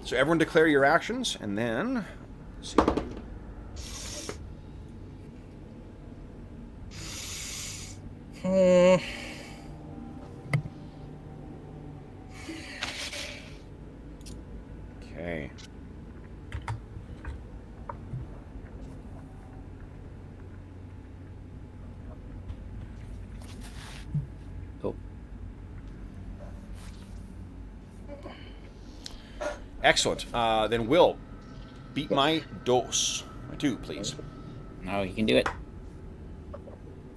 So everyone declare your actions, and then... Let's see. Okay. Cool. Excellent. Then Will, beat my dose. My 2, please. No, you can do it.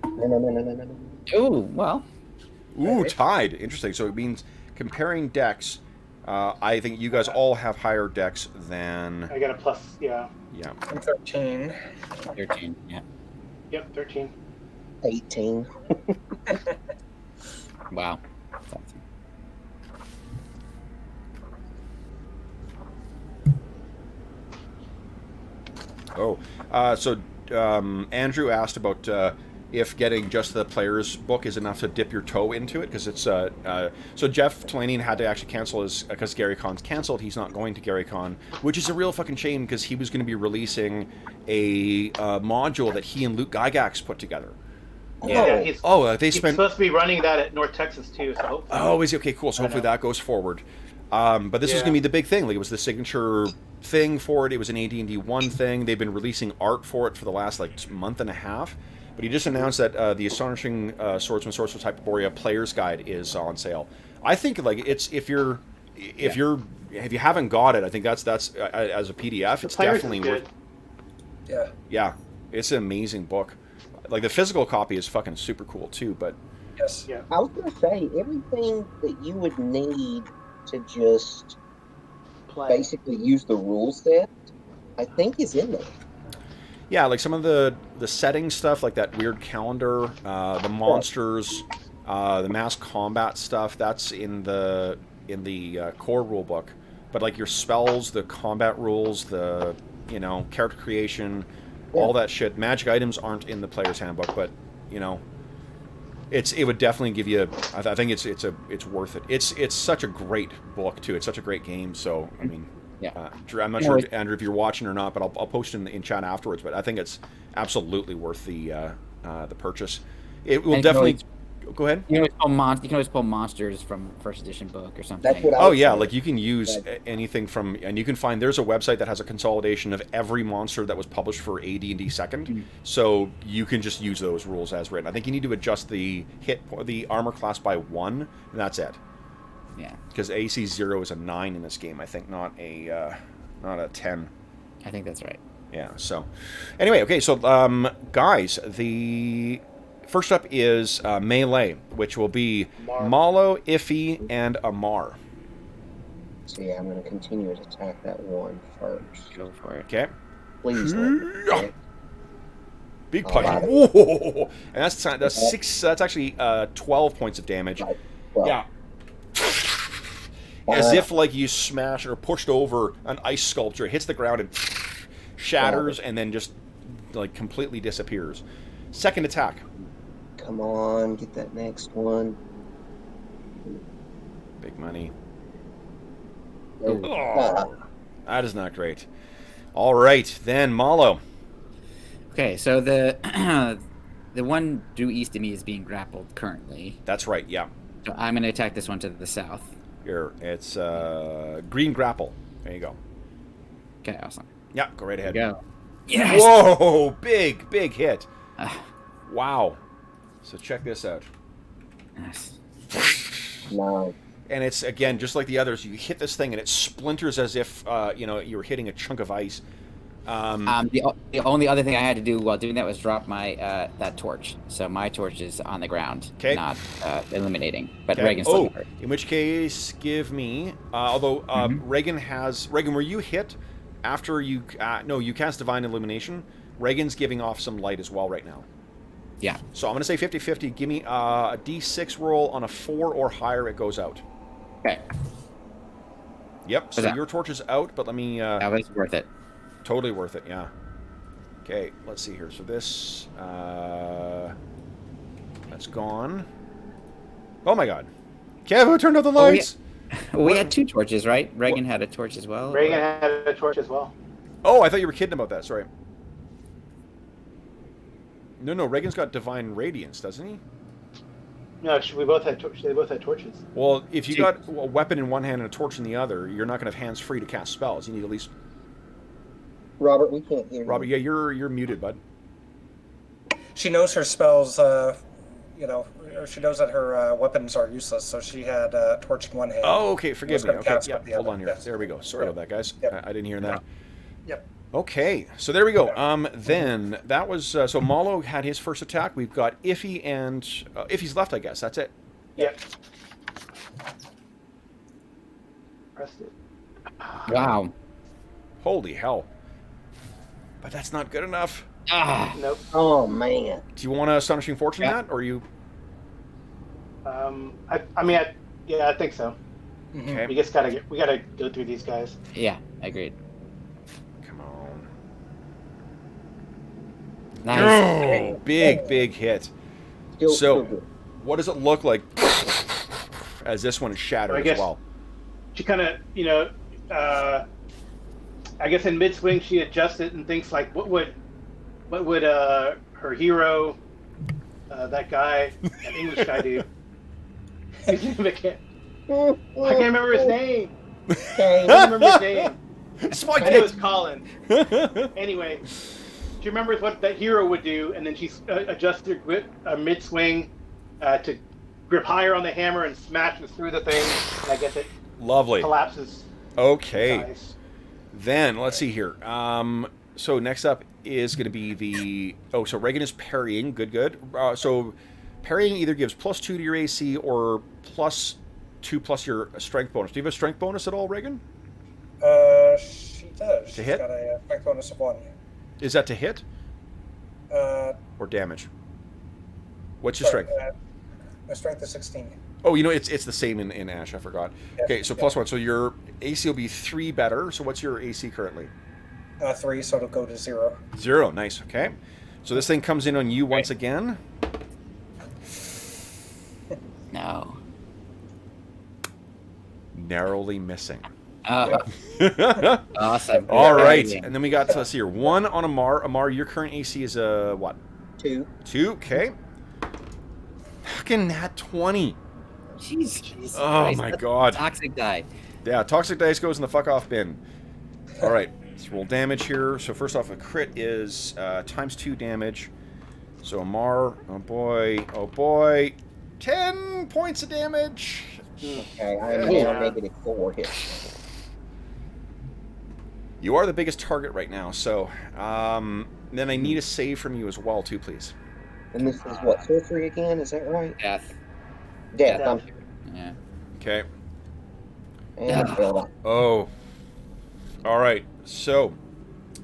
No. Ooh, well. Ooh, tied. Interesting. So it means comparing decks. I think you guys all have higher decks than... I got a plus, yeah. Yeah. I'm 13. 13, yeah. Yep, 13. 18. Wow. That's awesome. So Andrew asked about if getting just the player's book is enough to dip your toe into it, because it's so Jeff Talanian had to actually cancel his, because Gary Con's canceled. He's not going to Gary Con, which is a real fucking shame, because he was going to be releasing a module that he and Luke Gygax put together. Yeah, They he's spent. supposed to be running that at North Texas too. So hopefully, Oh, is he? Okay, cool. So hopefully that goes forward. But this was going to be the big thing. Like, it was the signature thing for it. It was an AD&D 1 thing. They've been releasing art for it for the last month and a half. But he just announced that the Astonishing Swordsmen and Sorcerers of Hyperborea Player's Guide is on sale. I think like it's if you haven't got it, I think that's as a PDF, it's definitely worth. Yeah. Yeah, it's an amazing book. Like the physical copy is fucking super cool too, but Yes. Yeah. I was going to say, everything that you would need to just basically use the rule set, I think is in there. yeah, like some of the setting stuff, like that weird calendar, the monsters, the mass combat stuff, that's in the core rule book. But like your spells, the combat rules, the character creation, all that shit. Magic items aren't in the player's handbook, but it would definitely give you. I think it's worth it. It's such a great book too. It's such a great game. So I mean. Yeah. I'm not sure, Andrew, if you're watching or not, but I'll post in chat afterwards. But I think it's absolutely worth the purchase. It will definitely. Go ahead. You can always pull monsters from first edition book or something. That's what I Oh was yeah, saying. like you can use anything from, and you can find there's a website that has a consolidation of every monster that was published for AD&D second, so you can just use those rules as written. I think you need to adjust the armor class by 1, and that's it. Yeah. Because AC 0 is a 9 in this game, I think, not a 10. I think that's right. Yeah. So, anyway, okay. So, guys, the first up is melee, which will be Malo, Iffy, and Amar. So yeah, I'm going to continue to attack that one first. Go for it. Okay. Please. Let me. Big All punch. right. Whoa! And that's 6. That's actually 12 points of damage. Right. Well, Yeah. As if like you smash or pushed over an ice sculpture, it hits the ground and shatters, and then just like completely disappears. Second attack. Come on, get that next one. Big money. Oh, Oh, that is not great. All right, then Malo. Okay, so the the one due east of me is being grappled currently. That's right. Yeah. So I'm going to attack this one to the south. Here, it's green grapple. There you go. Okay, awesome. Yeah, go right ahead. There you go. Yes! Whoa, big hit. Ah, Wow. So check this out. yes. no. And it's, again, just like the others, you hit this thing and it splinters as if, you were hitting a chunk of ice. The only other thing I had to do while doing that was drop my that torch. So my torch is on the ground, not illuminating. But Okay. Reagan's still hurt. In which case, give me... although Reagan, were you hit after you... no, you cast Divine Illumination. Reagan's giving off some light as well right now. Yeah. So I'm going to say 50-50. Give me a D6 roll. On a 4 or higher, it goes out. Okay. Yep, so your torch is out, but let me... that was worth it. Totally worth it, yeah. Okay, let's see here. So this... that's gone. Oh my god. Kev, who turned out the lights? We had 2 torches, right? Reagan had a torch as well? Reagan had a torch as well. Oh, I thought you were kidding about that. Sorry. No, Reagan's got Divine Radiance, doesn't he? No, we both had they both had torches. Well, if you got a weapon in one hand and a torch in the other, you're not going to have hands free to cast spells. You need at least... Robert, we can't hear Robert, you. yeah, you're muted, bud. She knows her spells, she knows that her weapons are useless, so she had a torch in one hand. Oh, okay, forgive me. Okay, cast yeah, with the hold other. on here. Yes. There we go. Sorry about that, guys. Yep. I didn't hear that. Yep. Okay, so there we go. Then that was so Malo had his first attack. We've got Iffy and Iffy's left, I guess. That's it. Yep. Pressed it. Wow. Holy hell! But that's not good enough. Ah. Nope. Oh man. Do you want a astonishing fortune that, or you? I think so. Okay. We gotta go through these guys. Yeah, agreed. Come on. Nice. Oh, big hit. Still good. What does it look like as this one is shattered I guess as well? She kind of, I guess in mid-swing she adjusts it and thinks like, what would her hero, that guy, that English guy do? I can't remember his name. I can't remember his name. I know it's Colin. Anyway, she remembers what that hero would do, and then she adjusts her grip mid-swing to grip higher on the hammer and smashes through the thing, and I guess it Lovely. collapses. Okay. Dies. Then, let's see here. So next up is going to be the... Oh, so Reagan is parrying. Good, good. So parrying either gives +2 to your AC or +2 plus your strength bonus. Do you have a strength bonus at all, Reagan? She does. She's hit? got a strength bonus of 1. Is that to hit or damage? What's your strength? My strength is 16. Oh, you know, it's the same in Ash. I forgot. Yeah, Okay, so +1. So your AC will be 3 better. So what's your AC currently? 3, so it'll go to 0. 0. Nice. Okay. So this thing comes in on you once again. No. Narrowly missing. Awesome. All right. And then we got, let's see here, 1 on Amar. Amar, your current AC is what? 2. 2. Okay. Fucking nat 20. Jesus Oh Christ, my that's God. Toxic die. Yeah, toxic dice goes in the fuck off bin. All right. Let's roll damage here. So first off, a crit is ×2 damage. So Amar, oh boy, oh boy. 10 points of damage. Okay, I am now -4 hits. You are the biggest target right now, so then I need a save from you as well, too, please. And this is what, sorcery again? Is that right? Death. Death. Yeah. I'm Yeah. Okay. and I failed that. Oh. All right. So,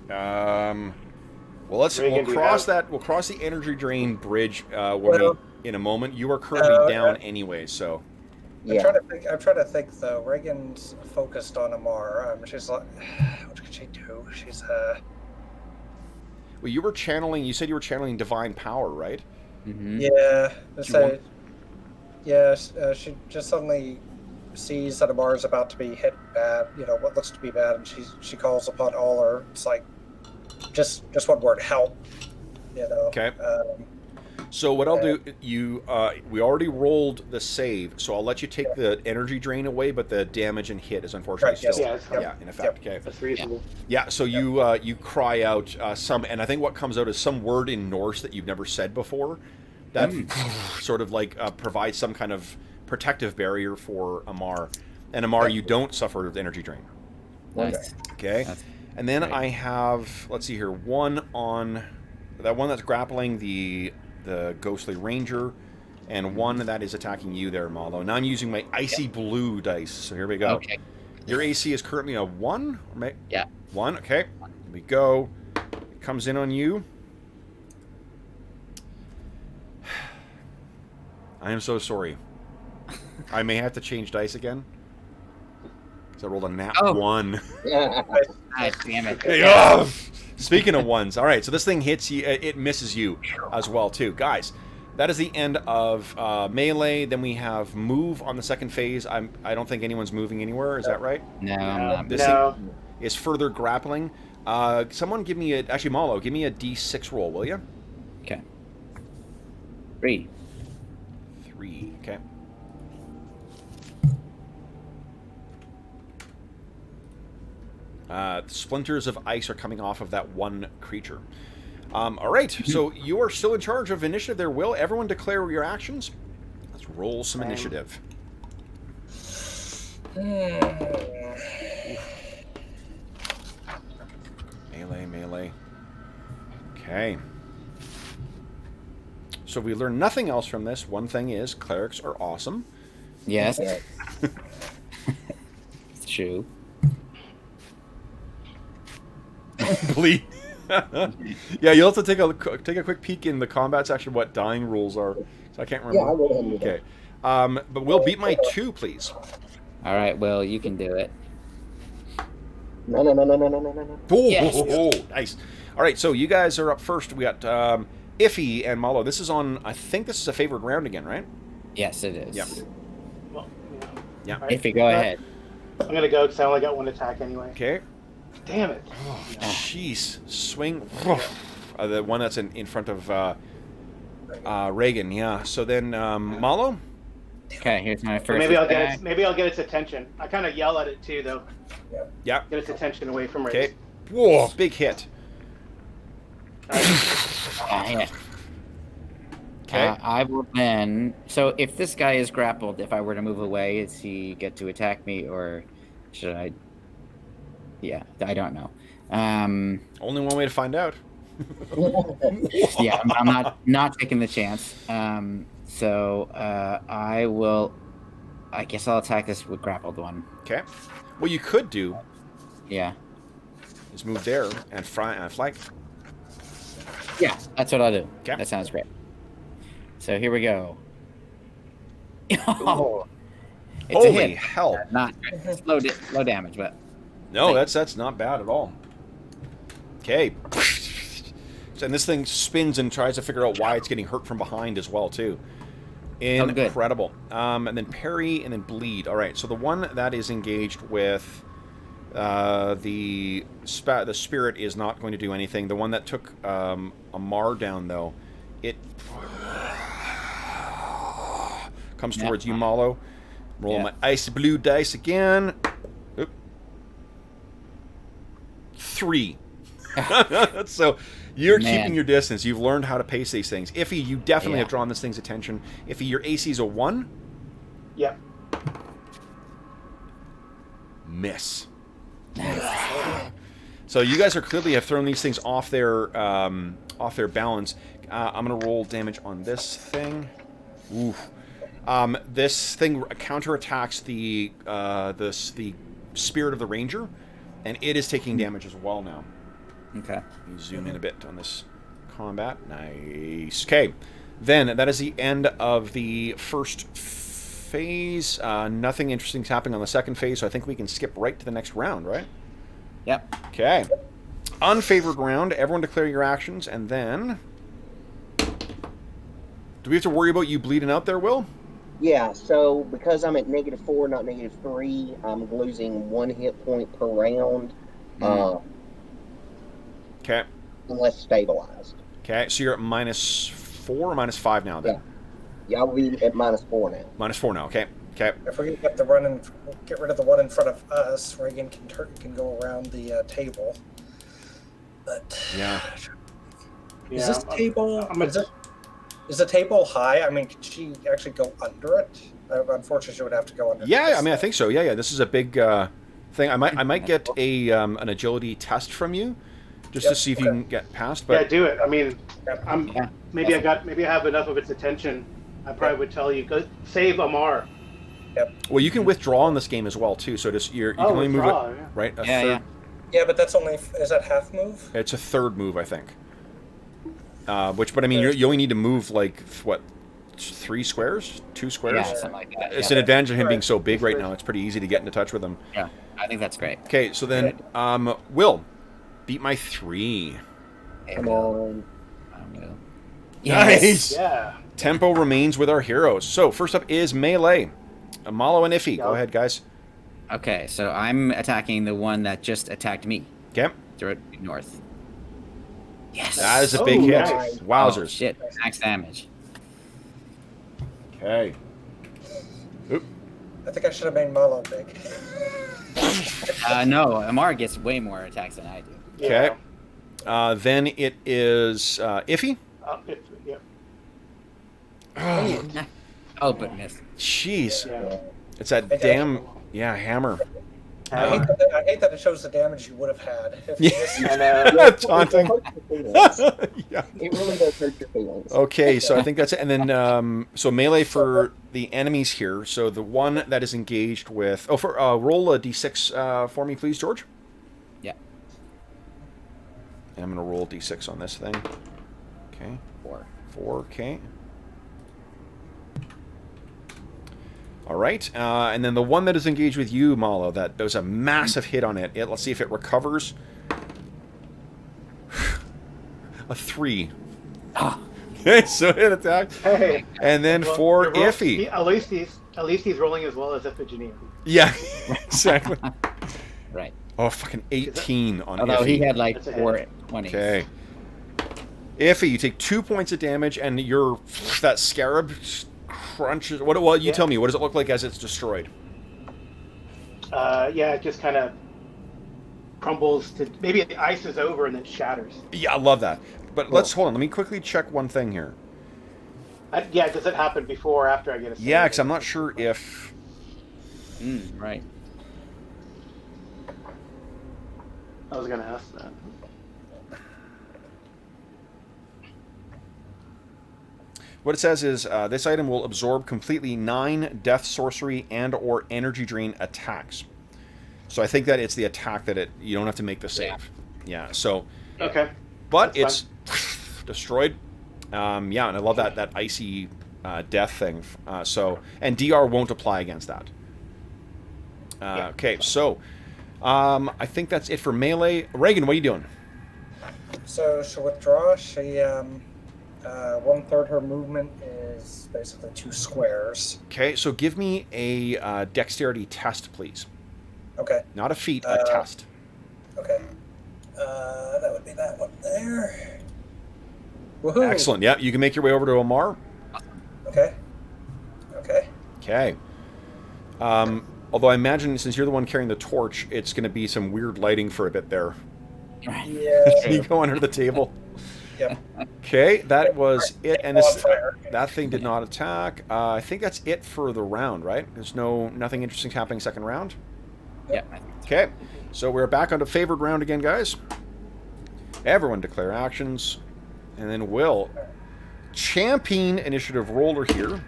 well, Reagan, we'll cross that. We'll cross the energy drain bridge in a moment. You are currently down anyway, so. Yeah. I'm trying to think though. Reagan's focused on Amar. She's like, what could she do? She's Well, you were channeling. You said you were channeling divine power, right? Mm-hmm. yeah. want- She just suddenly sees that Amar's about to be hit bad. You know what looks to be bad, and she calls upon all her. It's like just one word: help. You know. Okay. So what I'll do, we already rolled the save, so I'll let you take the energy drain away, but the damage and hit is unfortunately Right, still, yes. Yeah, Yep. in effect. Okay. That's reasonable. Yeah. So you cry out some, and I think what comes out is some word in Norse that you've never said before, that sort of like provides some kind of protective barrier for Amar. And Amar, you don't suffer the energy drain. Nice. Okay. That's And then great. I have, let's see here, one on that one that's grappling the ghostly ranger, and one that is attacking you there, Malo. Now I'm using my icy blue dice. So here we go. Okay. Your AC is currently a 1? Yeah. 1, okay. Here we go. It comes in on you. I am so sorry. I may have to change dice again. Because I rolled a nat 1. Yeah. God damn it. Ugh. Speaking of ones, all right, so this thing hits you, it misses you as well, too. Guys, that is the end of melee. Then we have move on the second phase. I don't think anyone's moving anywhere. Is that right? No, I'm not. This thing is further grappling. Someone give me actually, Malo, give me a D6 roll, will you? Okay. 3. 3, okay. Splinters of ice are coming off of that one creature. All right, so you are still in charge of initiative there, Will. Everyone declare your actions. Let's roll some initiative. Melee. Okay. So we learn nothing else from this. One thing is, clerics are awesome. Yes. Yeah. It's true. Bleed. Yeah, you'll have to take a quick peek in the combat section what dying rules are. So I can't remember. Yeah, I'll go ahead and do that. Okay. But Will, beat my 2, please. All right, Will, you can do it. No. Oh, Yes. Nice. All right, so you guys are up first. We got Iffy and Malo. This is on, I think this is a favored round again, right? Yes, it is. Yep. Well, Yeah. All right. If you go ahead. I'm gonna go because I only got one attack anyway. Okay. Damn it. Jeez. Swing. The one that's in front of Reagan, yeah. So then, Malo? Okay, here's my So first maybe I'll attack. get its attention. I kind of yell at it too, though. Yeah. Get its attention away from Okay. Ray. Whoa, big hit. Yeah. Okay. I will then. So if this guy is grappled, if I were to move away, does he get to attack me, or should I? Yeah, I don't know. Only one way to find out. Yeah, I'm not taking the chance. So I will. I guess I'll attack this with grappled one. Okay. What you could do Yeah. is move there and flank. Yeah, that's what I'll do. Okay. That sounds great. So here we go. Oh, it's a Holy hit. hell! Not low damage, but No, that's not bad at all. Okay. And this thing spins and tries to figure out why it's getting hurt from behind as well, too. good. Incredible. And then parry and then bleed. All right, so the one that is engaged with the spirit is not going to do anything. The one that took a Mar down, though, it comes towards you, Malo. Roll my ice blue dice again. Oop. 3. So you're keeping your distance. You've learned how to pace these things. Iffy, you definitely have drawn this thing's attention. Iffy, your AC is a 1. Yep. Miss. So you guys are clearly have thrown these things off their balance. I'm gonna roll damage on this thing. Oof. This thing counterattacks the spirit of the ranger, and it is taking damage as well now. Okay. Let me zoom in a bit on this combat. Nice. Okay. Then that is the end of the first phase. Nothing interesting is happening on the second phase, so I think we can skip right to the next round, right? Yep. Okay. Unfavored round. Everyone declare your actions, and then... Do we have to worry about you bleeding out there, Will? Yeah, so because I'm at -4, not -3, I'm losing 1 hit point per round. Okay. Unless stabilized. Okay, so you're at -4 or -5 now, then? Yeah, I'll be at -4 now. -4 now, okay. Okay. If we get get rid of the one in front of us, Reagan can go around the table. But Yeah. is this table? Is the table high? I mean, could she actually go under it? Unfortunately, she would have to go under. Yeah, I mean, I think so. Yeah. This is a big thing. I might get an agility test from you, just to see if you can get past. But yeah, do it. I mean, maybe I have enough of its attention. I probably would tell you, go save Amar. Yep. Well, you can withdraw in this game as well too. So just you can only move it right. A third. Yeah, but that's only is that half move? It's a third move, I think. But I mean, you only need to move like what, 3 squares, 2 squares. Yeah, something like that. It's an advantage of him being so big right now. It's pretty easy to get into touch with him. Yeah, I think that's great. Okay, so then, Will, beat my 3. Come on. Nice. Yeah. Tempo remains with our heroes. So first up is melee. Malo and Iffy. Go ahead, guys. Okay, so I'm attacking the one that just attacked me. Okay. Directly north. Yes. That is a big hit. Nice. Wowzers. Oh, shit. Max damage. Okay. Oop. I think I should have made Malo big. No, Amar gets way more attacks than I do. Okay. Then it is Iffy. Yeah. Oh, but missed. Jeez. Yeah. It's that damn hammer. I hate that it shows the damage you would have had. I know. Taunting. Yeah. It really does hurt your feelings. Okay, so I think that's it. And then, so melee for the enemies here. So the one that is engaged with... Oh, roll a d6 for me, please, George. Yeah. And I'm going to roll a d6 on this thing. Okay. 4, okay. All right, and then the one that is engaged with you, Malo, that was a massive hit on it. Let's see if it recovers. A 3. Okay, so it attacked. Hey. And then for Iffy. At least he's rolling as well as Iphigenia. Yeah, exactly. Right. Oh, fucking 18 on Although Iffy. he had like That's a 4 hit. 20s. Okay. Iffy, you take 2 points of damage, and that scarab crunches. Well, you tell me. What does it look like as it's destroyed? Yeah, it just kind of crumbles to maybe the ice is over and then shatters. Yeah, I love that. But let's hold on. Let me quickly check one thing here. Yeah, does it happen before or after I get a save? Yeah, because I'm not sure if... Right. I was going to ask that. What it says is, this item will absorb completely 9 death, sorcery, and or energy drain attacks. So I think that it's the attack that you don't have to make the save. Yeah, so... Okay. But That's it's destroyed. Yeah, and I love that icy death thing. And DR won't apply against that. Okay, so I think that's it for melee. Reagan, what are you doing? So she'll withdraw. She 1/3 her movement is basically 2 squares. Okay, so give me a dexterity test, please. Okay. Not a feat, a test. Okay. That would be that one there. Woohoo! Excellent. Yeah, you can make your way over to Omar. Okay. Okay. Okay. Although I imagine since you're the one carrying the torch, it's going to be some weird lighting for a bit there. Yeah. You go under the table. Yep. Okay, that was it. And this that thing did not attack. I think that's it for the round, right? There's nothing interesting happening second round. Yeah. Okay, so we're back on the favored round again, guys. Everyone declare actions, and then we'll champion initiative roller here.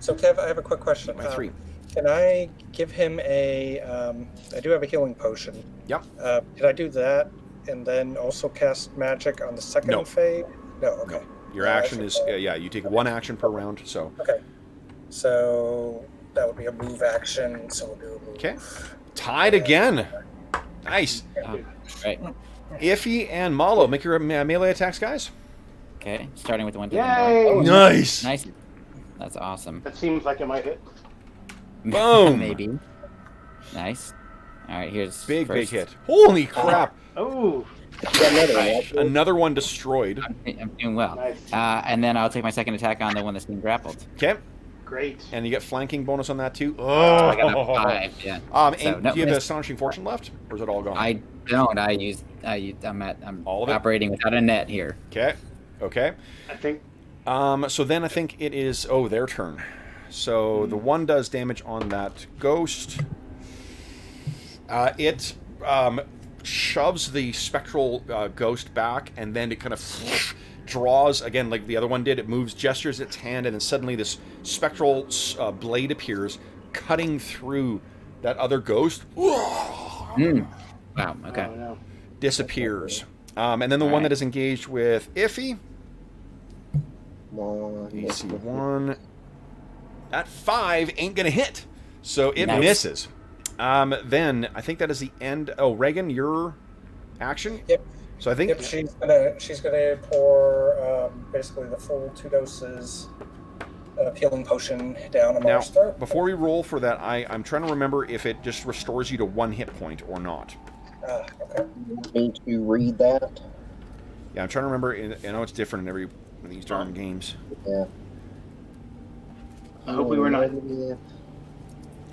So Kev, I have a quick question. My 3. Can I give him a? I do have a healing potion. Yep. Can I do that and then also cast magic on the second phase? No. Okay. Your action is you take 1 action per round. So. Okay. So that would be a move action. So we'll do a move. Okay. Tied again. Nice. Right. Iffy and Malo, make your melee attacks, guys. Okay. Starting with the one to Yay! the north. Nice. Nice. That's awesome. That seems like it might hit. Boom. Maybe. Nice. All right. Here's Big first. hit. Holy crap. Oh, Another one destroyed. I'm doing well. Nice. And then I'll take my second attack on the one that's being grappled. Okay. great. And you get flanking bonus on that too. Oh, I got a 5. Yeah. And So, no, do you have missed. Astonishing Fortune left, or is it all gone? I don't. I'm All of it? operating without a net here. Okay. Okay. I think So then I think it is their turn. So the one does damage on that ghost. It shoves the spectral ghost back, and then it kind of draws again like the other one did. It moves, gestures its hand, and then suddenly this spectral blade appears, cutting through that other ghost. Wow. Okay. oh, no. Disappears. And then the one that is engaged with Iffy. AC 1. That 5 ain't gonna hit, so it misses. Then I think that is the end. Oh, Reagan, your action. Yep. So I think she's gonna pour basically the full 2 doses of healing potion down now Amar's throat. before we roll for that, I'm trying to remember if it just restores you to 1 hit point or not. Okay. Need to read that. Yeah, I'm trying to remember. I know it's different in every one of these darn games. Yeah. I hope we were not.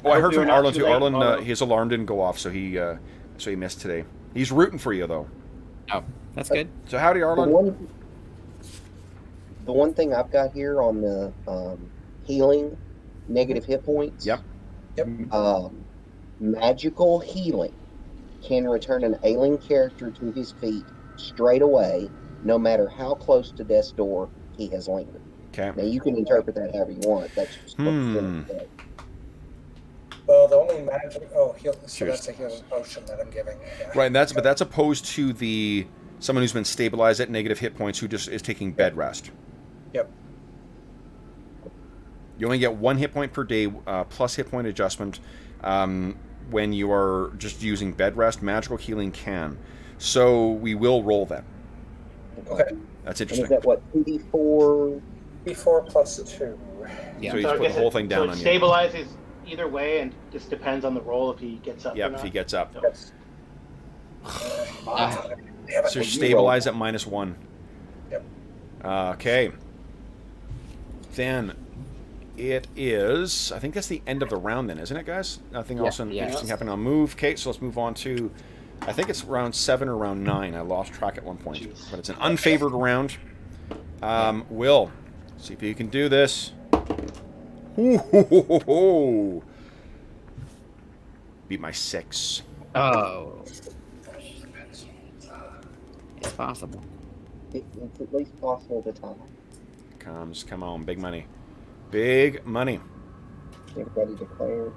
Oh, I heard we were from not Arlen too too. late. Arlen, Oh. his alarm didn't go off, so he missed today. He's rooting for you though. Oh, that's good. So howdy, Arlen. The one thing I've got here on the healing, negative hit points. Yep. Magical healing can return an ailing character to his feet straight away, no matter how close to death's door he has lingered. Okay. Now you can interpret that however you want. That's just Well, the only magic. So Cheers. that's a healing potion that I'm giving. Yeah. Right, and that's opposed to someone who's been stabilized at negative hit points who just is taking bed rest. Yep. You only get 1 hit point per day plus hit point adjustment when you are just using bed rest. Magical healing can. So we will roll that. Okay. That's And interesting. is that what, 2d4? D4 plus 2. Yeah. So he's So I put guess the whole thing down it on you. stabilizes either way, and just depends on the roll if he gets up. or Yep, not. if he gets up. Yes. Ah. Damn it. So stabilize at -1. Yep. Okay. Then it is. I think that's the end of the round, then, isn't it, guys? Nothing else interesting happening on move. Okay, so let's move on to. I think it's round 7 or round 9. I lost track at one point, Jeez. but it's an unfavored round. Will, see if you can do this. Ooh. Beat my 6. Oh. It's possible. It's at least possible to tie. Come on, big money. Big money. Everybody declared.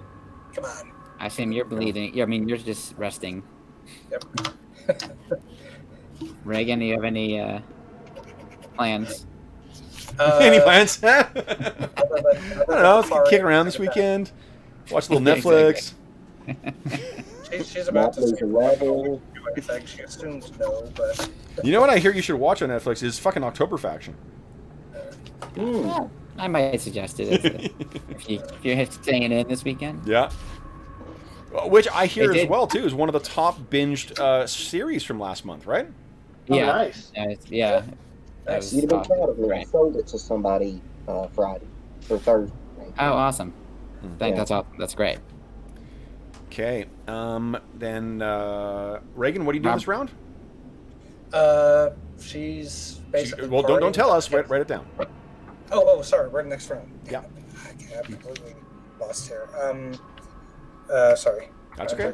Come on. I assume you're bleeding. I mean, you're just resting. Yep. Reagan, do you have any plans? Any plans? I Other don't know. than Kick around this weekend. Watch a little Netflix. She's about to Not say lose a level. do anything. She assumes no, but You know what I hear you should watch on Netflix is fucking October Faction. Well, I might suggest it if you're staying in this weekend. Yeah. Which I hear They as did. well, too, is one of the top binged series from last month, right? Oh, Yeah, nice. yeah. That was You'd have been awesome. proud of me. I Right. sold it to somebody Friday or Thursday. Oh, awesome! I think Yeah. that's awesome. That's great. Okay. Then, Reagan, what are you doing Rob- this round? she's basically. Well, don't tell us. partying. Write it down. Oh, sorry. We're next round. Yeah. I completely lost here. Sorry. That's okay.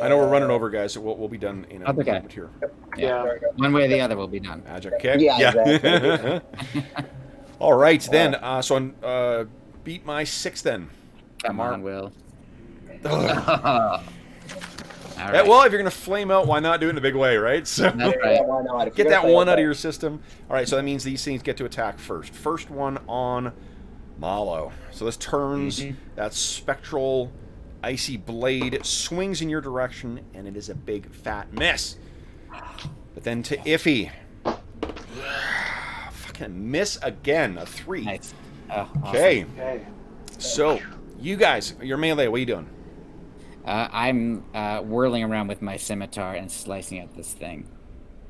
I know we're running over, guys, so we'll be done in a That's okay. moment here. Yeah. There we go. One way or the other, we'll be done. Magic, okay? Yeah, exactly. All right, then. So beat my 6 then. Come Mark. on, Will. Ugh. All Yeah, right. well, if you're going to flame out, why not do it in a big way, right? So That's Yeah, right. why not? If get you're that gonna one fail out of your system. All right, so that means these things get to attack first. First one on Malo. So this turns that spectral icy blade swings in your direction, and it is a big fat miss. But then to Iffy. Fucking miss again. A 3. Nice. Oh, awesome. Okay, Okay. so you guys, your melee, what are you doing? I'm whirling around with my scimitar and slicing at this thing.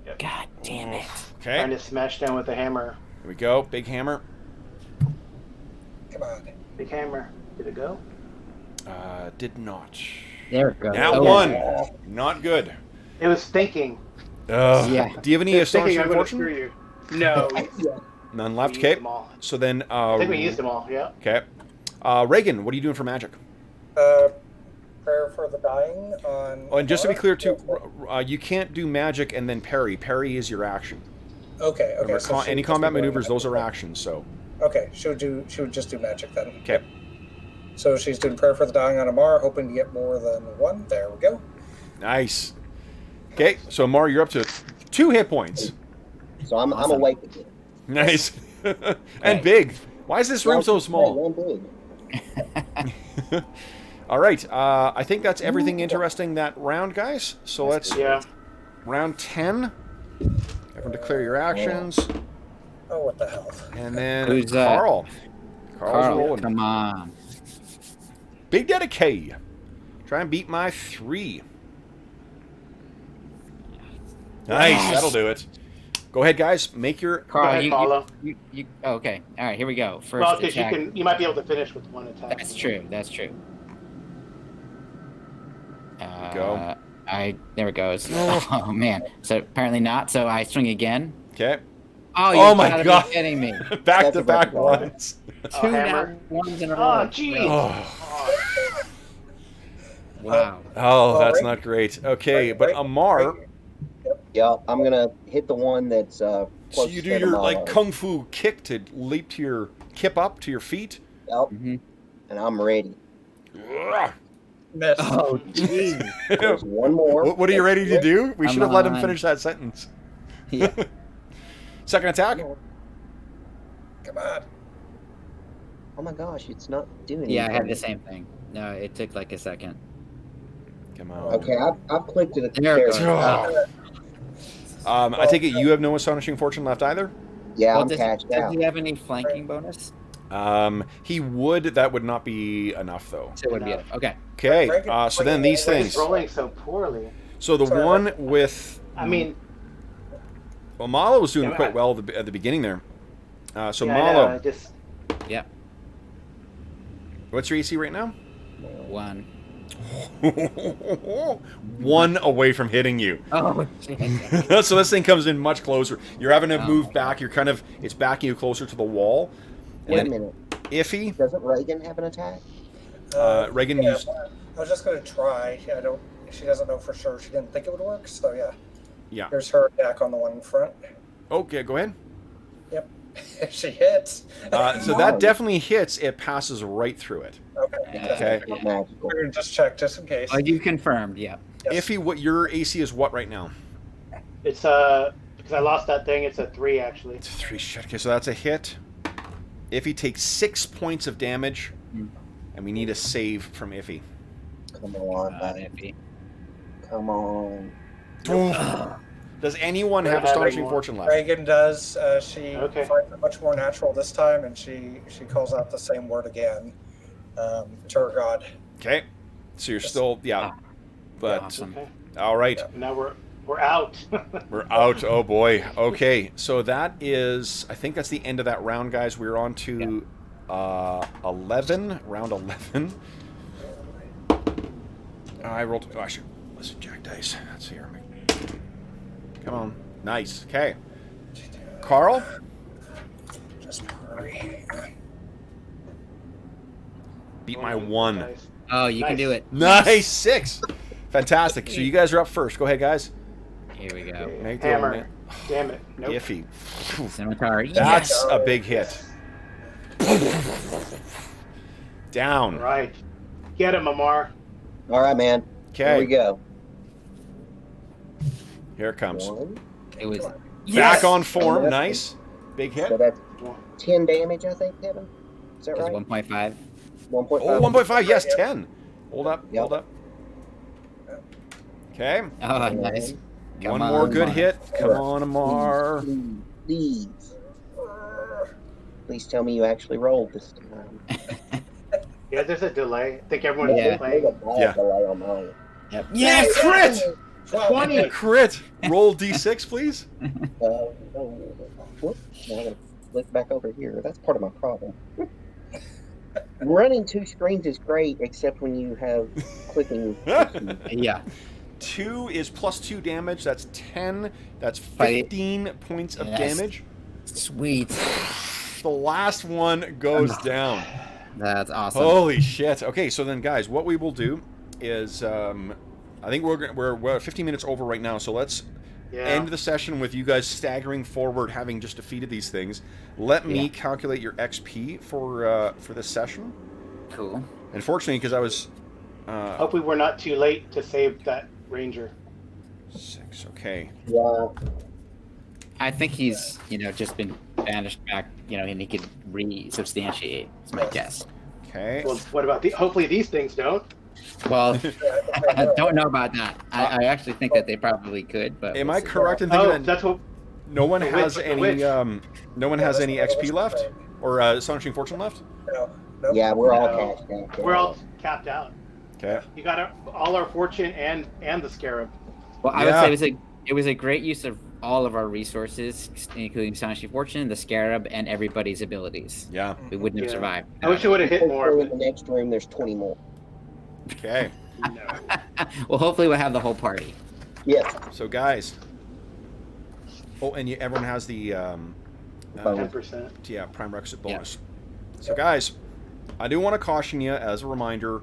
Yep. God damn it! Okay, Trying to smash down with the hammer. here we go. Big hammer. Come on. Big hammer. Did it go? Did not. There it goes. Now Oh, 1. Not good. It was thinking. Yeah. Do you have any It was thinking astonishing I'm going to screw fortune? you. No. None We left. used Okay. them all. So then, I think we used them all. Yeah. Okay. Reagan, what are you doing for magic? Prayer for the dying on. Oh, and just to be clear, too, Yeah. you can't do magic and then parry. Parry is your action. Okay. Remember, So she any would combat just be doing maneuvers, those are magic. actions. So, Okay. She would just do magic then. okay. So she's doing prayer for the dying on Amar, hoping to get more than 1. There we go. Nice. Okay, so Amar, you're up to 2 hit points. So I'm Awesome. awake again. Nice. And big. Why is this room so small? One big. All right. I think that's everything interesting that round, guys. So let's Yeah. round 10. Everyone declare your actions, Oh, what the hell? and then Who's, Carl. Carl's Carl, rolling. come on. Big dedicated. Try and beat my 3. Nice. Yes. That'll do it. Go ahead, guys. Make your. Carl, ahead, Paulo. oh, okay. All right, here we go. First Well, because attack. you might be able to finish with one attack. That's true. That's true. Go. There it goes. Oh man. So apparently not. So I swing again. Okay. Oh, you Oh my gotta God. be kidding me. Back to back That's about ones. Two hammer. down ones in a row. Oh, geez. Oh, Wow. oh, that's right. not great. Okay, but Right. Amar, Yeah, I'm gonna hit the one that's so close you to do your Milo. like kung fu kick to leap to your kip up to your feet. Yep, Mhm. and I'm ready. Miss. Oh, jeez. There's one more. What are you ready to do? We should have let him on. finish that sentence. Yeah. Second attack. Come on. Oh my gosh, it's not doing Yeah, I had anything. the same thing. No, it took like a second. Come on. Okay, I've clicked it at the There it character. goes. I take it you have no astonishing fortune left either. Yeah, Well, I'm does cashed out. he have any flanking bonus? He would. That would not be enough though. So it would be it. Okay. Okay. Reagan- So then these But things. he's rolling so poorly. So the Sorry, one with I mean, well, Malo was doing Yeah, quite well at the beginning there. So yeah, I know, Malo, I just Yeah. what's your AC right now? 1. One away from hitting you. Oh, shit. So this thing comes in much closer. You're having to Oh, move my back. God. You're kind of, it's backing you closer to the wall. Wait a And minute. Iffy, Doesn't Reagan have an attack? Reagan yeah, used. I was just going to try. I don't. She doesn't know for sure. She didn't think it would work. So yeah. Yeah. Here's her attack on the one in front. Okay, go ahead. Yep. She hits. So that definitely hits. It passes right through it. Okay. Okay. Not magical. We're going to just check just in case. Oh, you confirmed, yeah. Yes. Iffy, what your AC is what right now? It's because I lost that thing. It's a 3 actually. It's 3 shit. Okay, so that's a hit. Iffy takes 6 points of damage, and we need a save from Iffy. Come on, buddy. Maybe. Come on. Does anyone have Don't have Astonishing anymore. Fortune left? Reagan does. She Okay. finds it much more natural this time, and she calls out the same word again to her god. Okay, so you're still but Awesome. Okay. all right, Now we're out. we're out. Oh boy. Okay, so that is, I think that's the end of that round, guys. We're on to 11, round 11. I rolled. Oh, I should listen, Jack dice. Let's see here. Come on, nice. Okay, Carl. Just hurry. Beat my 1. Nice. Oh, you can Nice. do it. Nice 6. Fantastic. So you guys are up first. Go ahead, guys. Here we go. Make the Hammer. roll, Damn it. Nope. Iffy. Scimitar. That's Yes. a big hit. Down. Right. Get him, Amar. All right, man. Here we Okay. go. Here it comes. 1. It was. Back on Oh, form. that's Nice. Big hit. So that's 10 damage, I think, Kevin. Is that It was right? 1.5. 1.5. Oh, 1.5. Yes, 10. Hold up. Yep. Hold up. Okay. Oh, nice. One Come more on, good Amar. hit. Come on, Amar. Please. Please tell me you actually rolled this time. Yeah, there's a delay. I think everyone's Yeah. playing. There's a bad Yeah. delay on mine. Yep. Yes, crit. 20. Crit. Roll D6, please. Whoops. Now I gotta flip back over here. That's part of my problem. Running 2 screens is great, except when you have clicking. Yeah. 2 is plus 2 damage. That's 10. That's Fight. 15 points of Yes. damage. Sweet. The last one goes down. That's awesome. Holy shit. Okay, so then, guys, what we will do is, I think we're 15 minutes over right now, so let's Yeah. end the session with you guys staggering forward, having just defeated these things. Let me calculate your XP for this session. Cool. Unfortunately, because I was Hopefully we're not too late to save that ranger. 6. Okay. Yeah. I think he's, just been banished back, and he could re-substantiate. Is my guess. Okay. Well, what about hopefully these things don't. Well, I don't know about that. I actually think that they probably could, but Am we'll I see. correct in thinking Oh, that that's what. no one the has witch, the any witch. no one has any XP left or Astonishing Fortune left? No. Nope. Yeah, we're all No. cashed out. We're all capped out. Okay. You got all our fortune and the scarab. Well, I Yeah. would say it was a great use of all of our resources, including Astonishing Fortune, the Scarab, and everybody's abilities. Yeah. We wouldn't have Yeah. survived. I wish it would have hit more. Hopefully in But the next room, there's 20 more. Okay. no. Well, hopefully we'll have the whole party. Yes. So guys. Oh, and everyone has the 10%. prime requisite bonus. So guys, I do want to caution you as a reminder,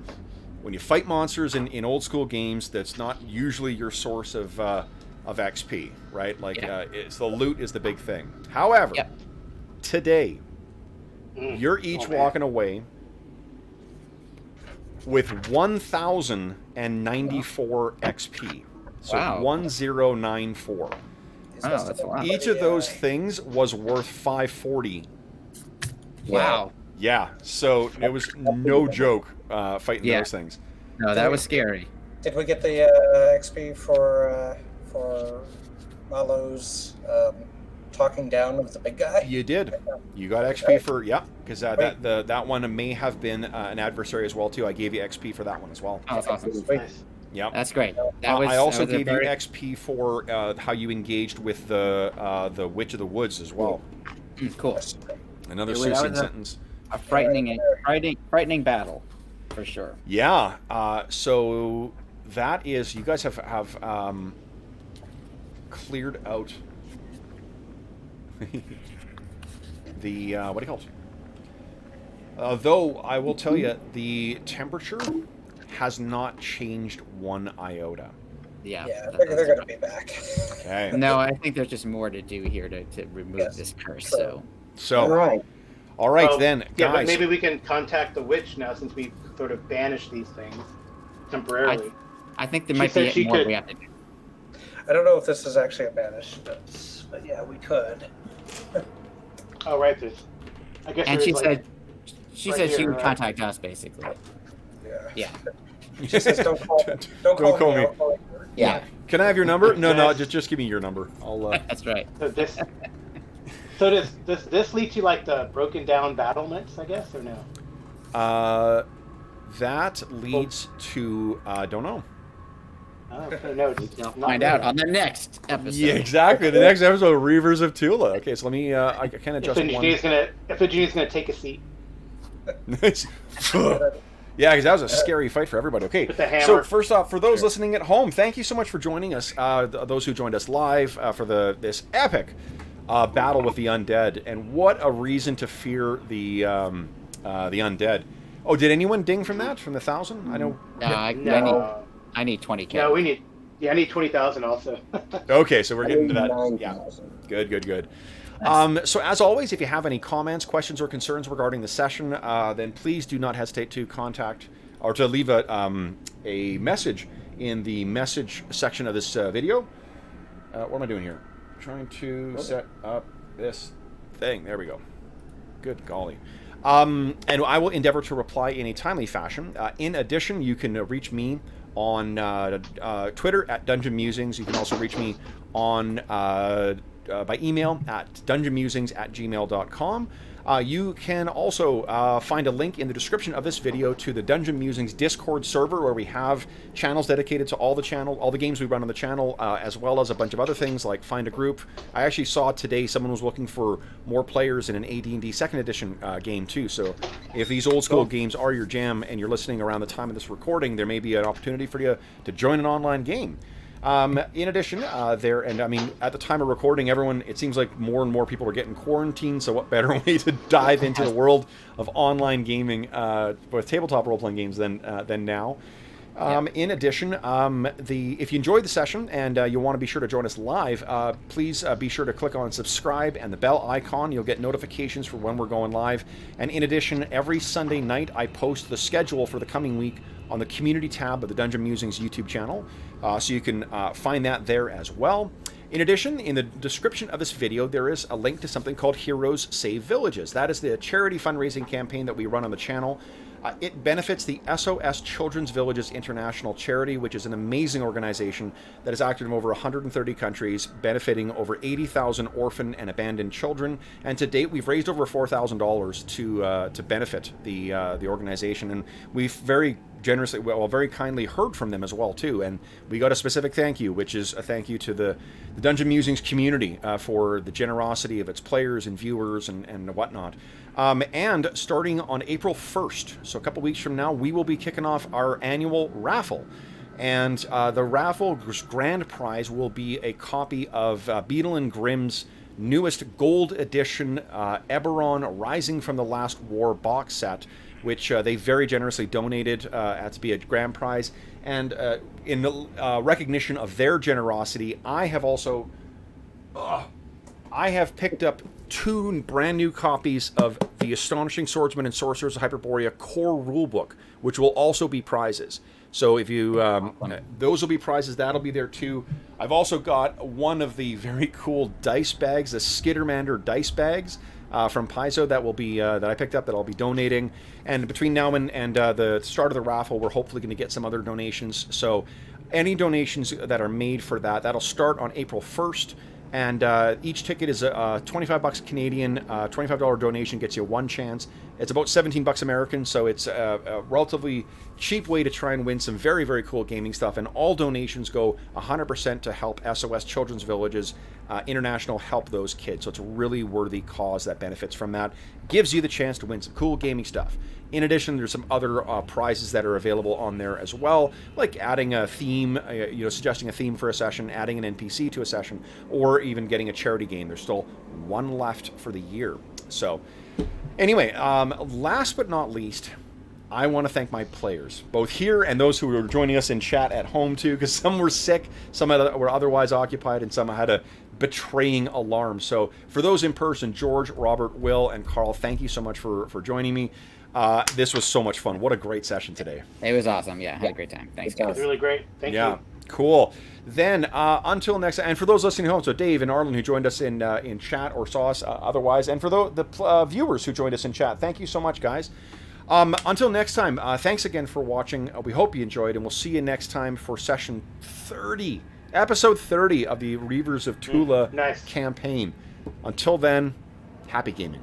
when you fight monsters in old school games, that's not usually your source of XP, right? Like it's the loot is the big thing. However, today you're each walking away with 1,094 XP. So Wow. 1094. Wow, that's a lot. Each of those things was worth 540. Wow. Yeah, so it was no joke fighting those things. No, that was scary. Did we get the XP for Malo's talking down of the big guy? You did. You got XP for because that one may have been an adversary as well too. I gave you XP for that one as well. Oh, that's awesome. Nice. Yep. That's great. That was, I also that was a gave very, you XP for how you engaged with the Witch of the Woods as well. Cool. Another Yeah, well, that succinct was a- sentence. A frightening battle. for sure. Yeah. So that is, you guys have cleared out the what do you call it? Though I will tell you, the temperature has not changed one iota. Yeah. Yeah, they're going to be back. Okay. No, I think there's just more to do here to remove this curse. So. So. Right. All right Well, then, yeah, guys. but maybe we can contact the witch now since we sort of banished these things temporarily. I think there She might said be she more could- we have to do. I don't know if this is actually a banish, but yeah, we could. Oh, right. I guess And there's she like, said she right said she here, would right? contact us basically. Yeah. Yeah. She says, don't call me. I'll call you. Yeah. Can I have your number? No, Yes. just give me your number. I'll. That's right. So does this lead to like the broken down battlements, I guess, or no? That leads to don't know. Oh, okay, no, it's You'll not find out on the next episode. Yeah, exactly. The next episode, Reavers of Thule. Okay, so let me. I can If adjust one. Engineer's gonna take a seat. Nice. Yeah, because that was a scary fight for everybody. Okay, With the hammer. so first off, for those listening at home, thank you so much for joining us. Those who joined us live for this epic battle with the undead, and what a reason to fear the undead. Oh, did anyone ding from that? From the 1,000? I know. No, I need 20K. No, I need 20,000 also. Okay, so we're getting to that. Yeah. 9,000. Good. So as always, if you have any comments, questions, or concerns regarding the session, then please do not hesitate to contact or to leave a message in the message section of this video. What am I doing here? Trying to set up this thing. There we go. Good golly. And I will endeavor to reply in a timely fashion. In addition, you can reach me on Twitter at Dungeon Musings. You can also reach me on by email at dungeonmusings@gmail.com. You can also find a link in the description of this video to the Dungeon Musings Discord server, where we have channels dedicated to all the games we run on the channel, as well as a bunch of other things like Find a Group. I actually saw today someone was looking for more players in an AD&D 2nd Edition game too, so if these old school games are your jam and you're listening around the time of this recording, there may be an opportunity for you to join an online game. In addition, at the time of recording, it seems like more and more people are getting quarantined, so what better way to dive into the world of online gaming with tabletop role-playing games than now. In addition, if you enjoyed the session and you want to be sure to join us live, please be sure to click on subscribe and the bell icon. You'll get notifications for when we're going live. And in addition, every Sunday night I post the schedule for the coming week on the community tab of the Dungeon Musings YouTube channel, so you can find that there as well. In addition, in the description of this video, there is a link to something called Heroes Save Villages. That is the charity fundraising campaign that we run on the channel. It benefits the SOS Children's Villages International Charity, which is an amazing organization that is active in over 130 countries, benefiting over 80,000 orphan and abandoned children. And to date, we've raised over $4,000 to benefit the organization, and we've very kindly heard from them as well too. And we got a specific thank you, which is a thank you to the Dungeon Musings community for the generosity of its players and viewers and whatnot. And starting on April 1st, so a couple weeks from now, we will be kicking off our annual raffle. And the raffle's grand prize will be a copy of Beadle and Grimm's newest gold edition Eberron Rising from the Last War box set, which they very generously donated to be a grand prize. And in recognition of their generosity, I have picked up 2 brand new copies of the Astonishing Swordsmen and Sorcerers of Hyperborea core rulebook, which will also be prizes. So if you, those will be prizes. That'll be there too. I've also got one of the very cool dice bags, the Skittermander dice bags from Paizo that will be that I picked up that I'll be donating. And between now and the start of the raffle, we're hopefully going to get some other donations. So any donations that are made for that'll start on April 1st. And each ticket is $25 Canadian. $25 donation gets you 1 chance. It's about $17 American, so it's a relatively cheap way to try and win some very, very cool gaming stuff. And all donations go 100% to help SOS Children's Villages international help those kids. So it's a really worthy cause that benefits from that. Gives you the chance to win some cool gaming stuff. In addition, there's some other prizes that are available on there as well, like adding a theme, suggesting a theme for a session, adding an NPC to a session, or even getting a charity game. There's still one left for the year. So anyway, last but not least, I want to thank my players, both here and those who are joining us in chat at home too, because some were sick, some were otherwise occupied, and some had a betraying alarm. So for those in person, George, Robert, Will, and Carl, thank you so much for joining me. This was so much fun. What a great session today. It was awesome. Yeah, had a great time. Thanks, It was guys. really great. Thank you. Cool. Then until next, and for those listening at home, so Dave and Arlen who joined us in chat or saw us otherwise, and for the viewers who joined us in chat, thank you so much, guys. Until next time, thanks again for watching. We hope you enjoyed, and we'll see you next time for session 30, episode 30 of the Reavers of Thule Nice. campaign. Until then, happy gaming.